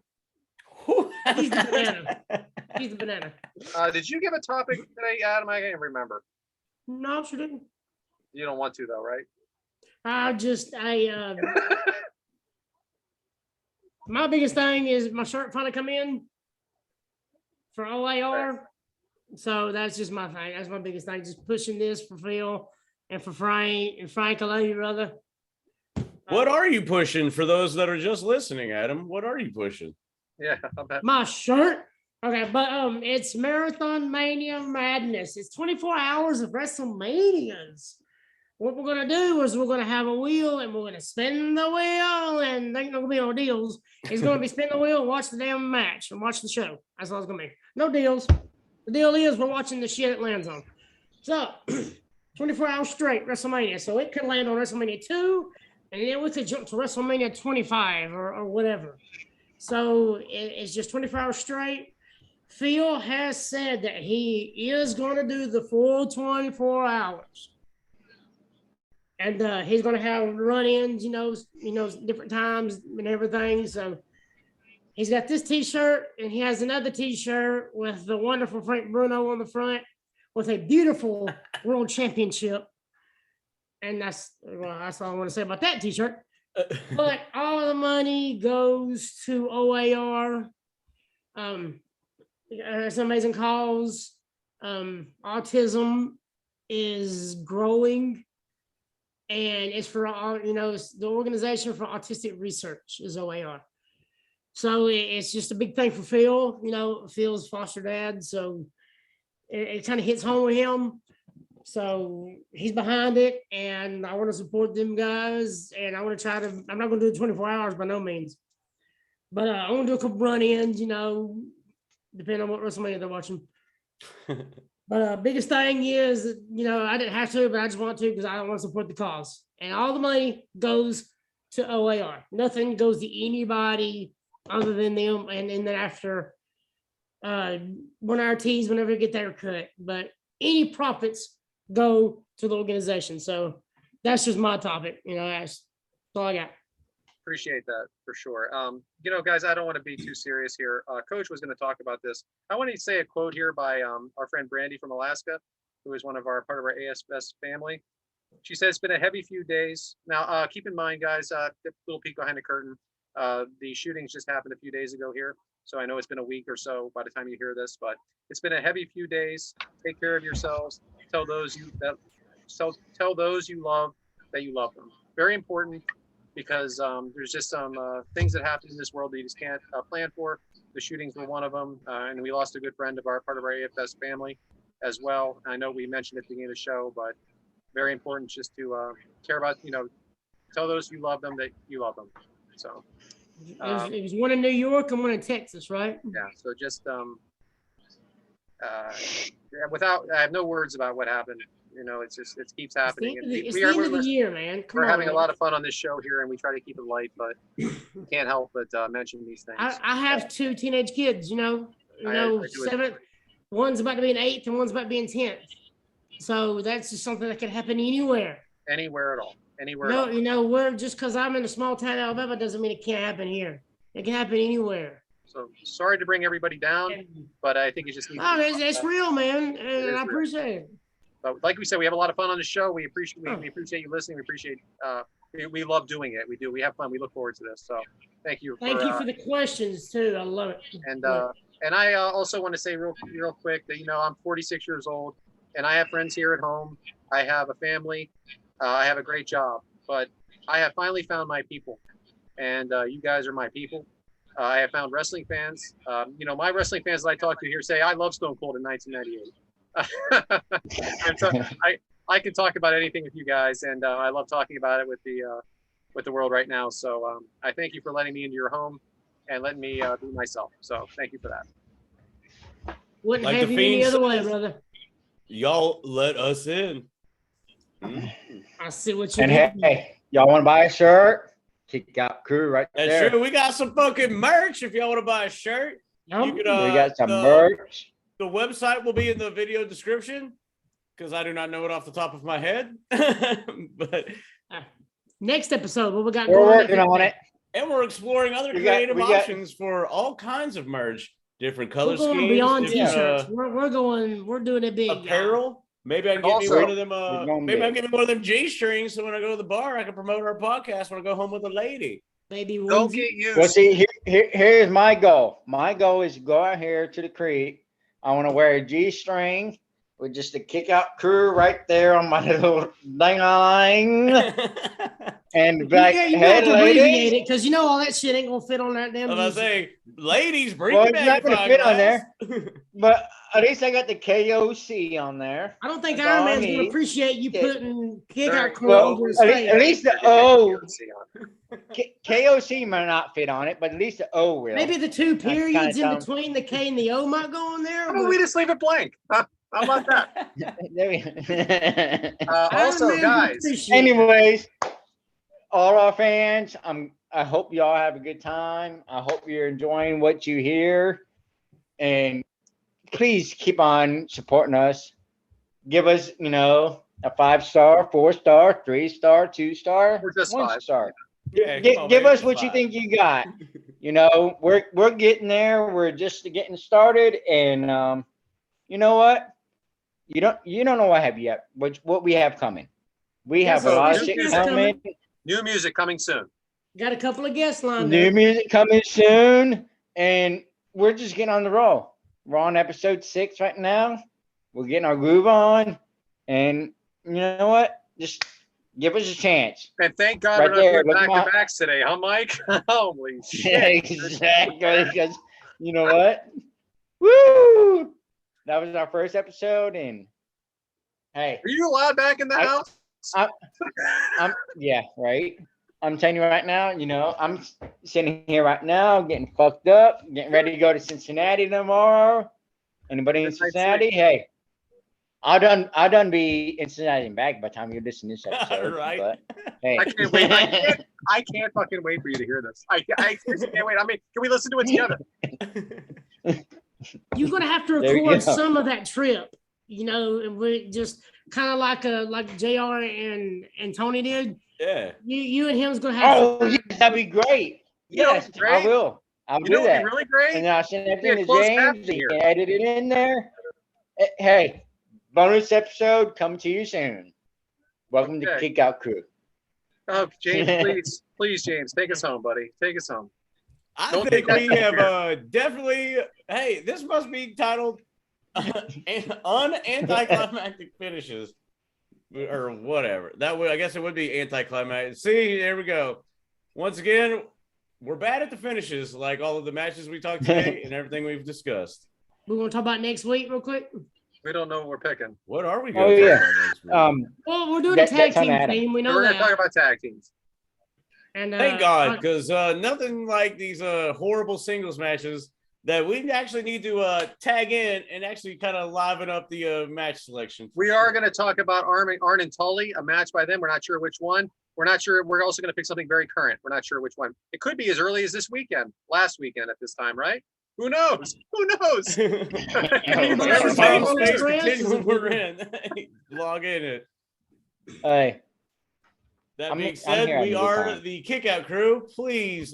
He's the banana. He's the banana. Did you give a topic today, Adam? I can't remember. No, she didn't. You don't want to though, right? My biggest thing is my shirt finally come in for OAR. So that's just my thing. That's my biggest thing. Just pushing this for Phil and for Frank. And Frank, I love you, brother. What are you pushing for those that are just listening, Adam? What are you pushing? Yeah, I bet. My shirt. Okay, but it's Marathon Mania Madness. It's 24 hours of WrestleManias. What we're gonna do is we're gonna have a wheel and we're gonna spin the wheel and there ain't gonna be no deals. It's gonna be spin the wheel and watch the damn match and watch the show. That's all it's gonna be. No deals. The deal is we're watching the shit it lands on. So 24 hours straight WrestleMania. So it could land on WrestleMania 2, and then we could jump to WrestleMania 25 or whatever. So it's just 24 hours straight. Phil has said that he is going to do the full 24 hours. And he's going to have run-ins, different times and everything. So he's got this T-shirt, and he has another T-shirt with the wonderful Frank Bruno on the front with a beautiful world championship. And that's all I want to say about that T-shirt. But all the money goes to OAR. It's an amazing cause. Autism is growing, and it's for all, it's the Organization for Autistic Research is OAR. So it's just a big thing for Phil. Phil's foster dad, so it kind of hits home with him. So he's behind it, and I want to support them guys. And I want to I'm not going to do it 24 hours by no means, but I want to do a couple run-ins, depending on what WrestleMania they're watching. But biggest thing is, I didn't have to, but I just want to because I want to support the cause. And all the money goes to OAR. Nothing goes to anybody other than them. And then after one of our teams, whenever they get their cut, but any profits go to the organization. So that's just my topic. That's all I got. Appreciate that for sure. Guys, I don't want to be too serious here. Coach was going to talk about this. I want to say a quote here by our friend Brandy from Alaska, who is part of our ASS family. She says, it's been a heavy few days. Now, keep in mind, guys, a little peek behind the curtain. The shootings just happened a few days ago here. So I know it's been a week or so by the time you hear this, but it's been a heavy few days. Take care of yourselves. Tell those you love that you love them. Very important, because there's just some things that happen in this world that you just can't plan for. The shootings were one of them, and we lost a good friend of part of our AFS family as well. I know we mentioned at the beginning of the show, but very important just to care about, tell those you love them that you love them. So it was one in New York and one in Texas, right? Yeah. So just I have no words about what happened. It keeps happening. It's the end of the year, man. We're having a lot of fun on this show here, and we try to keep it light, but can't help but mention these things. I have 2 teenage kids, 7th, one's about to be in 8th and one's about to be in 10th. So that's just something that can happen anywhere. Anywhere at all. Anywhere. No, we're just because I'm in a small town, Alabama, doesn't mean it can't happen here. It can happen anywhere. So sorry to bring everybody down, but I think it just needs. It's real, man, and I appreciate it. But like we said, we have a lot of fun on the show. We appreciate you listening. We appreciate. We love doing it. We do. We have fun. We look forward to this. So thank you. Thank you for the questions too. I love it. And I also want to say real quick that I'm 46 years old, and I have friends here at home. I have a family. I have a great job, but I have finally found my people, and you guys are my people. I have found wrestling fans. My wrestling fans that I talk to here say I love Stone Cold in 1998. And so I can talk about anything with you guys, and I love talking about it with the world right now. So I thank you for letting me into your home and letting me be myself. So thank you for that. Wouldn't have you any other way, brother. Y'all let us in. I see what you. And hey, y'all want to buy a shirt? Kick out crew right there. That's true. We got some fucking merch. If y'all want to buy a shirt, you can, we got some merch. The website will be in the video description because I do not know it off the top of my head. But next episode, what we got? We're working on it, and we're exploring other creative options for all kinds of merch, different color schemes. We're going beyond t-shirts. We're doing it big. Apparel. Maybe I can get me one of them. Maybe I can get me one of them G-strings, so when I go to the bar, I can promote our podcast when I go home with a lady. Maybe don't get used. Well, see, here's my goal. My goal is to go out here to the creek. I want to wear a G-string with just a kick-out crew right there on my little ding-a-ling. And like, you have to abbreviate it because all that shit ain't gonna fit on that damn. I was saying, ladies, bring well, it it's not gonna back fit on there. But at least I got the KOC on there. I don't think Iron Man's gonna appreciate you putting kick-out crew well, over his face. At least the O. KOC might not fit on it, but at least the O will. Maybe the 2 periods in between the K and the O might go on there. How about we just leave it blank? How about that? Also, guys. Anyways, all our fans, I hope y'all have a good time. I hope you're enjoying what you hear, and please keep on supporting us. Give us, a 5-star, 4-star, 3-star, 2-star, We're just 1-star. Yeah, Give us what you think you got. We're getting there. We're just getting started, and you know what? You don't know what I have yet. What we have coming. We have a lot of shit coming. New music coming soon. Got a couple of guests lined up. New music coming soon, and we're just getting on the roll. We're on episode 6 right now. We're getting our groove on, and you know what? Just give us a chance. And thank God we're not back-to-backs today, huh, Mike? Holy shit. Yeah, exactly. Because you know what? Woo! That was our first episode, and hey. Are you allowed back in the house? Yeah, right. I'm telling you right now, I'm sitting here right now getting fucked up, getting ready to go to Cincinnati tomorrow. Anybody in Cincinnati? Hey, I done be incinerating back by the time you listen to this episode. Right. But hey, I can't wait. I can't fucking wait for you to hear this. I seriously can't wait. I mean, can we listen to it together? You're gonna have to There you record go. some of that trip, and we just kind of like JR and Tony did. Yeah. You and him's gonna have oh, yes, that'd be great. You know Yes, what's great? I will. I'll You do know what'd that. be really great? And then I'll send Be a everything to closed James. caption He here. can edit it in there. Hey, bonus episode coming to you soon. Welcome to Okay. Kick Out Crew. Oh, James, please, James, take us home, buddy. Take us home. I Don't think take we that have definitely. Hey, this must be titled "Anticlimactic Finishes" or whatever. That way, I guess it would be anticlimactic. See, there we go. Once again, we're bad at the finishes, like all of the matches we talked today and everything we've discussed. We want to talk about next week real quick. We don't know what we're picking. What are we Oh, going to yeah. talk about next week? Well, we're doing a tag That's on team Adam. theme. We know We're going to talk that. about tag teams. And Thank God, because nothing like these horrible singles matches that we actually need to tag in and actually kind of liven up the match selection. We are going to talk about Arn and Tully, a match by them. We're not sure which one. We're not sure. We're also going to pick something very current. We're not sure which one. It could be as early as this weekend, last weekend at this time, right? Who knows? Who knows? Whatever Yeah. time space continuum we're in, log in it. Hey, That I'm being here said, having we a good are time. the Kickout Crew. Please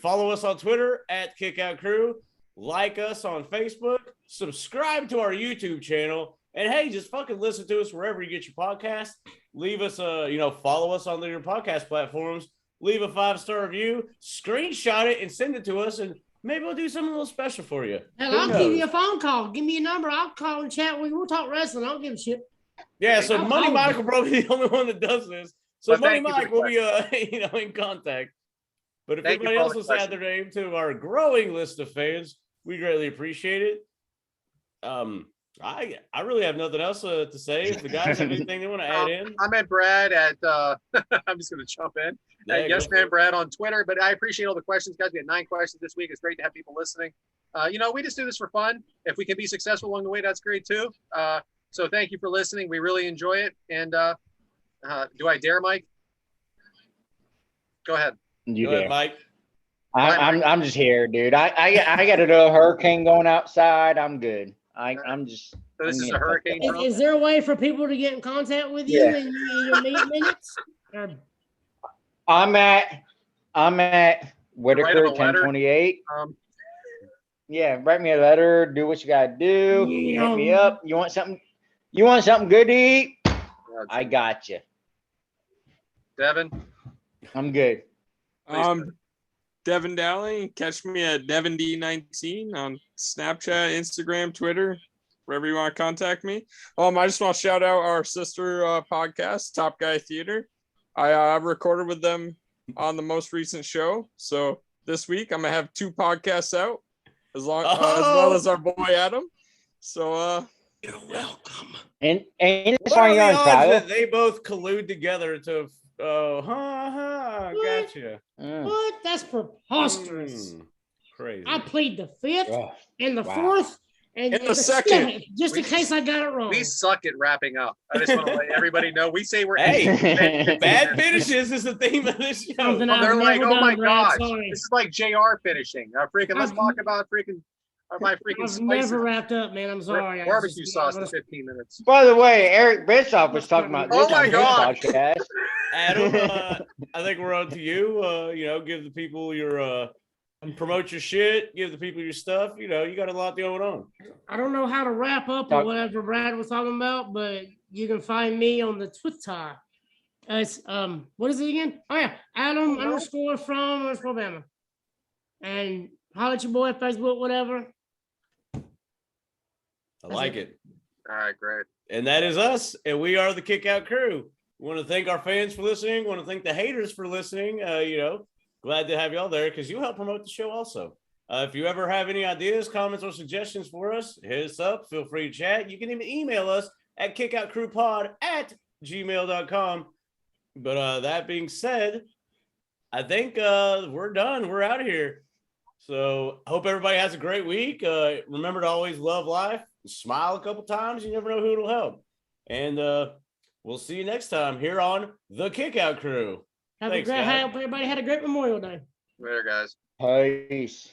follow us on Twitter at Kickout Crew, like us on Facebook, subscribe to our YouTube channel, and hey, just fucking listen to us wherever you get your podcast. Leave us follow us on your podcast platforms, leave a 5-star review, screenshot it and send it to us, and maybe we'll do something a little special for you. Hell, Who I'll knows? give you a phone call. Give me a number. I'll call and chat with you. We'll talk wrestling. I don't give a shit. Yeah, so I'll- Money I'll- Mike will probably be the only one that does this. So But Money thank you for Mike the will be in contact. But if Thank you anybody for all else the wants to add their name to our growing list of fans, we greatly appreciate it. I really have nothing else to say. If the guys have anything they want to add in, I'm at Brad at I'm just going to jump in. yeah, Yes, go for man, it. Brad on Twitter. But I appreciate all the questions, guys. We had 9 questions this week. It's great to have people listening. We just do this for fun. If we can be successful along the way, that's great too. So thank you for listening. We really enjoy it. And do I dare, Mike? Go ahead. you Go ahead, dare. Mike. I'm just here, dude. I got a little hurricane going outside. I'm good. I'm just. So this I'm is getting a hurricane. fucked up. Trump? Is there a way for people to get in contact with you Yeah. in your meet minutes? Or, I'm at Whitaker a letter? 1028. Um, Yeah, write me a letter. Do what you gotta do. Hit me Yeah. up. You want something? You want something good to eat? I got you. Devin. I'm good. Devyn Dowling, catch me at Devyn D19 on Snapchat, Instagram, Twitter, wherever you want to contact me. I just want to shout out our sister podcast, Top Guy Theater. I recorded with them on the most recent show. So this week I'm gonna have 2 podcasts out, as well as our boy Adam. So You're welcome. And What it's are why the you're on odds trial. that they both collude together to? What? Gotcha. what? That's preposterous. Crazy. I plead the 5th Oh, and the wow. 4th and And the 2nd. 2nd, just in case I got it wrong. We suck at wrapping up. I just want to let everybody know. We say we're Hey, bad finishes is the theme of this show. Something Oh, they're I've like, never oh my done, Brad, gosh, sorry. this is like JR finishing. Let's I've- talk about my freaking I've spices. never wrapped up, man. I'm sorry. I Barbecue just- sauce in 15 minutes. By the way, Eric Bischoff was talking about this Oh my on his God. podcast. Adam, I think we're on to you. Give the people your promote your shit, give the people your stuff. You got a lot going on. I don't know how to wrap up or whatever Brad was talking about, but you can find me on the Twitter. It's what is it again? Oh yeah, Adam _from_Bama. And holler at your boy, Facebook, whatever. I like it. All right, great. And that is us. And we are the Kickout Crew. We want to thank our fans for listening. We want to thank the haters for listening. Glad to have y'all there because you help promote the show also. If you ever have any ideas, comments, or suggestions for us, hit us up. Feel free to chat. You can even email us at kickoutcrewpod@gmail.com. But that being said, I think we're done. We're out of here. So I hope everybody has a great week. Remember to always love life, smile a couple times. You never know who it'll help. And we'll see you next time here on the Kickout Crew. Have Thanks, a great, guys. hope everybody had a great Memorial Day. Later, guys. Peace.